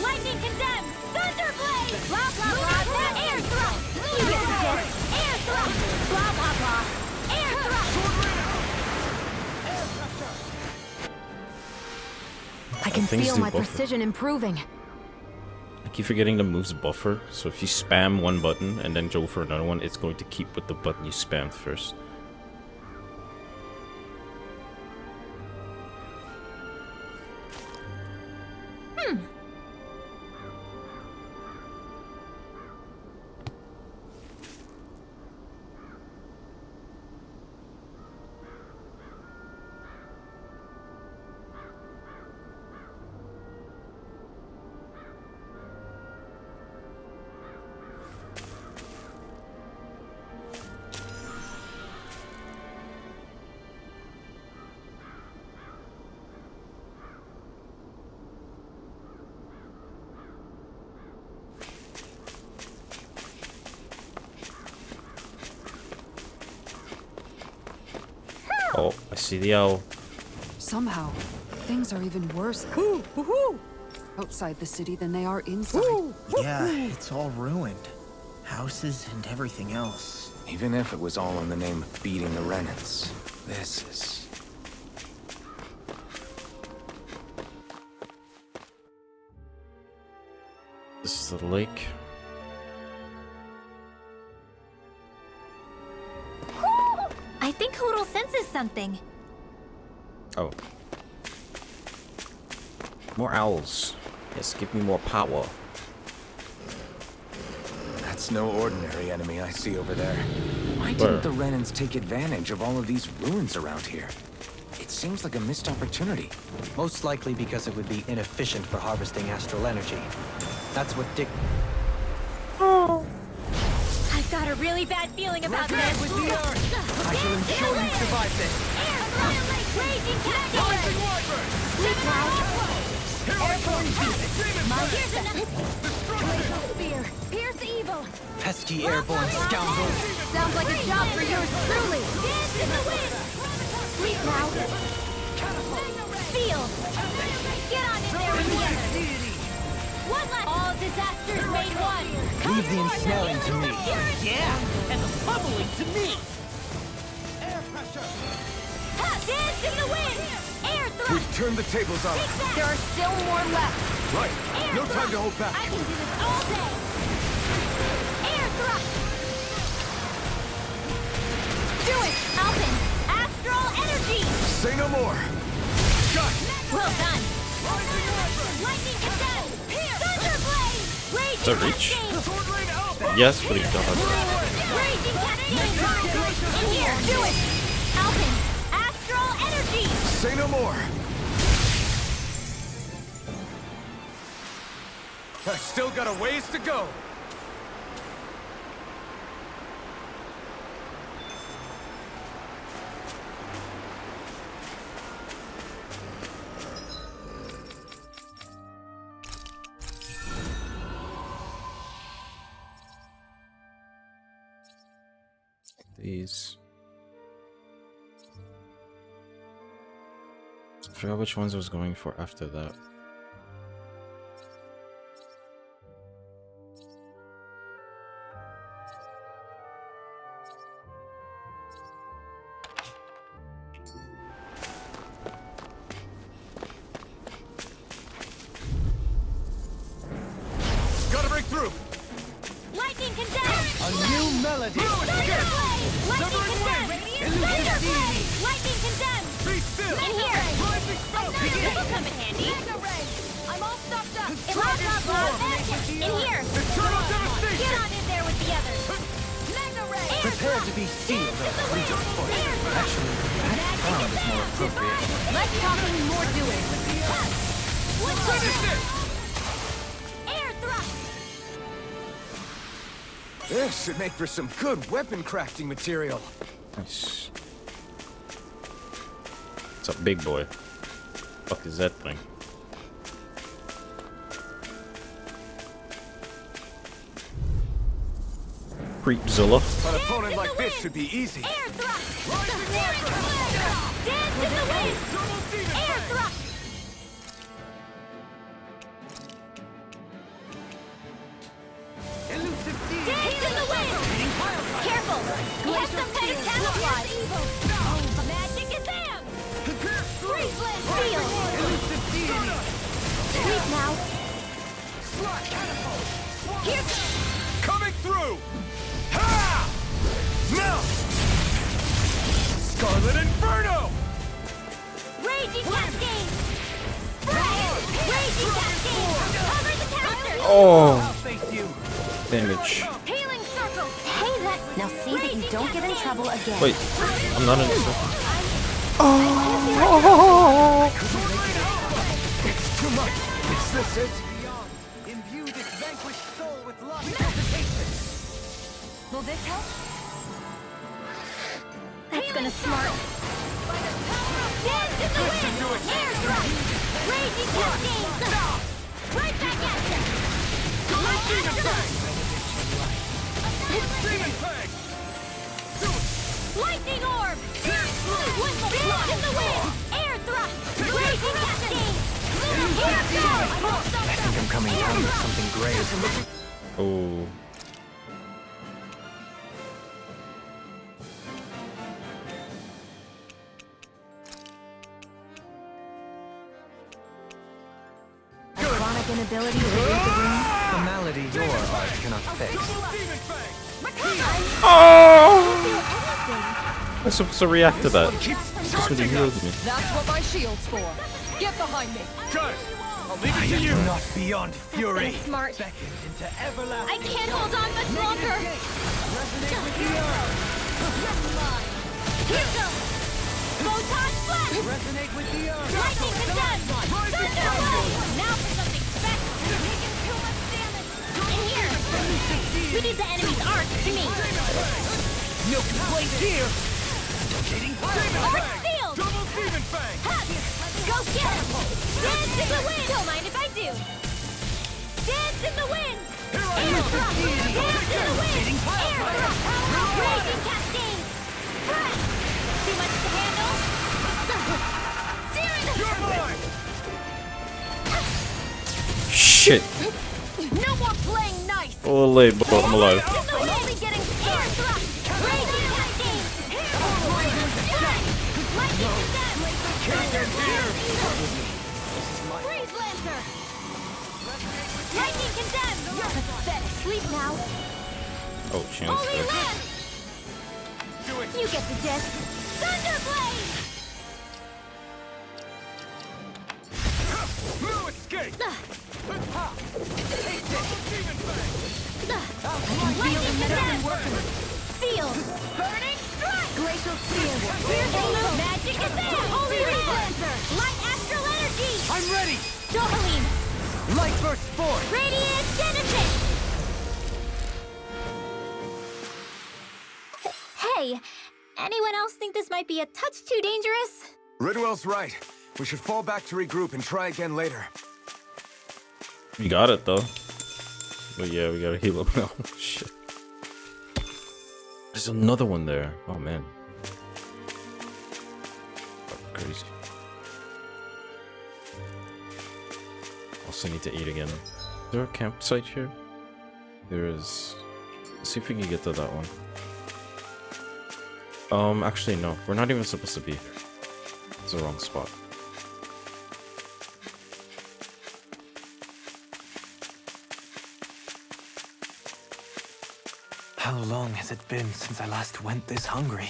S2: Lightning condemned! Thunderblade! Blah blah blah! Air thrust! Air thrust! Blah blah blah! Air thrust!
S11: I can
S1: Things
S11: feel
S1: do
S11: my
S1: buffer.
S11: precision improving.
S1: I keep forgetting the moves buffer, so if you spam one button and then go for another one, it's going to keep with the button you spammed first. Oh, I see the owl.
S5: Somehow, things are even worse outside the city than they are inside.
S7: Yeah, it's all ruined. Houses and everything else.
S3: Even if it was all in the name of beating the Renans, this is...
S1: This is the lake.
S2: I think Hoodle senses something.
S1: Oh. More owls. Yes, give me more power.
S3: That's no ordinary enemy I see over there. Why
S1: Where?
S3: didn't the Renans take advantage of all of these ruins around here? It seems like a missed opportunity.
S10: Most likely because it would be inefficient for harvesting astral energy. That's what Dick...
S2: I've got a really bad feeling about this.
S13: Resonate with the earth. I shall ensure you survive this.
S2: Air thrust! Raging cascade! Leap cloud! Here's another! Glacial spear! Pierce evil!
S10: Pesky airborne scoundrel.
S11: Sounds like a job for yours truly.
S2: Dance in the wind! Leap cloud! Seal! Get on in there with the others! One last! All disasters made one!
S10: Leave the ensnaring to me.
S9: Yeah, and the pummeling to me.
S2: Ha! Dance in the wind! Air thrust!
S3: We've turned the tables on him.
S11: There are still more left.
S3: Right. No time to hold
S2: I
S3: back.
S2: can do this all day! Air thrust! Do it! Alpin! Astral energy!
S3: Say no more. Got it.
S2: Well done! Lightning condemned! Thunderblade! Raging
S1: Is that reach?
S2: cascade!
S1: Yes, but he doesn't.
S2: Raging cascade! In here! Do it! Alpin! Astral energy!
S3: Say no more. I still got a ways to go.
S1: These. I forgot which ones I was going for after that.
S13: be sealed or free of foot. Actually, background is more appropriate.
S2: Less talking, more doing. Finish it! Air thrust!
S3: This should make for some good weapon crafting material.
S1: Nice. It's a big boy. Fuck is that thing? Creepzilla.
S3: An opponent like this should be easy.
S2: Air thrust! Dance in the wind! Air thrust! Dance in the wind! Careful! He has some kind of camouflage! Magic is them! Freezeland field! Freeze now! Here goes!
S3: Coming through! Ha! Now! Scarlet Inferno!
S2: Raging Cascade! Spray! Raging Cascade! Cover the counter!
S1: Oh!
S13: I'll face you.
S1: Damage.
S2: Healing circle! Hey, that... Now see that you don't get in trouble again.
S1: Wait, I'm not in the circle.
S3: It's too much! Is this it?
S13: Imbue this vanquished soul with lust and hesitation.
S2: Will this help? That's gonna smart. Dance in the wind! Air thrust! Raging Cascade! Right back at ya! Lightning strike! Lightning orb! Whistle blast in the wind! Air thrust! Raging Cascade! Here goes!
S10: I think I'm coming down with something grave.
S1: Oh.
S11: Chronic inability to read the room.
S10: The malady your art cannot fix.
S1: I'm supposed to react to that. Just when you healed me.
S5: That's what my shield's for. Get behind me.
S3: Guys, I'll leave it to you!
S13: Not beyond fury.
S2: Smart.
S13: Beckoned into everlasting.
S2: I can't hold on much longer!
S13: Resonate with the earth.
S2: Here goes! Photon flash!
S13: Resonate with the earth.
S2: Lightning condemned! Thunderblade! Now for something special! Taking too much damage! In here! We need the enemy's arc to me!
S13: No complaints here.
S2: Arc field!
S3: Double Demon Fang!
S2: Ha! Go get him! Dance in the wind! Don't mind if I do! Dance in the wind! Air thrust! Dance in the wind! Air thrust! Raging Cascade! Breath! Too much to handle?
S3: You're mine!
S1: Shit.
S2: No more playing nice!
S1: Oh, late, but I'm alive.
S2: I'm only getting air thrust! Raging Cascade! Lightning Freeze Lancer! Lightning condemned! Pathetic. Sleep now.
S1: Oh, chance
S2: Holy
S1: there.
S2: Lance! You get the gist. Thunderblade!
S3: No escape!
S2: Lightning condemned! Sealed! Burning strike! Glacial seal! Magic is there! Holy Lancer! Light astral energy!
S13: I'm ready.
S2: Dohaline!
S13: Light burst forth.
S2: Radiant Genesis! Hey, anyone else think this might be a touch too dangerous?
S3: Ridwell's right. We should fall back to regroup and try again later.
S1: We got it though. But yeah, we gotta heal up now. Shit. There's another one there. Oh man. Fucking crazy. Also need to eat again. Is there a campsite here? There is. Let's see if we can get to that one. Actually no. We're not even supposed to be here. It's the wrong spot.
S10: How long has it been since I last went this hungry?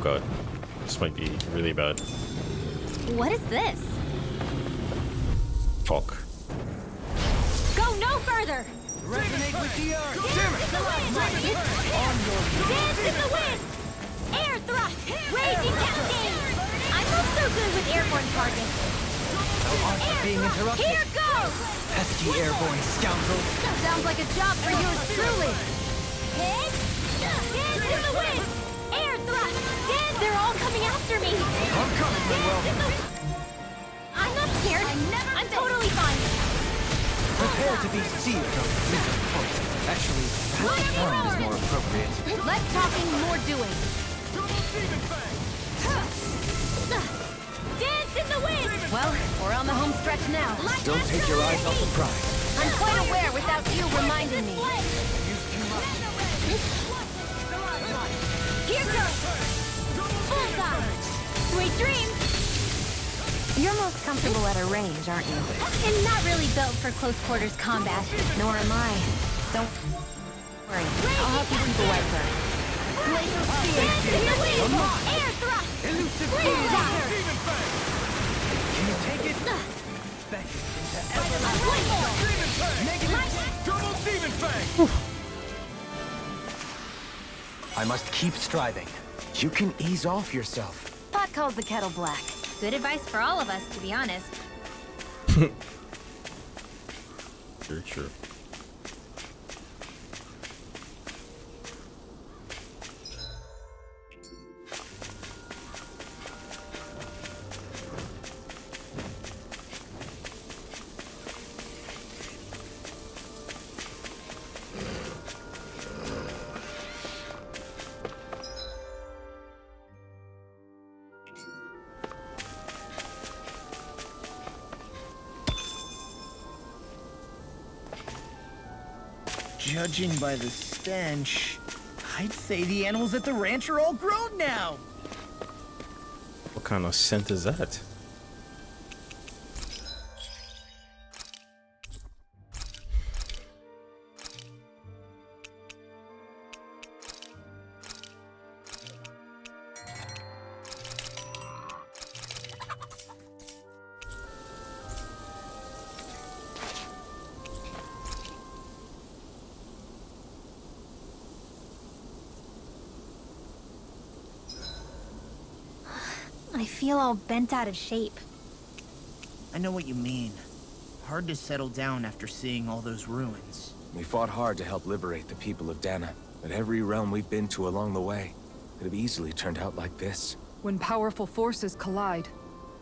S1: god. This might be really bad.
S2: What is this?
S1: Fuck.
S2: Go no further!
S13: Resonate with the earth.
S2: Dance in the wind! Air thrust! Raging cascade! I'm not so good with airborne targets.
S13: Being interrupted.
S2: Here goes!
S13: Pesky airborne scoundrel.
S2: Sounds like a job for yours truly. Hit! Dance in the wind! Air thrust! Dance! They're all coming after me!
S13: I'm coming, Manuel.
S2: I'm not scared. I'm totally fine.
S13: Prepare to be seared on the fleet of foot. Actually, perhaps armed is more appropriate.
S2: Less talking, more doing. Dance in the wind! Well, we're on the home stretch now.
S13: Don't take your eyes off the prize.
S2: I'm quite aware without you reminding me. Here goes! Bullseye! Sweet dreams!
S11: You're most comfortable at a range, aren't you?
S2: I'm not really built for close quarters combat.
S11: Nor am I. Don't worry. I'll help you keep away first.
S2: Glacial spear! Dance in the wind! Air thrust!
S13: Elusive
S2: Freeze dive!
S13: Can you take it? Back I must keep striving.
S3: You can ease off yourself.
S11: Pot calls the kettle black.
S2: Good advice for all of us, to be honest.
S1: Very true.
S7: Judging by the stench, I'd say the animals at the ranch are all grown now.
S1: What kind of scent is that?
S2: I feel all bent out of shape.
S7: I know what you mean. Hard to settle down after seeing all those ruins.
S3: We fought hard to help liberate the people of Dana, but every realm we've been to along the way could have easily turned out like this.
S5: When powerful forces collide,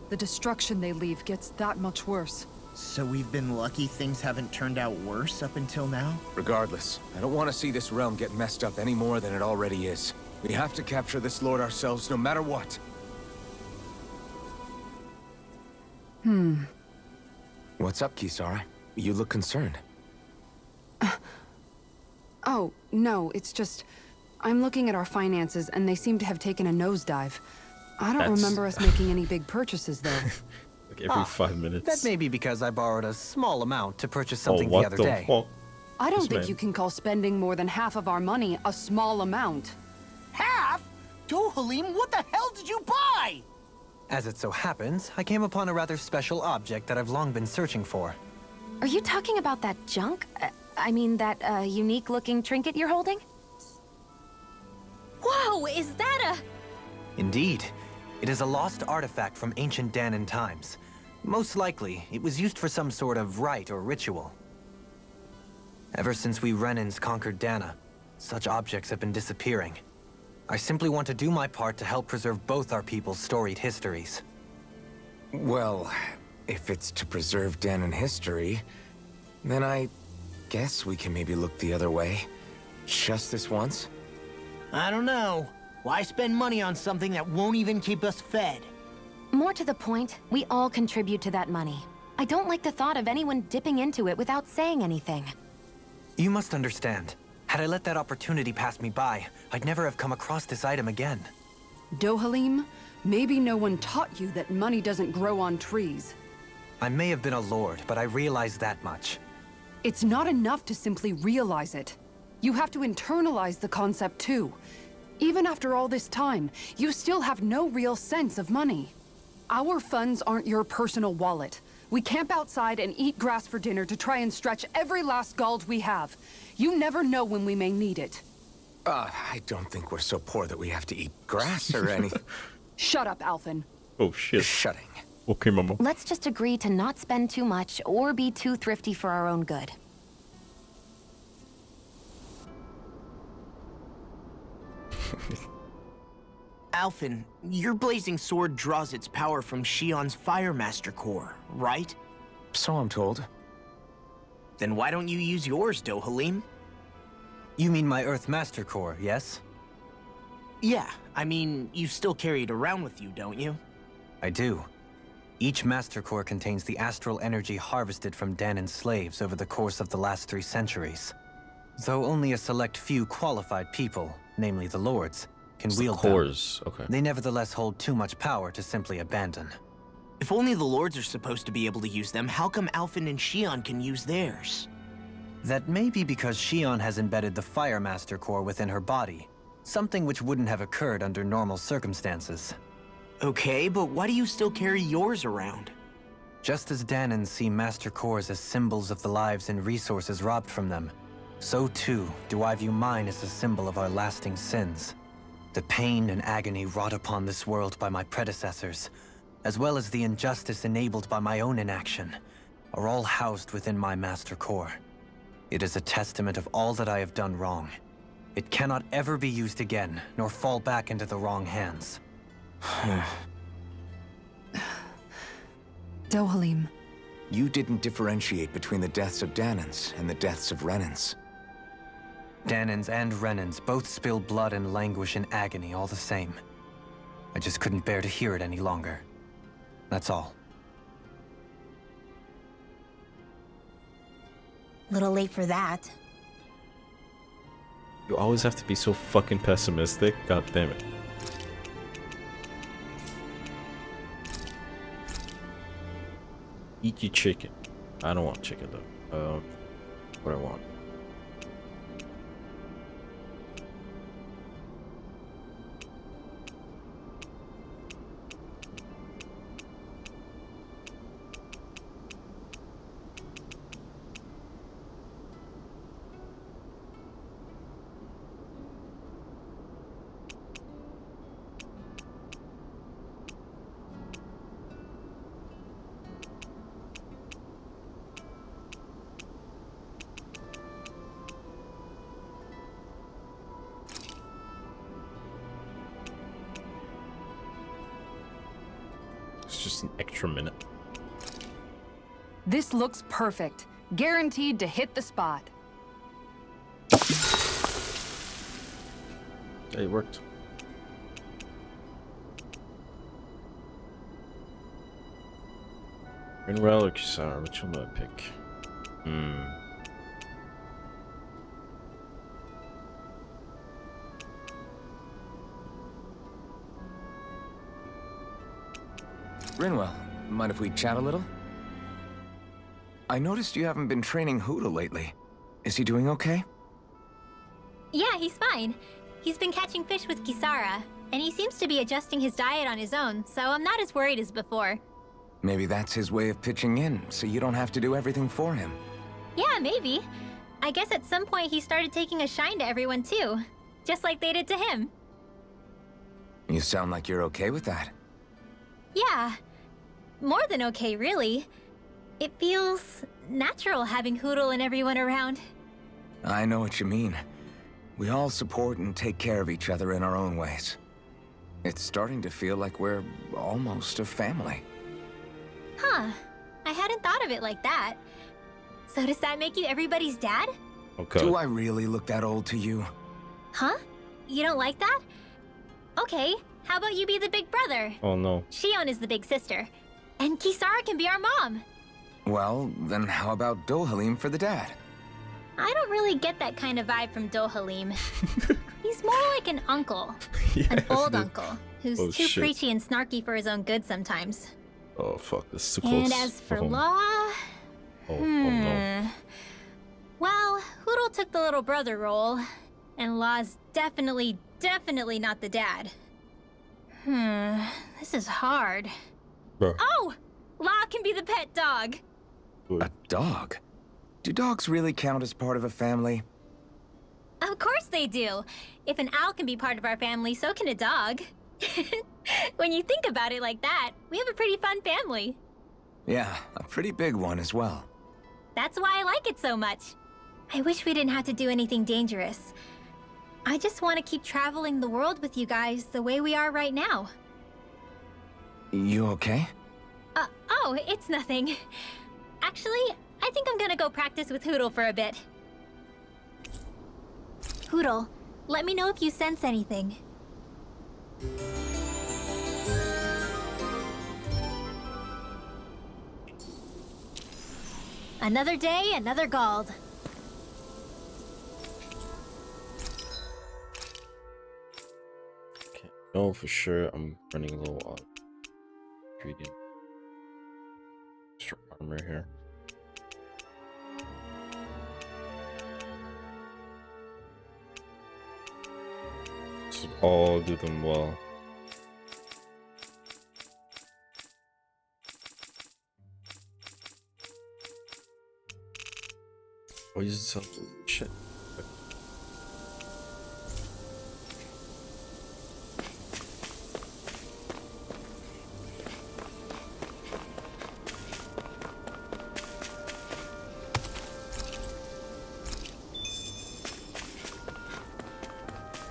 S5: the destruction they leave gets that much worse.
S7: So we've been lucky things haven't turned out worse up until now?
S3: Regardless, I don't want to see this realm get messed up any more than it already is. We have to capture this lord ourselves no matter what. What's up, Kisara? You look concerned.
S5: Oh, no, it's just... I'm looking at our finances, and they seem to have taken a nosedive. I don't remember us making any big purchases, though.
S1: Like every 5 minutes.
S10: That may be because I borrowed a small amount to purchase something
S1: what
S10: the other day.
S1: Fuck?
S5: I don't
S1: This
S5: think
S1: man.
S5: you can call spending more than half of our money a small amount.
S7: Half? Dohalim, what the hell did you buy?
S10: As it so happens, I came upon a rather special object that I've long been searching for.
S11: Are you talking about that junk? I mean, that unique-looking trinket you're holding?
S2: Whoa, is that a...
S10: Indeed. It is a lost artifact from ancient Danan times. Most likely, it was used for some sort of rite or ritual. Ever since we Renans conquered Dana, such objects have been disappearing. I simply want to do my part to help preserve both our people's storied histories.
S3: Well, if it's to preserve Danan history, then I guess we can maybe look the other way. Just this once?
S7: I don't know. Why spend money on something that won't even keep us fed?
S11: More to the point, we all contribute to that money. I don't like the thought of anyone dipping into it without saying anything.
S10: You must understand. Had I let that opportunity pass me by, I'd never have come across this item again.
S5: Dohalim, maybe no one taught you that money doesn't grow on trees.
S10: I may have been a lord, but I realize that much.
S5: It's not enough to simply realize it. You have to internalize the concept too. Even after all this time, you still have no real sense of money. Our funds aren't your personal wallet. We camp outside and eat grass for dinner to try and stretch every last gold we have. You never know when we may need it.
S3: I don't think we're so poor that we have to eat grass or anything.
S5: Shut up, Alphen.
S1: Oh shit.
S3: Shutting.
S1: Okay, Mama.
S11: Let's just agree to not spend too much or be too thrifty for our own good.
S7: Alphen, your blazing sword draws its power from Shion's Fire Master core, right?
S3: So I'm told.
S7: Then why don't you use yours, Dohalim?
S10: You mean my Earth Master core, yes?
S7: Yeah, I mean, you still carry it around with you, don't you?
S10: I do. Each Master Core contains the astral energy harvested from Danan's slaves over the course of the last 3 centuries. Though only a select few qualified people, namely the Lords, can wield them.
S1: Cores. Okay.
S10: They nevertheless hold too much power to simply abandon.
S7: If only the Lords are supposed to be able to use them, how come Alphen and Shion can use theirs?
S10: That may be because Shion has embedded the Fire Master Core within her body, something which wouldn't have occurred under normal circumstances.
S7: Okay, but why do you still carry yours around?
S10: Just as Danans see Master Cores as symbols of the lives and resources robbed from them, so too do I view mine as a symbol of our lasting sins. The pain and agony wrought upon this world by my predecessors, as well as the injustice enabled by my own inaction, are all housed within my Master Core. It is a testament of all that I have done wrong. It cannot ever be used again, nor fall back into the wrong hands.
S5: Dohalim.
S3: You didn't differentiate between the deaths of Danans and the deaths of Renans.
S10: Danans and Renans both spill blood and languish in agony all the same. I just couldn't bear to hear it any longer. That's all.
S11: Little late for that.
S1: You always have to be so fucking pessimistic. God damn it. Eat your chicken. I don't want chicken though. What I want. It's just an extra minute.
S5: This looks perfect. Guaranteed to hit the spot.
S1: Yeah, it worked. Rinwell or Kisara, which one do I pick?
S3: Rinwell, mind if we chat a little? I noticed you haven't been training Huda lately. Is he doing okay?
S2: Yeah, he's fine. He's been catching fish with Kisara, and he seems to be adjusting his diet on his own, so I'm not as worried as before.
S3: Maybe that's his way of pitching in, so you don't have to do everything for him.
S2: Yeah, maybe. I guess at some point he started taking a shine to everyone too, just like they did to him.
S3: You sound like you're okay with that.
S2: Yeah. More than okay, really. It feels natural having Hoodle and everyone around.
S3: I know what you mean. We all support and take care of each other in our own ways. It's starting to feel like we're almost a family.
S2: Huh. I hadn't thought of it like that. So does that make you everybody's dad?
S1: Okay.
S3: Do I really look that old to you?
S2: Huh? You don't like that? Okay, how about you be the big brother?
S1: Oh no.
S2: Shion is the big sister. And Kisara can be our mom.
S3: Well, then how about Dohalim for the dad?
S2: I don't really get that kind of vibe from Dohalim. He's more like an uncle. An old uncle, who's too
S1: shit.
S2: preachy and snarky for his own good sometimes.
S1: Oh fuck, this is too close.
S2: And as for
S1: home.
S2: Law...
S1: Oh no.
S2: Well, Hoodle took the little brother role, and Law's definitely definitely not the dad. This is hard.
S1: Bro.
S2: Oh! Law can be the pet dog.
S3: A dog? Do dogs really count as part of a family?
S2: Of course they do. If an owl can be part of our family, so can a dog. When you think about it like that, we have a pretty fun family.
S3: Yeah, a pretty big one as well.
S2: That's why I like it so much. I wish we didn't have to do anything dangerous. I just want to keep traveling the world with you guys the way we are right now.
S3: You okay?
S2: Oh, it's nothing. Actually, I think I'm gonna go practice with Hootle for a bit. Hootle, let me know if you sense anything. Another day, another Gald.
S1: Okay. No, for sure. I'm running a little odd. Ingredient. Extra armor here. Should all do them well. Oh, use itself. Shit.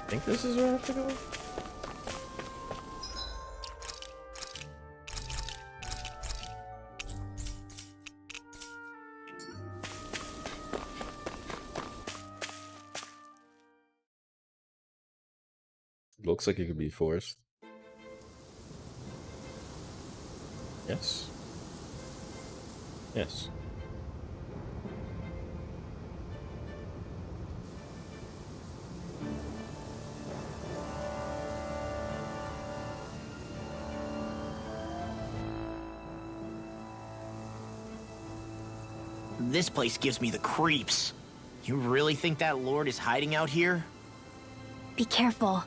S1: I think this is where I have to go. Looks like it could be forest. Yes. Yes.
S7: This place gives me the creeps. You really think that Lord is hiding out here?
S2: Be careful.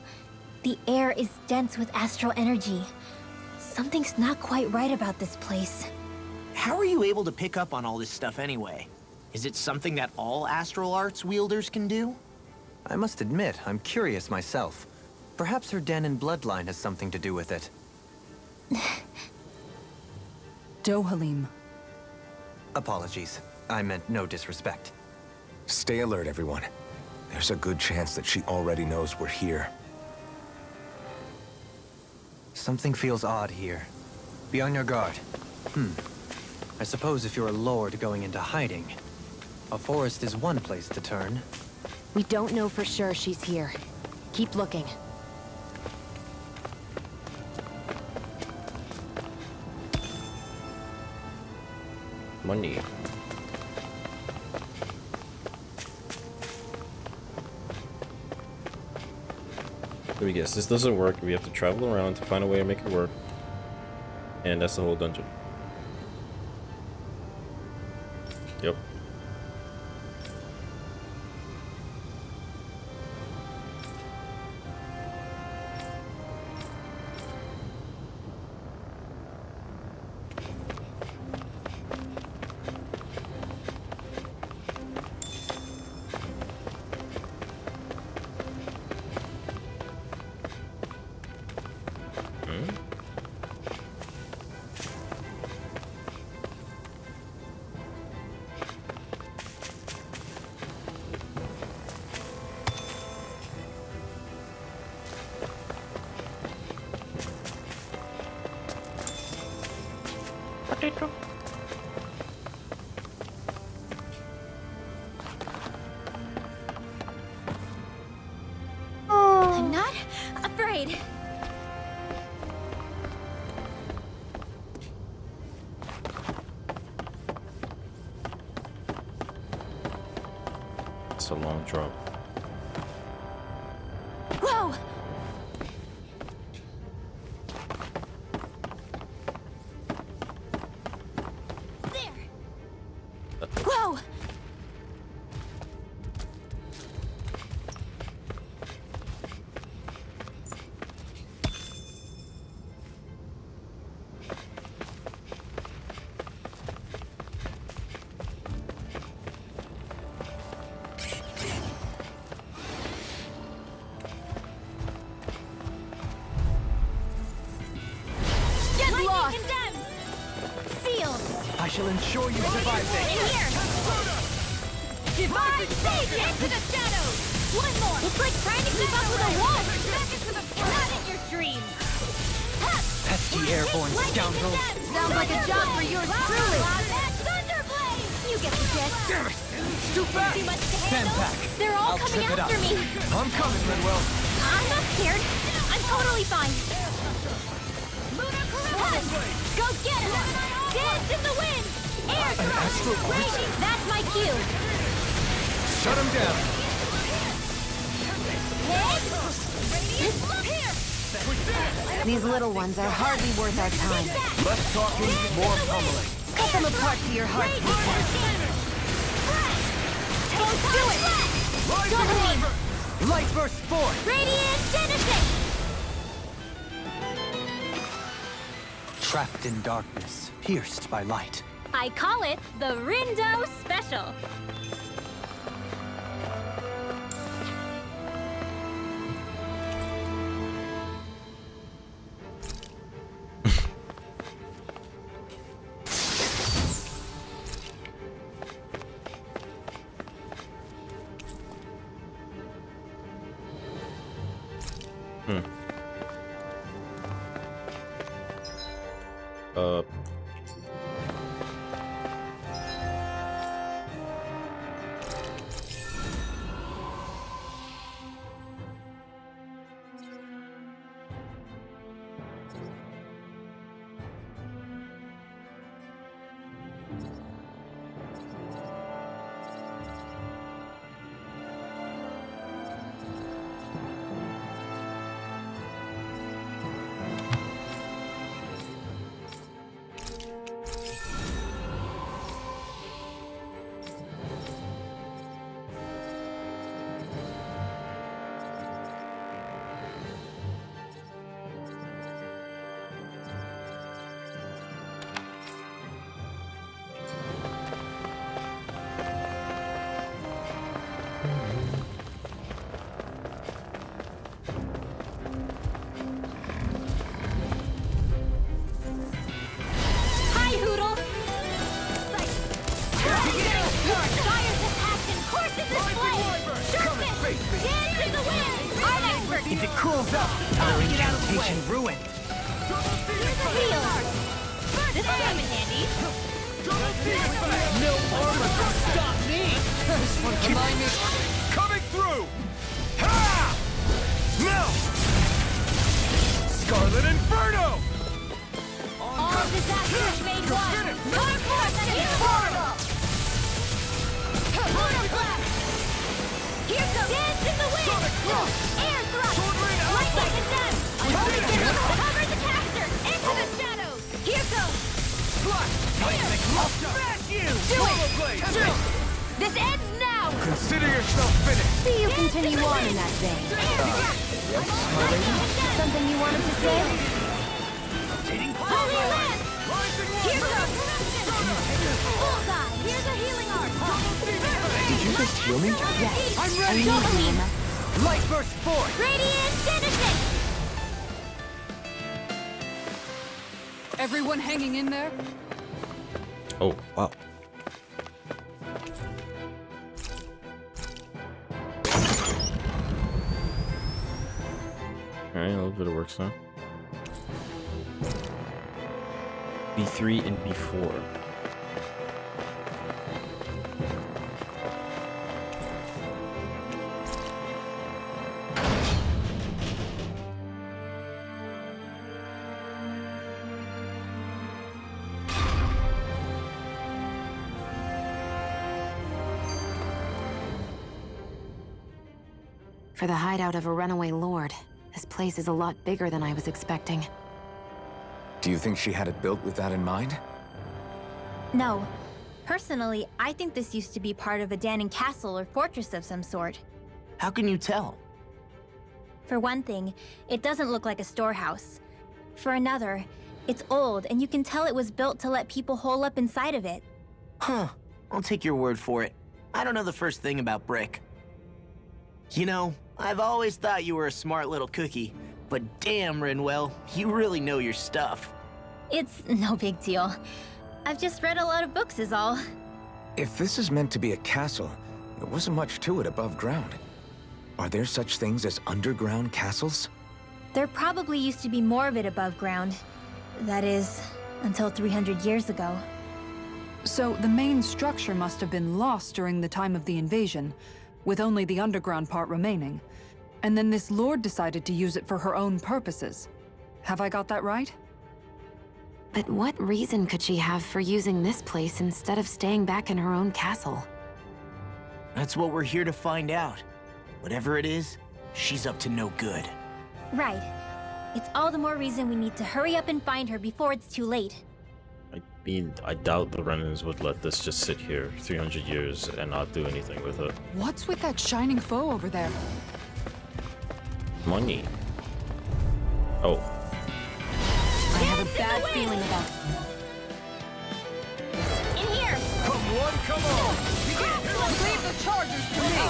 S2: The air is dense with astral energy. Something's not quite right about this place.
S7: How are you able to pick up on all this stuff anyway? Is it something that all astral arts wielders can do?
S10: I must admit, I'm curious myself. Perhaps her den and bloodline has something to do with it.
S5: Dohalim.
S10: Apologies. I meant no disrespect.
S3: Stay alert, everyone. There's a good chance that she already knows we're here.
S10: Something feels odd here. Be on your guard. I suppose if you're a lord going into hiding, a forest is one place to turn.
S11: We don't know for sure she's here. Keep looking.
S1: Money. Let me guess, this doesn't work. We have to travel around to find a way to make it work. And that's the whole dungeon. Yep.
S2: I'm not afraid.
S1: It's a long drop.
S2: Whoa! There! Whoa!
S13: shall ensure you survive
S2: In
S13: this.
S2: here! Divine Sage into the shadows! One more! It's like trying to keep up with a wolf! Not in your dreams!
S13: Pesky airborne scoundrel.
S11: Sounds like a job for yours truly.
S2: Thunderblade! You get the gist.
S13: Damn it! It's too fast.
S2: Too much to
S13: Stand
S2: handle?
S13: back.
S2: They're all
S13: I'll
S2: coming
S13: trip it
S2: after
S13: up.
S2: me!
S13: I'm coming, Redwell.
S2: I'm not scared. I'm totally fine. Go get him! Dance in the wind! Air
S13: astral
S2: thrust!
S13: art?
S2: Raging! That's my cue!
S13: Shut him down.
S11: These little ones are hardly worth our time.
S13: Less talking, more pummeling.
S11: Cut them apart to your heart's content.
S2: Do it! Double aim!
S13: Light burst forth.
S2: Radiant Genesis!
S10: Trapped in darkness, pierced by light.
S2: I call it the Rindo Special. Hi, Hoodle! Fire's a passion, courses this flame! Sharpness! Dance in the wind! I'm expert!
S13: If it cools up, our incantation ruined.
S2: Seal! This will come in handy.
S13: No armor can stop me. This one can remind me.
S8: Coming through! Ha! No! Scarlet Inferno!
S2: All disasters made one! Going forth and heal horrible! Motor blast! Here goes! Dance in the wind! Air thrust! Light like a gun! Cover the caster! Into the shadows! Here goes!
S8: Smash you!
S2: Do it! True! This ends now!
S3: Consider yourself finished.
S11: See you continue on in that vein.
S3: Yes, my lady?
S11: Something you wanted to say?
S2: Holy Lance! Here goes! Bullseye! Here's a healing art!
S3: Did you just heal me?
S11: Yes.
S2: I'm
S11: I
S2: ready!
S11: need you, Emma.
S13: Light burst forth.
S2: Radiant Genesis!
S5: Everyone hanging in there?
S1: Oh, wow. Alright, a little bit of work now. B3 and B4.
S11: For the hideout of a runaway lord, this place is a lot bigger than I was expecting.
S3: Do you think she had it built with that in mind?
S14: No. Personally, I think this used to be part of a Danon castle or fortress of some sort.
S7: How can you tell?
S14: For one thing, it doesn't look like a storehouse. For another, it's old and you can tell it was built to let people hole up inside of it.
S7: Huh. I'll take your word for it. I don't know the first thing about brick. You know, I've always thought you were a smart little cookie, but damn, Rinwell, you really know your stuff.
S14: It's no big deal. I've just read a lot of books is all.
S3: If this is meant to be a castle, there wasn't much to it above ground. Are there such things as underground castles?
S14: There probably used to be more of it above ground. That is, until 300 years ago.
S5: So the main structure must have been lost during the time of the invasion, with only the underground part remaining. And then this lord decided to use it for her own purposes. Have I got that right?
S11: But what reason could she have for using this place instead of staying back in her own castle?
S7: That's what we're here to find out. Whatever it is, she's up to no good.
S14: Right. It's all the more reason we need to hurry up and find her before it's too late.
S1: I mean, I doubt the Renans would let this just sit here 300 years and not do anything with it.
S5: What's with that shining foe over there?
S1: Money. Oh.
S5: I have a bad feeling about
S14: In here!
S9: Come one, come on!
S5: Leave the chargers to me!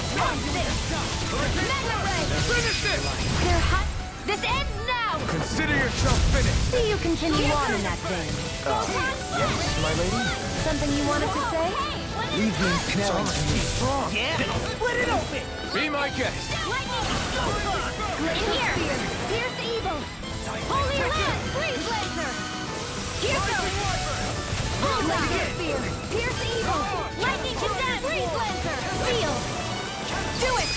S14: Mega Ray!
S9: Finish it!
S14: They're hot. This ends now!
S9: Consider yourself finished!
S11: See you continue on in that vein.
S3: Yes, my lady?
S11: Something you wanted to say?
S3: Leave me knowing you strong.
S7: Yeah, split it open!
S9: Be my guest!
S14: In here! Here's the evil! Holy Land! Freeze Laser! Here goes! Bullseye! Spear! Here's the evil! Lightning Condemn! Freeze Laser! Seal! Do it!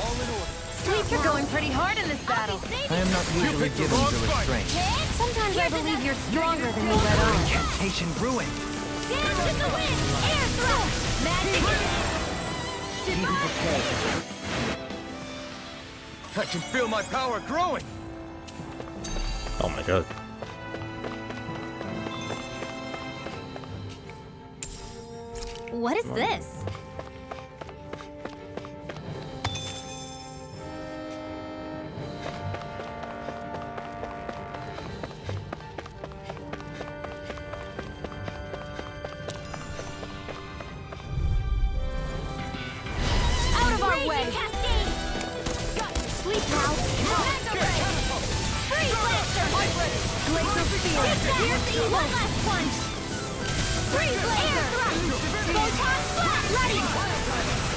S9: All in order.
S11: Sleep, you're going pretty hard in this battle.
S10: I am not usually given to restraint.
S11: Sometimes I believe you're stronger than you let on.
S10: Incantation ruined.
S14: Dance in the wind! Air thrust! Magic!
S10: Be prepared.
S9: I can feel my power growing!
S1: Oh my god.
S14: What is this?
S5: out of our way!
S14: Sleep now! Freeze Lancer! Laser Field! Here's the one last punch! Freeze Laser! Photon Blast! Ready!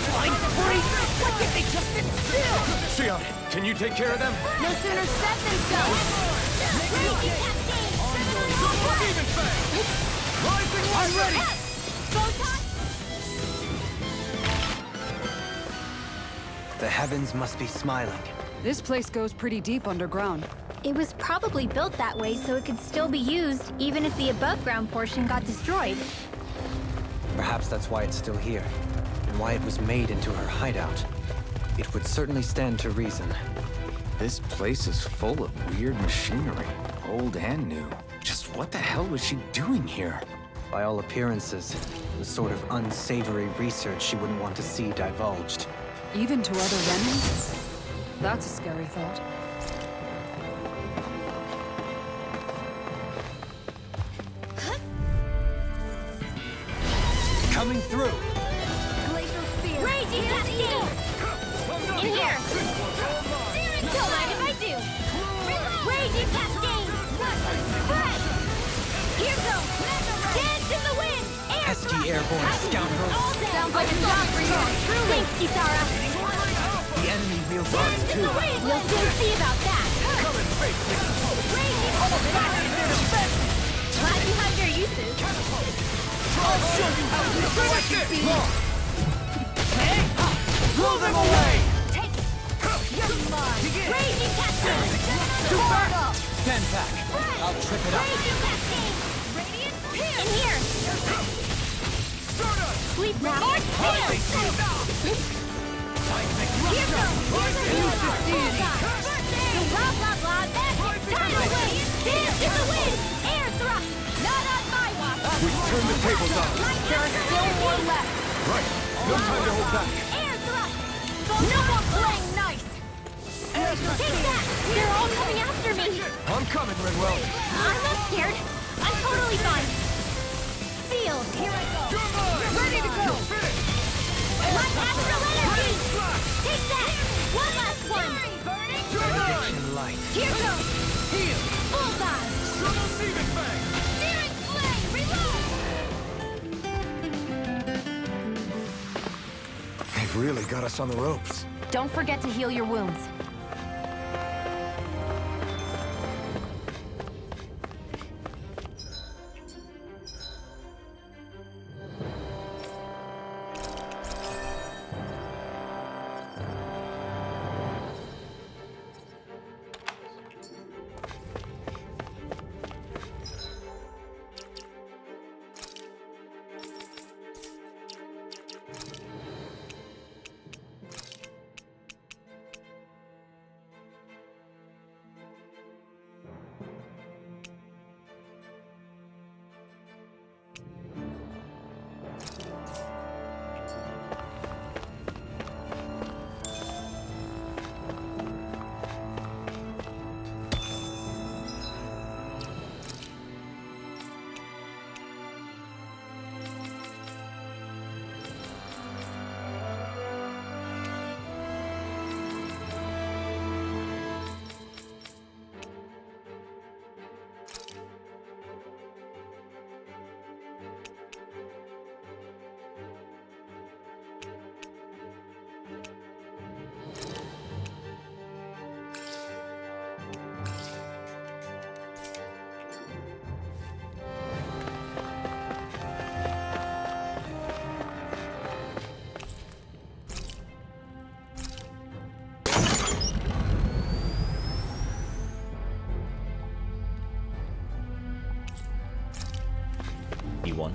S9: Flying free! Why can't they just sit still? Shion, can you take care of them?
S14: No sooner said than done! Raging Cascade!
S9: Even Fang! Rising I'm ready!
S14: Photon!
S10: The heavens must be smiling.
S5: This place goes pretty deep underground.
S14: It was probably built that way so it could still be used, even if the above-ground portion got destroyed.
S10: Perhaps that's why it's still here, and why it was made into her hideout. It would certainly stand to reason.
S3: This place is full of weird machinery, old and new. Just what the hell was she doing here?
S10: By all appearances, the sort of unsavory research she wouldn't want to see divulged.
S5: Even to other Renans? That's a scary thought.
S13: Coming through.
S14: Glacial Spear! Raging Cascade! In here! Don't mind if I do! Raging Cascade! Spread! Here goes! Dance in the wind! Air
S10: Pesky
S14: thrust!
S10: airborne scoundrels!
S14: Sounds like a job for you! Thanks, Kisara!
S10: The enemy wields
S14: Dance
S10: arms
S14: in
S10: too.
S14: the wind! We'll soon see about that!
S9: Come and face me!
S14: Raging Cascade! Glad you have your uses.
S9: I'll show you how to like it! Blow them away!
S14: Take it! You're mine! Raging Cascade!
S9: Too fast!
S13: Stand back. I'll trip it up.
S14: Raging Cascade! In here! Sleep now! Here goes! Blah blah blah! Tidal wave! Dance in the wind! Air thrust! Not on my watch!
S9: We turn the tables on!
S14: There is still one left!
S9: Right! No time to hold back!
S14: Air thrust! No more playing nice! Take that! They're all coming after me!
S9: I'm coming, Redwell!
S14: I'm not scared. I'm totally fine. Sealed. Here I go. Ready to go. My astral energy. Take that. One last one.
S10: Benediction light.
S14: Here goes.
S9: Heal!
S14: Bullseye.
S9: Trouble Steven Fang!
S14: Searing flame. Reload.
S3: They've really got us on the ropes.
S11: Don't forget to heal your wounds.
S15: E1.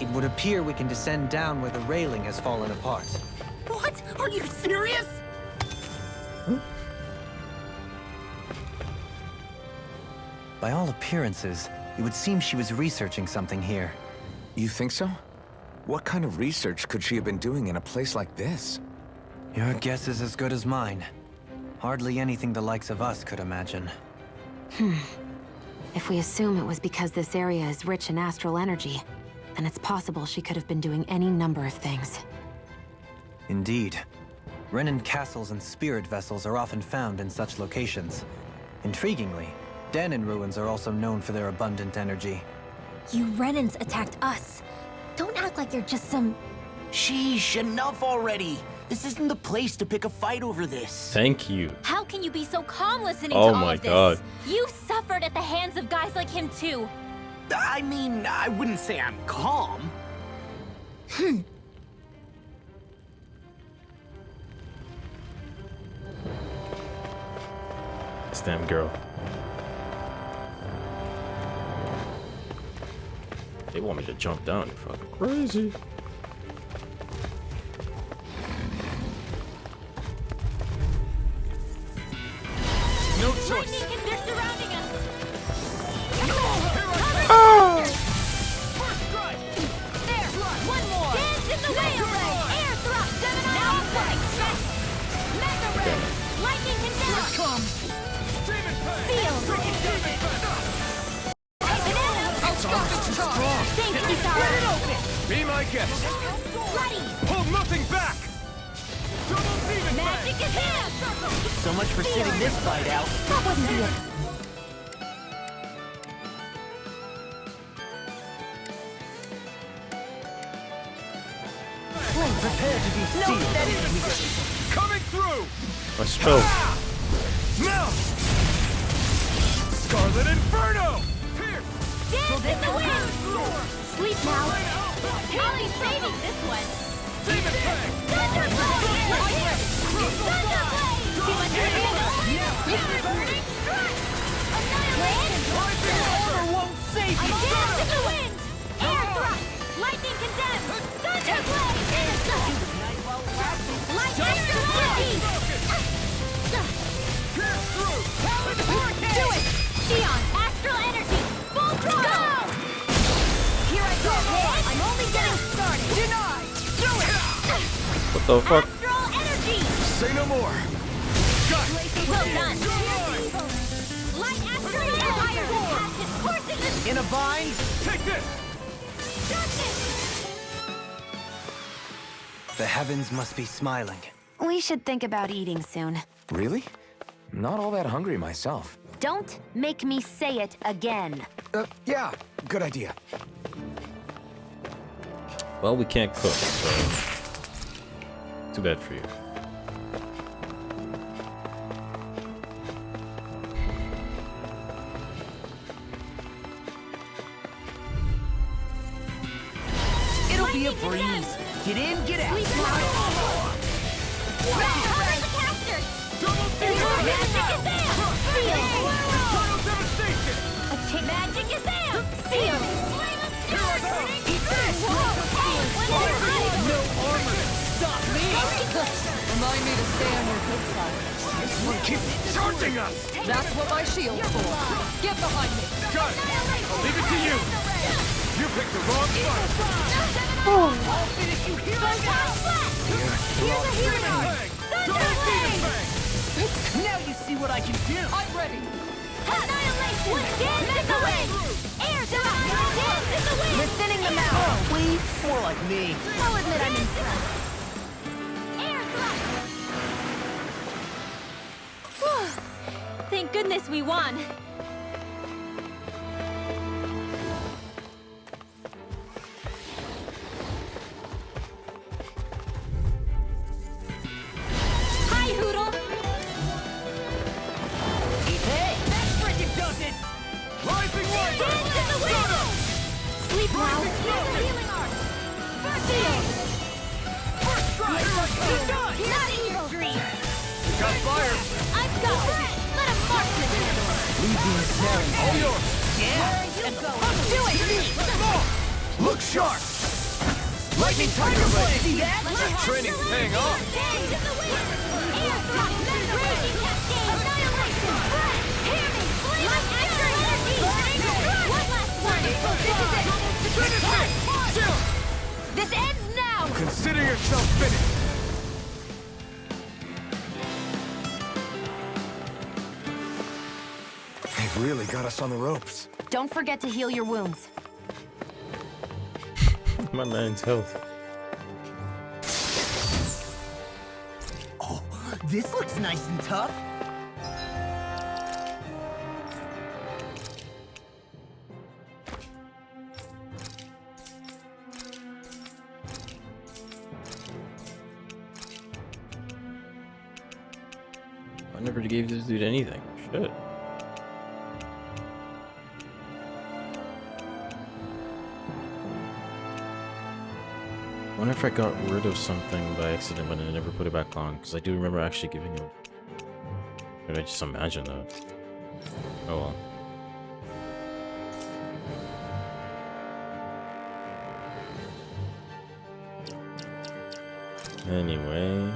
S10: It would appear we can descend down where the railing has fallen apart.
S6: What? Are you serious?
S10: By all appearances, it would seem she was researching something here.
S3: You think so? What kind of research could she have been doing in a place like this?
S10: Your guess is as good as mine. Hardly anything the likes of us could imagine.
S11: If we assume it was because this area is rich in astral energy, then it's possible she could have been doing any number of things.
S10: Indeed. Renan castles and spirit vessels are often found in such locations. Intriguingly, Danon ruins are also known for their abundant energy.
S14: You Renans attacked us. Don't act like you're just some...
S7: Sheesh, enough already. This isn't the place to pick a fight over this.
S1: Thank you.
S2: How can you be so calm listening
S1: Oh
S2: to all
S1: my
S2: of this?
S1: God.
S2: You suffered at the hands of guys like him too.
S7: I mean, I wouldn't say I'm calm.
S1: This damn girl. They want me to jump down. You're fucking crazy.
S9: No choice.
S2: They're surrounding us.
S9: First strike.
S2: There. One more. Dance in the way. Air thrust. Now fight. Mega ray. Lightning condemn.
S9: Come. Demon pack.
S2: Sealed.
S9: Demon pack.
S2: Thank you, Sarah.
S9: Be my guest.
S2: Bloody.
S9: Hold nothing back. Double demon
S2: Magic is here.
S7: So much for sitting this fight out.
S14: That wouldn't be it.
S13: Prepare to be
S7: No,
S13: sealed.
S7: that isn't
S9: coming through.
S1: My spell.
S9: Now. Scarlet Inferno. Pierce.
S2: Dance in the wind. Sleep now. Holly's saving this one.
S9: Demon pack.
S2: Thunderblade. Thunderblade. See what you're doing? Burning strike. Annihilation.
S9: Order won't save you.
S2: Dance in the wind. Air thrust. Lightning condemned. Thunderblade. Lightning energy.
S9: Pierce through.
S2: Do it. Neon astral energy. Full throttle. Here I go. I'm only getting started. Denied. Do it.
S1: What the fuck?
S2: Astral energy.
S3: Say no more.
S2: Well done. Light astral empire. Course in the
S13: In a bind?
S9: Take this.
S10: The heavens must be smiling.
S11: We should think about eating soon.
S3: Really? Not all that hungry myself.
S14: Don't make me say it again.
S3: Yeah, good idea.
S1: Well, we can't cook, so too bad for you.
S13: It'll be a breeze. Get in, get out.
S14: Magic is out! Seal!
S13: No armor. Stop me.
S5: Remind me to stay on your good side.
S8: This one keeps charging us!
S5: That's what my shield's for. Get behind me.
S8: Got it! I'll leave it to you! You picked the wrong fight!
S13: I'll finish you here.
S14: Here's a hero!
S13: Now you see what I can do.
S5: I'm ready.
S14: Annihilation! Dance in the wind! Air dot! Dance in the wind!
S11: We're thinning them out.
S13: We? More like me.
S14: I'll admit I'm impressed. Air thrust! Thank goodness we won. Hi, Hoodle!
S13: Hey, that frickin' does it.
S8: Rising light!
S14: Dance in the wind! Sleep now. Here's a healing art. Seal!
S8: First strike!
S14: Not evil dream.
S8: You got fire!
S14: I've got it. Let him march this door.
S8: All yours!
S13: Yeah.
S14: And do it!
S8: Look sharp!
S13: Lightning tiger blade. See that?
S8: That training's paying off!
S14: Dance in the wind! Air thrust! Raging cascade! Annihilation! Hear me! Light extra energy! One last one! This is it!
S8: Chill!
S14: This ends now!
S8: Consider yourself finished!
S3: They've really got us on the ropes.
S11: Don't forget to heal your wounds.
S1: My man's health.
S6: Oh, this looks nice and tough.
S1: I never gave this dude anything. Shit. I wonder if I got rid of something by accident but I never put it back on, because I do remember actually giving it. Or did I just imagine that? Oh well. Anyway.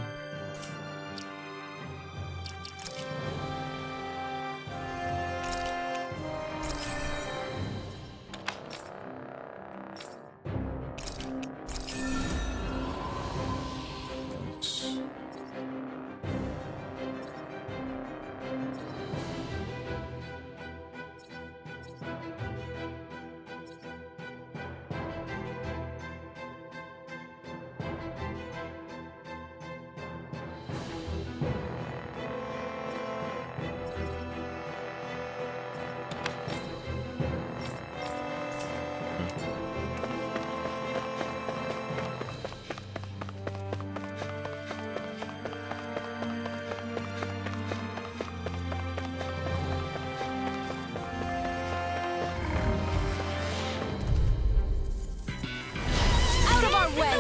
S14: Out of our way!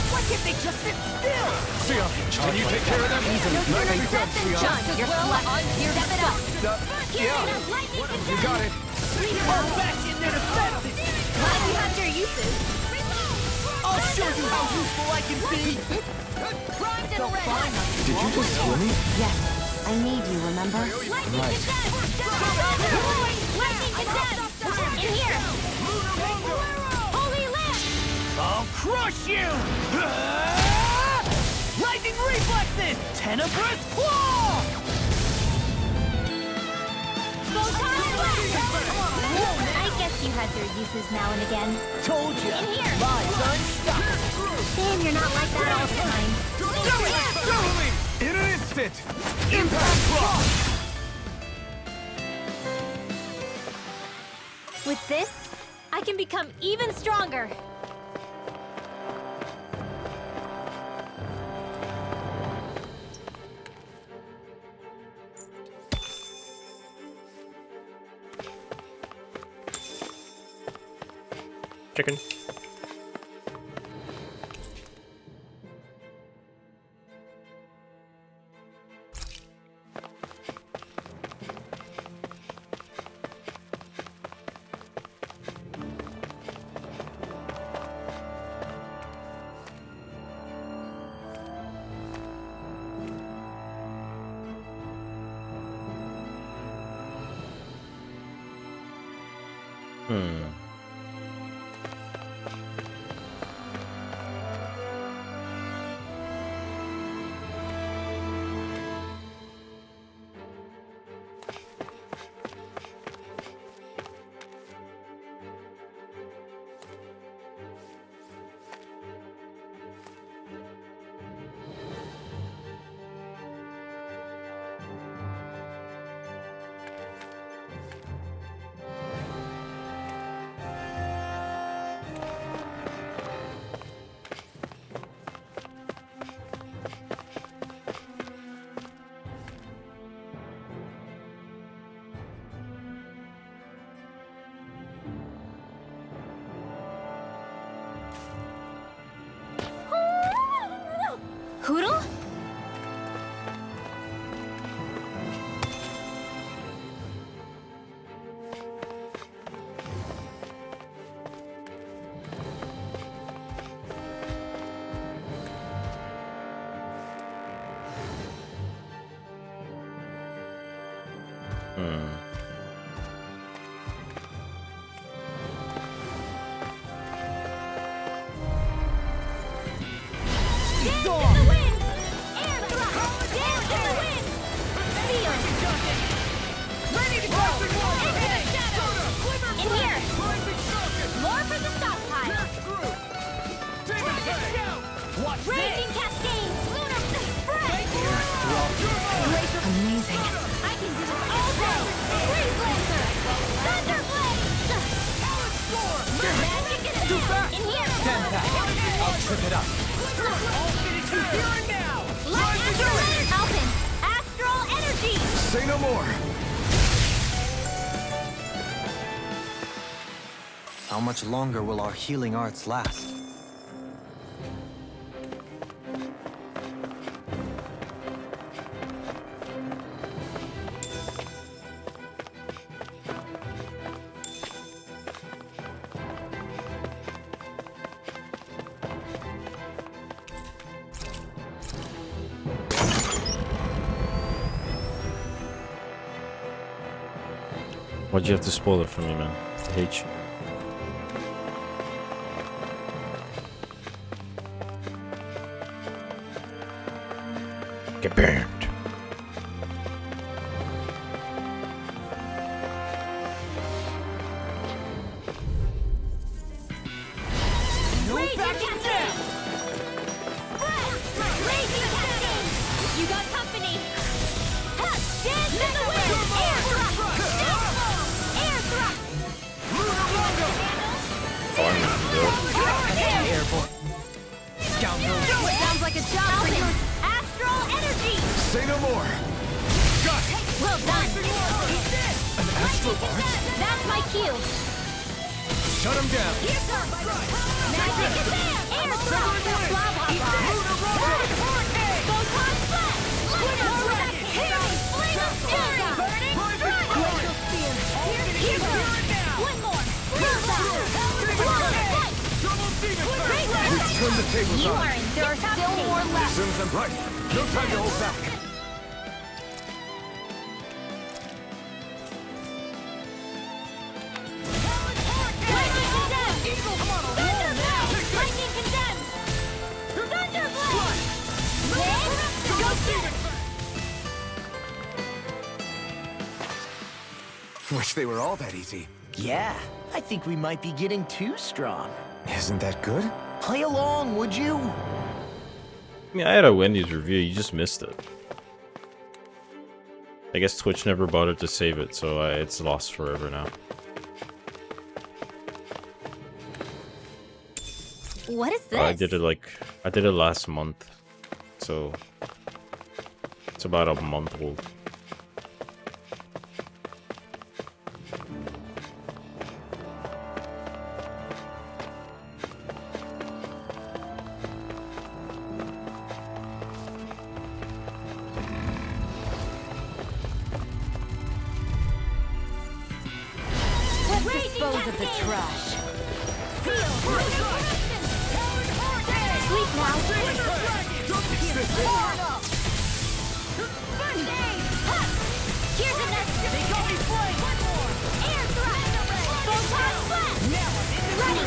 S13: Why can't they just sit still?
S8: Sia, can you take care of them? Nicely done, Sia.
S14: You're flat. Step it up.
S8: You got it.
S13: Fall back in their defenses.
S14: Glad you have your uses.
S13: I'll show you how useful I can be.
S14: Primed and ready.
S3: Did you just hear me?
S11: Yes, I need you, remember?
S14: Lightning
S3: Right.
S14: is dead. Lightning
S9: crush you! Lightning reflexes! Tenebrous claw!
S2: I guess you had your uses now and again.
S9: Told you!
S2: In here!
S9: Lies unstoppable!
S2: Damn, you're not like that all the time.
S3: In an instant! Impact block!
S2: With this, I can become even stronger.
S1: Chicken.
S2: Hoodle? Raging cascades! Lunar spread!
S5: Amazing.
S2: I can do this all day! Freeze Lancer! Thunder Blade! Magic is
S13: Too fast!
S2: in here!
S13: Stand back. I'll trip it up.
S9: I'll finish you here and now!
S2: Light Astral Alpin! Astral Energy!
S3: Say no more!
S10: How much longer will our healing arts last?
S1: Why'd you have to spoil it for me, man? I hate you. Get burned.
S2: Raging Cascade! Raging Cascade! You got company! Dance in the wind! Air thrust! Air thrust!
S13: Airborne. Scoundrel.
S2: Sounds like a job for you! Astral Energy!
S3: Say no more! Got it!
S2: Well done!
S3: An astral art?
S2: That's my cue!
S3: Shut him down!
S2: Magic is there! Air thrust! Blah blah blah! Photon flash! Lunar dragon! Flame of fury! Glacial spear! Here goes! One more!
S3: We've turned the tables
S2: You
S3: on.
S2: are in there are still more left!
S3: Serves them right. No time to hold back.
S2: Lightning condemned! Thunder blast! Lightning condemned!
S3: they were all that easy.
S7: Yeah, I think we might be getting too strong.
S3: Isn't that good?
S7: Play along, would you?
S1: I mean, I had a Wendy's review, you just missed it. I guess Twitch never bothered to save it, so it's lost forever now.
S2: What is this?
S1: I did it last month, so it's about a month old.
S2: Let's dispose of the trash. Sleep now. Here's the next. They got me flanked. Air thrust. Photon blast. Now ready.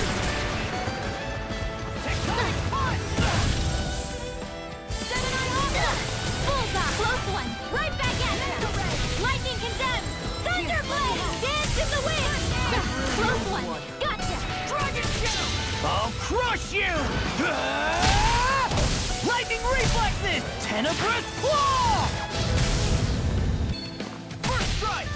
S2: Bullseye. Close one. Right back at you. Lightning condemned. Thunderblade. Dance in the wind. Close one. Gotcha. Dragon shadow.
S9: I'll crush you! Lightning reflexes! Tenebrous claw! First strike!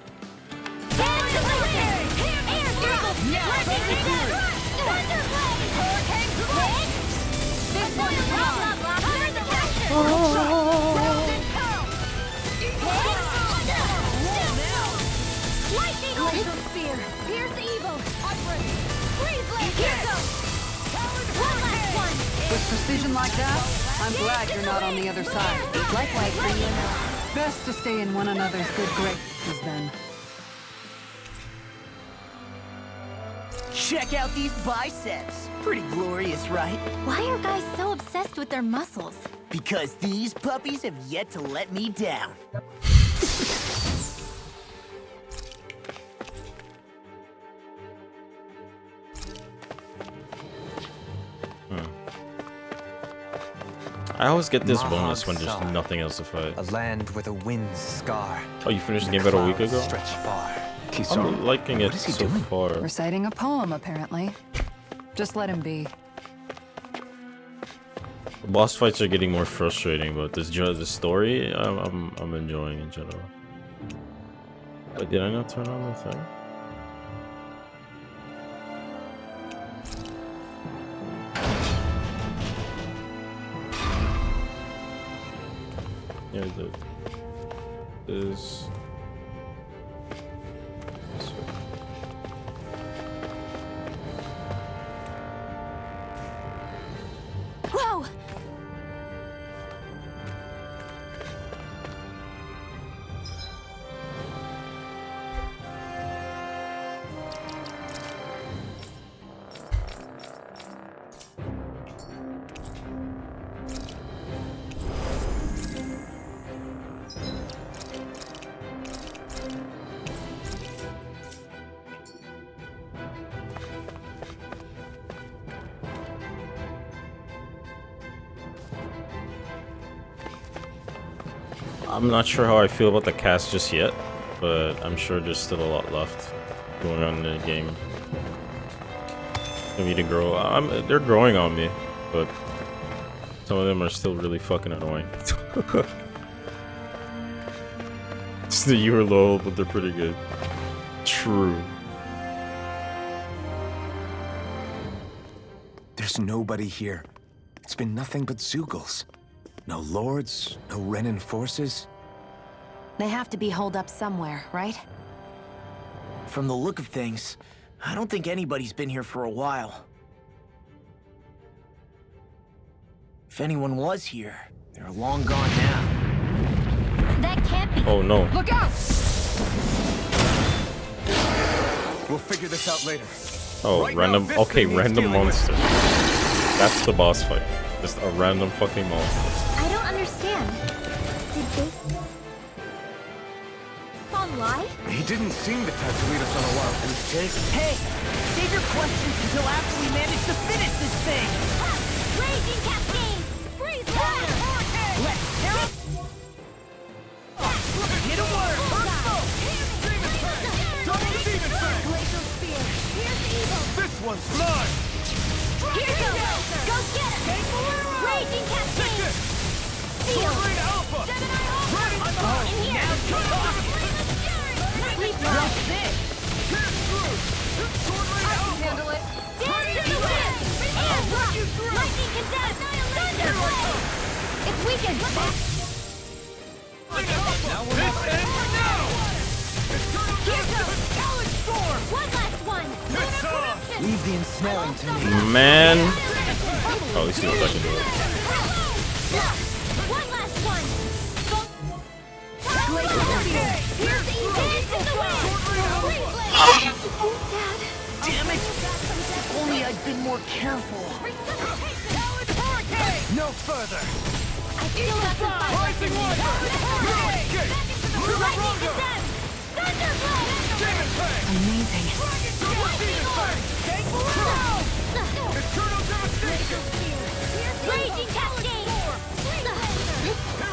S2: Dance in the wind. Air thrust. Lightning condemned. Thunderblade. Hurricane blade. This one is blah blah blah. Under the capture. Frozen curl. Lightning laser spear. Pierce evil. Freeze blade. Here goes. One last one.
S5: With precision like that, I'm glad you're not on the other side.
S11: Likewise for you.
S5: Best to stay in one another's good graces then.
S7: Check out these biceps. Pretty glorious, right?
S2: Why are guys so obsessed with their muscles?
S7: Because these puppies have yet to let me down.
S1: I always get this
S10: Mahag
S1: bonus when there's
S10: Sar,
S1: nothing else to fight.
S10: a land with a wind scar.
S1: Oh, you finished the
S10: and
S1: game about a week
S10: clouds
S1: ago?
S10: Stretch far.
S1: I'm liking it so far.
S5: Reciting a poem, apparently. Just let him be.
S1: The boss fights are getting more frustrating, but the story, I'm enjoying in general. But did I not turn on the thing? Yeah, this.
S2: Whoa!
S1: I'm not sure how I feel about the cast just yet, but I'm sure there's still a lot left going on in the game for me to grow. They're growing on me, but some of them are still really fucking annoying. It's the you were low, but they're pretty good. True.
S3: There's nobody here. It's been nothing but Zeugles. No lords, no Renan forces.
S11: They have to be holed up somewhere, right?
S7: From the look of things, I don't think anybody's been here for a while. If anyone was here, they're long gone now.
S2: That can't be.
S1: Oh no.
S5: Look out!
S3: We'll figure this out later.
S1: Oh,
S3: Right
S1: random.
S3: now,
S1: Okay,
S3: Viscount needs
S1: random
S3: dealing with.
S1: monster. That's the boss fight. Just a random fucking monster.
S2: I don't understand. Did they lie?
S3: He didn't seem the type to lead us on a wild goose chase.
S7: Hey, save your questions until after we manage to finish this thing!
S2: Raging cascade! Freeze water!
S7: Let's tear up!
S9: one's mine!
S14: Here goes! Go get him! Raging Cascade! Seal!
S9: Alpha!
S14: Gemini Alpha! In here! Sleep well! I can handle it! Dance in the wind! Air drop! Lightning condemned! Thunderblade! It's weakened!
S9: This ends now!
S14: Here goes!
S9: Talent Storm!
S14: One last one!
S9: It's on!
S10: Leave the ensnaring to me.
S1: Man. Oh, let's see if I can do it.
S14: One last one! Glacial Spear! Here's the dance in the wind! Dad!
S7: Damn it! If only I'd been more careful.
S9: No further!
S14: I feel like the
S9: Rising Wiper!
S14: Lightning condemned! Thunderblade!
S9: Demon Fang!
S5: Amazing.
S9: Eternal Devastation!
S14: Raging Cascade!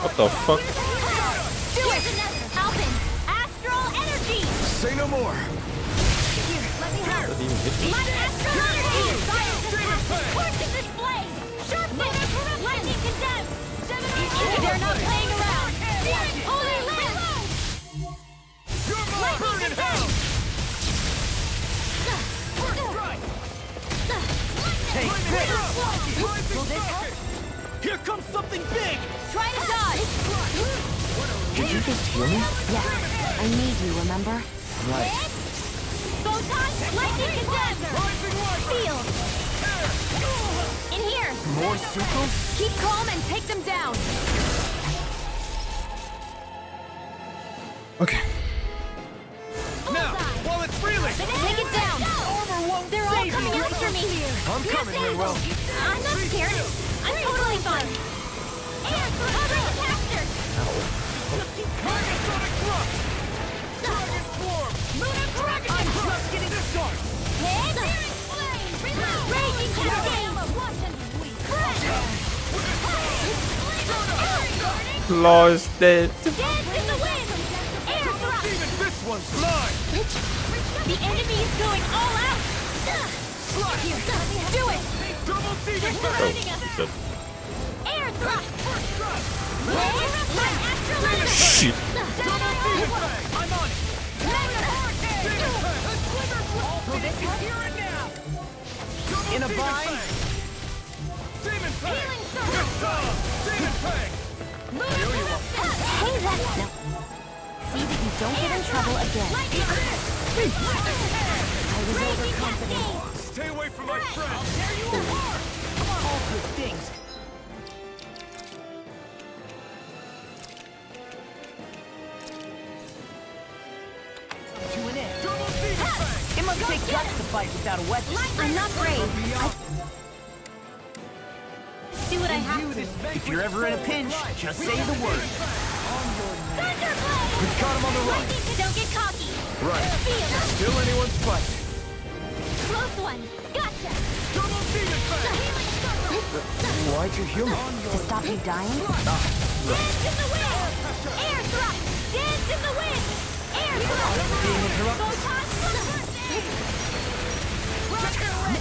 S1: What the fuck?
S14: Do it! Alpin! Astral Energy!
S3: Say no more.
S14: Here, let me help! My Astral Energy! Fortune Display! Sharpness! Lightning condemned! They're not playing around! Holy Land! Lightning condemned!
S9: Take this!
S14: Will this help?
S9: Here comes something big!
S14: Try to dodge!
S10: Did you just hear me?
S11: Yes, I need you, remember?
S10: Right.
S14: Photon! Lightning condemned! Field! In here!
S3: More Sucos?
S14: Keep calm and take them down!
S1: Okay.
S9: Now, while it's reeling!
S14: Take it down! They're all coming after me!
S3: I'm coming, Manuel.
S14: I'm not scared. I'm totally fine. And cover the caster!
S9: Megasonic Thrust! Dragon Swarm! I'm just getting started!
S14: Raging Cascade!
S1: Law is dead.
S14: Dance in the wind! Air thrust!
S9: Even this one's mine!
S14: The enemy is going all out! Here, do it!
S9: Double Demon
S1: Oh,
S9: Fang!
S1: dead.
S14: Air thrust! My astral laser!
S1: Shit.
S9: Double Demon Fang! I'm on it! Demon Fang!
S14: Will this help?
S9: Here and now! Double
S7: In a
S9: Demon
S7: bind?
S9: Fang! Demon Fang!
S14: Healing circle!
S9: It's on! Demon Fang!
S14: Hey, that's no. See that you don't get in trouble again. I was overconfident.
S9: Stay away from my friend!
S7: There you are! All good things. To an end.
S9: Double Demon Fang!
S7: It must take guts to fight without a weapon.
S14: I'm not brave. Do what I have to.
S7: If you're ever in a pinch, just say the word.
S14: Thunderblade!
S3: We've got him on the run.
S14: Don't get cocky.
S3: Right.
S14: Feel.
S3: Still anyone's fight.
S14: Close one. Gotcha.
S9: Double Demon Fang!
S3: Why'd you heal me?
S11: To stop you dying?
S14: Dance in the wind! Air thrust! Dance in the wind! Air thrust!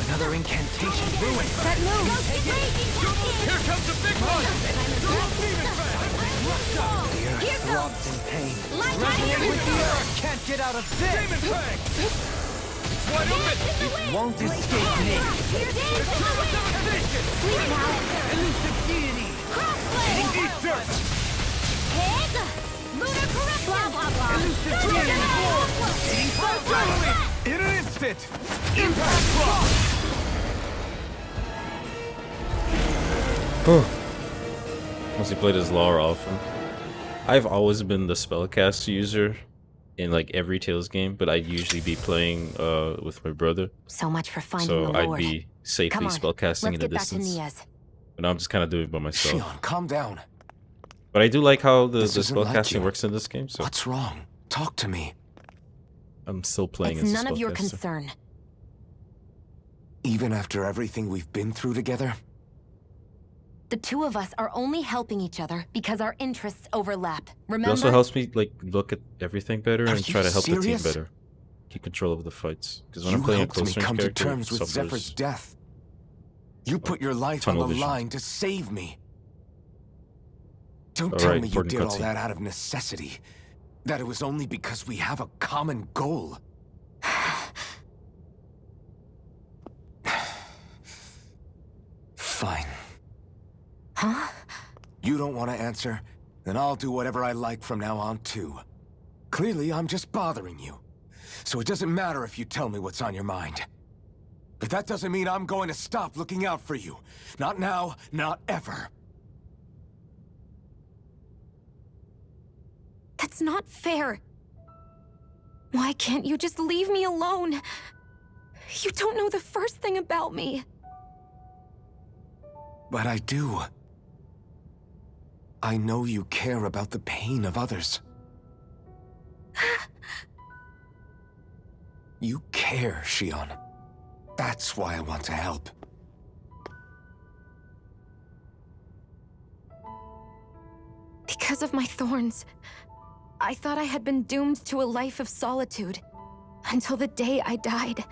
S10: Another incantation. Ruined.
S14: That move!
S9: Here comes the big one! Double Demon Fang!
S14: Here goes!
S10: Throbs in pain.
S14: Lightning
S10: With the earth can't get out of this.
S9: Demon Fang! It's wide open!
S10: It won't escape me.
S9: Devastation!
S14: Sleep now!
S9: Elusive deity!
S14: Crossblade!
S9: Eat dirt!
S14: Hit! Lunar correction!
S9: Elusive deity! In an instant! Impact block!
S1: Once he played as Lara often. I've always been the spellcast user in like every Tales game, but I'd usually be playing with my brother.
S11: So much for finding
S1: So
S11: the
S1: I'd
S11: Lord.
S1: be safely
S11: Come on,
S1: spellcasting in
S11: let's
S1: the
S11: get back to
S1: distance.
S11: Nia's.
S1: But now I'm just kind of doing it by myself.
S3: Shion, calm down.
S1: But I do like how the
S3: This isn't like
S1: spellcasting
S3: you.
S1: works in this game, so
S3: What's wrong? Talk to me.
S1: I'm still playing
S11: It's
S1: as a
S11: none of your
S1: spellcaster.
S11: concern.
S3: Even after everything we've been through together?
S11: The two of us are only helping each other because our interests overlap.
S1: It
S11: Remember?
S1: also helps me like look at everything better
S3: Are
S1: and try
S3: you
S1: to help the team
S3: serious?
S1: better. keep control of the fights. Because when
S3: You
S1: I'm playing a
S3: helped me
S1: close range
S3: come to
S1: character,
S3: terms with
S1: suffers
S3: Zephyr's death. You put your life on
S1: tunnel
S3: the
S1: vision.
S3: line to save me. Don't
S1: All
S3: tell
S1: right,
S3: me you
S1: important
S3: did all
S1: cutscene.
S3: that out of necessity. That it was only because we have a common goal. Fine.
S11: Huh?
S3: You don't want to answer? Then I'll do whatever I like from now on, too. Clearly, I'm just bothering you. So it doesn't matter if you tell me what's on your mind. But that doesn't mean I'm going to stop looking out for you. Not now, not ever.
S11: That's not fair. Why can't you just leave me alone? You don't know the first thing about me.
S3: But I do. I know you care about the pain of others. You care, Shion. That's why I want to help.
S11: Because of my thorns, I thought I had been doomed to a life of solitude. Until the day I died,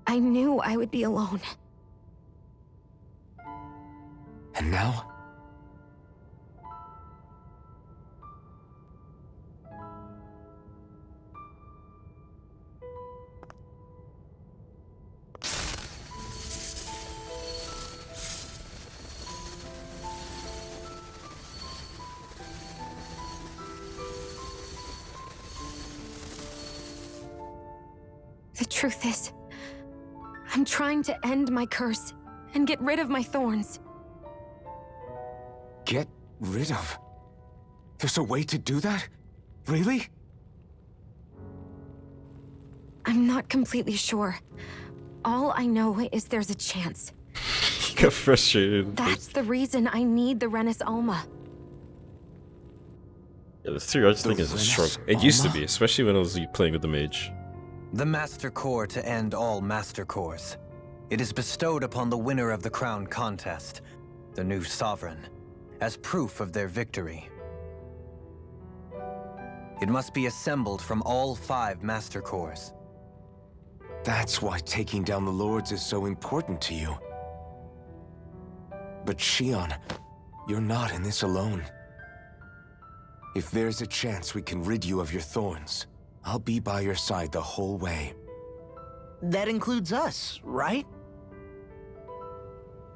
S11: I knew I would be alone.
S3: And now?
S11: The truth is, I'm trying to end my curse and get rid of my thorns.
S3: Get rid of? There's a way to do that? Really?
S11: I'm not completely sure. All I know is there's a chance.
S1: He got frustrated.
S11: That's the reason I need the Renis Alma.
S1: Yeah, the 3 arts thing is a struggle. It used to be, especially when I was playing with the mage.
S10: The Master Core to end all Master Cores. It is bestowed upon the winner of the Crown contest, the new Sovereign, as proof of their victory. It must be assembled from all 5 Master Cores.
S3: That's why taking down the Lords is so important to you. But Shion, you're not in this alone. If there's a chance we can rid you of your thorns, I'll be by your side the whole way.
S7: That includes us, right?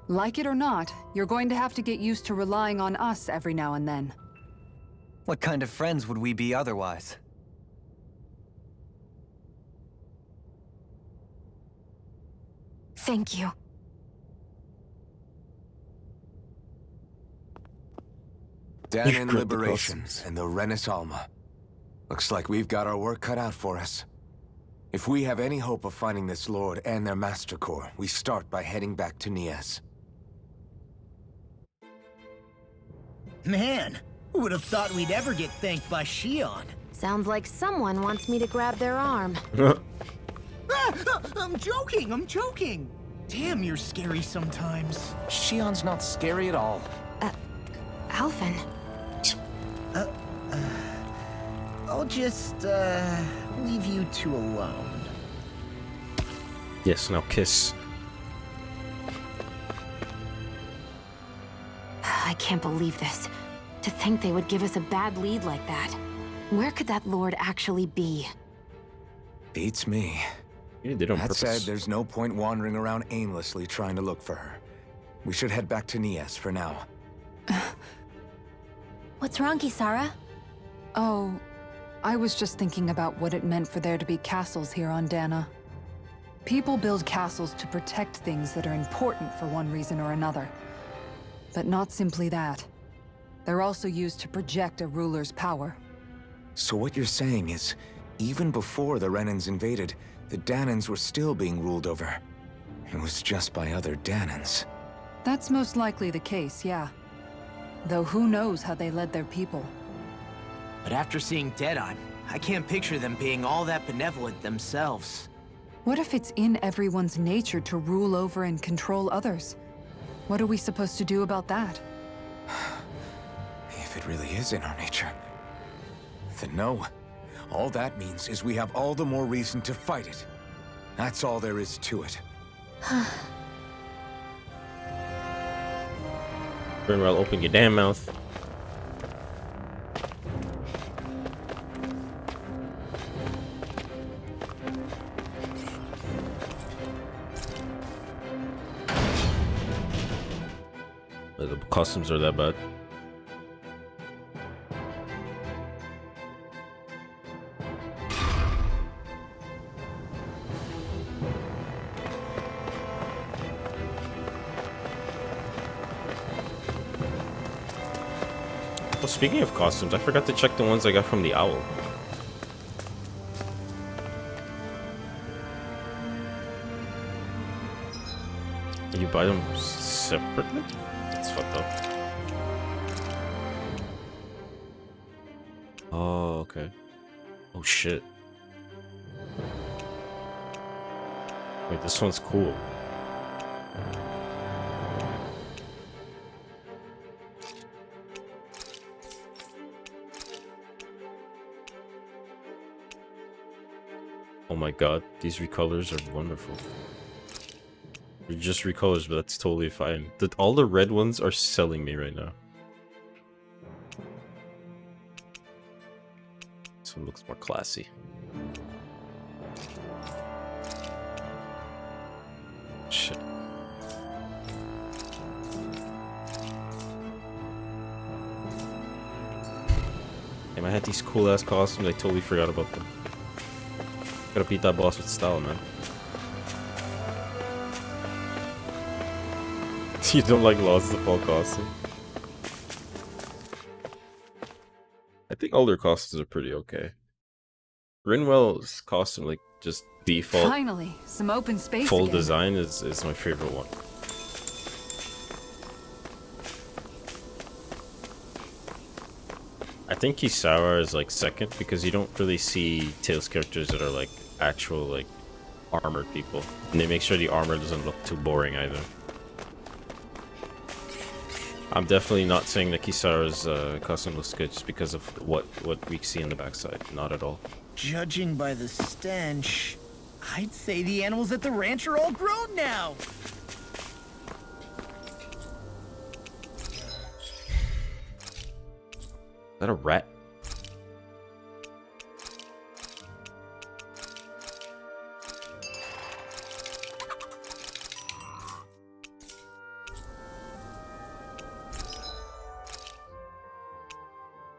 S5: Like it or not, you're going to have to get used to relying on us every now and then.
S10: What kind of friends would we be otherwise?
S11: Thank you.
S3: Danan Liberation and the Renis Alma. Looks like we've got our work cut out for us. If we have any hope of finding this Lord and their Master Core, we start by heading back to Nias.
S6: Man, who would have thought we'd ever get thanked by Shion?
S11: Sounds like someone wants me to grab their arm.
S7: I'm joking. Damn, you're scary sometimes.
S3: Shion's not scary at all.
S11: Alphen.
S7: I'll just, leave you two alone.
S1: Yes, now kiss.
S11: I can't believe this. To think they would give us a bad lead like that. Where could that Lord actually be?
S3: Beats me.
S1: You did on
S3: That
S1: purpose.
S3: said, there's no point wandering around aimlessly trying to look for her. We should head back to Nias for now.
S2: What's wrong, Kisara?
S5: Oh, I was just thinking about what it meant for there to be castles here on Dana. People build castles to protect things that are important for one reason or another. But not simply that. They're also used to project a ruler's power.
S3: So what you're saying is, even before the Renans invaded, the Danans were still being ruled over. It was just by other Danans.
S5: That's most likely the case, yeah. Though who knows how they led their people.
S7: But after seeing Deadeye, I can't picture them being all that benevolent themselves.
S5: What if it's in everyone's nature to rule over and control others? What are we supposed to do about that?
S3: If it really is in our nature, then no. All that means is we have all the more reason to fight it. That's all there is to it.
S1: Brinwell, open your damn mouth. The costumes are that bad. Well, speaking of costumes, I forgot to check the ones I got from the owl. You buy them separately? That's fucked up. Oh, okay. Oh shit. Wait, this one's cool. Oh my god, these recolors are wonderful. They're just recolors, but that's totally fine. All the red ones are selling me right now. This one looks more classy. Shit. Damn, I had these cool ass costumes, I totally forgot about them. Gotta beat that boss with style, man. You don't like Lost the Fall costume? I think all their costumes are pretty okay. Rinwell's costume, like, just default
S5: Finally, some open space
S1: full
S5: again.
S1: design is my favorite one. I think Kisawa is like second because you don't really see Tales characters that are like actual like armored people. And they make sure the armor doesn't look too boring either. I'm definitely not saying that Kisara's costume looks good just because of what we see in the backside. Not at all.
S6: Judging by the stench, I'd say the animals at the ranch are all grown now.
S1: Is that a rat?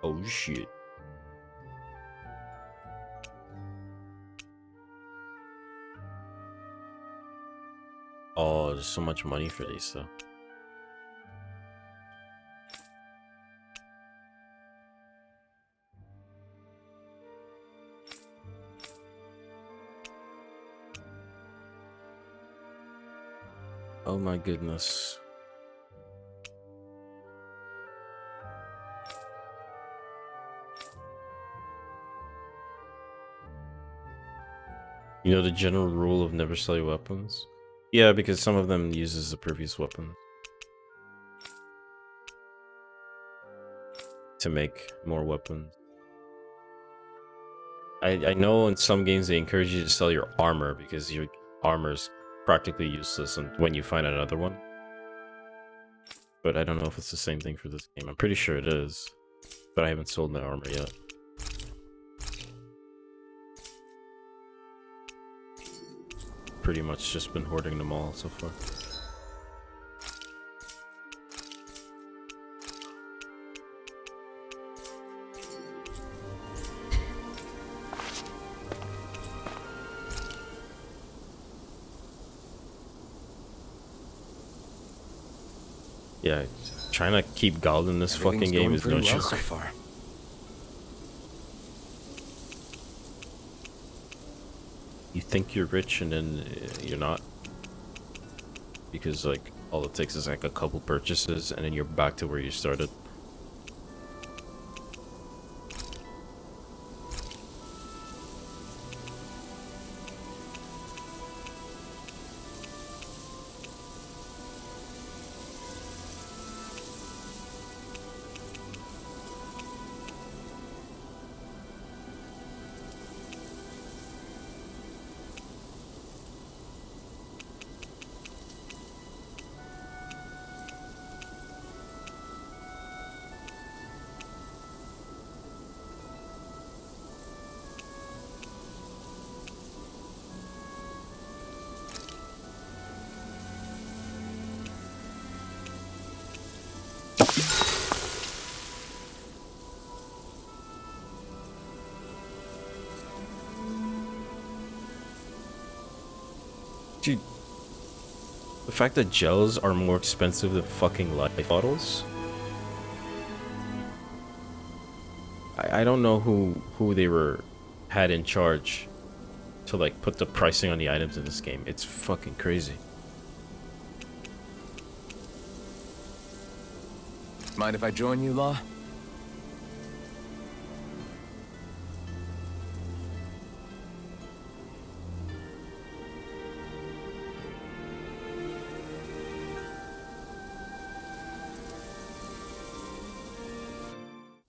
S1: Oh shit. Oh, there's so much money for these though. Oh my goodness. You know the general rule of never sell your weapons? Yeah, because some of them uses the previous weapon to make more weapons. I know in some games they encourage you to sell your armor because your armor is practically useless when you find another one. But I don't know if it's the same thing for this game. I'm pretty sure it is, but I haven't sold my armor yet. Pretty much just been hoarding them all so far. Yeah, trying to keep gold in this fucking game is no joke.
S3: So far.
S1: You think you're rich and then you're not, because like all it takes is like a couple purchases and then you're back to where you started. The fact that gels are more expensive than fucking life bottles. I don't know who they had in charge to like put the pricing on the items in this game. It's fucking crazy.
S3: Mind if I join you, Law?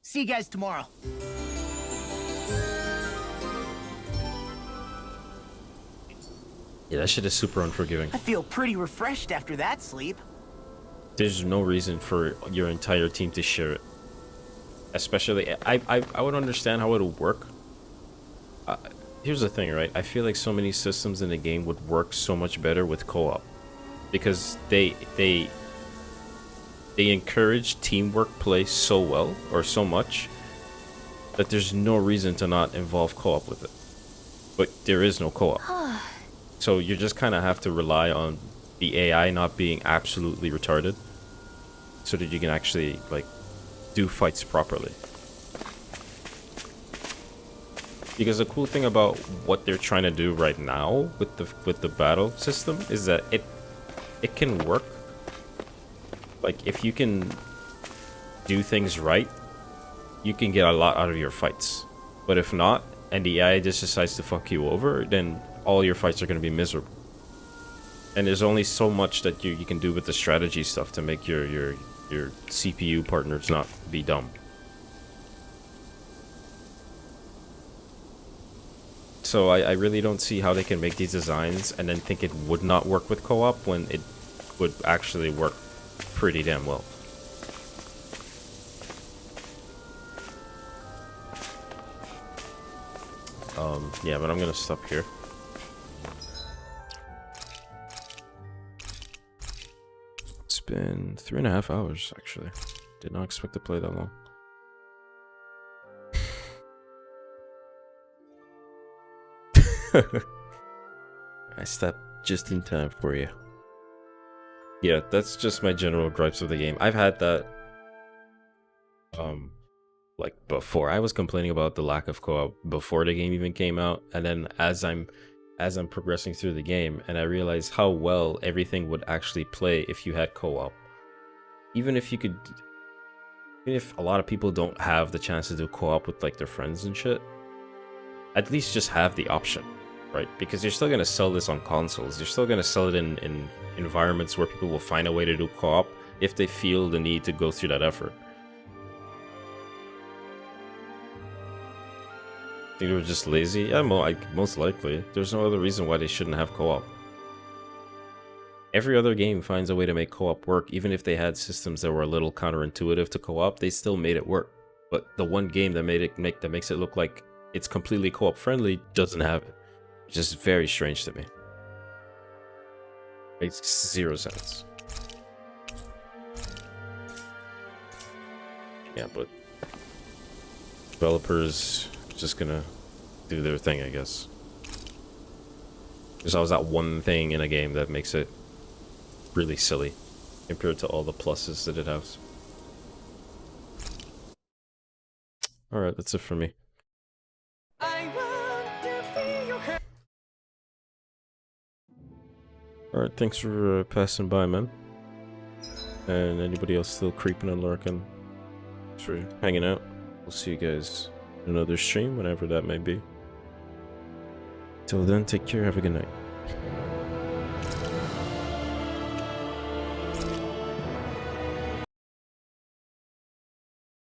S6: See you guys tomorrow.
S1: Yeah, that shit is super unforgiving.
S6: I feel pretty refreshed after that sleep.
S1: There's no reason for your entire team to share it. Especially, I would understand how it would work. Here's the thing, right? I feel like so many systems in the game would work so much better with co-op. Because they encourage teamwork play so well, or so much, that there's no reason to not involve co-op with it. But there is no co-op. So you just kind of have to rely on the AI not being absolutely retarded, so that you can actually, like, do fights properly. Because the cool thing about what they're trying to do right now with the battle system is that it can work. Like, if you can do things right, you can get a lot out of your fights. But if not, and the AI just decides to fuck you over, then all your fights are going to be miserable. And there's only so much that you can do with the strategy stuff to make your CPU partners not be dumb. So I really don't see how they can make these designs and then think it would not work with co-op when it would actually work pretty damn well. Yeah, but I'm gonna stop here. It's been 3.5 hours, actually. Did not expect to play that long. I stopped just in time for you. Yeah, that's just my general gripes of the game. I've had that like before. I was complaining about the lack of co-op before the game even came out, and then as I'm progressing through the game and I realized how well everything would actually play if you had co-op. Even if a lot of people don't have the chance to do co-op with like their friends and shit, at least just have the option, right? Because you're still gonna sell this on consoles. You're still gonna sell it in environments where people will find a way to do co-op if they feel the need to go through that effort. Think they were just lazy? Yeah, most likely. There's no other reason why they shouldn't have co-op. Every other game finds a way to make co-op work. Even if they had systems that were a little counterintuitive to co-op, they still made it work. But the one game that makes it look like it's completely co-op friendly doesn't have it. Which is very strange to me. Makes zero sense. Yeah, but developers just gonna do their thing, I guess. There's always that one thing in a game that makes it really silly compared to all the pluses that it has. Alright, that's it for me. Alright, thanks for passing by, man. And anybody else still creeping and lurking, thanks for hanging out. We'll see you guys in another stream, whenever that may be. Till then, take care, have a good night.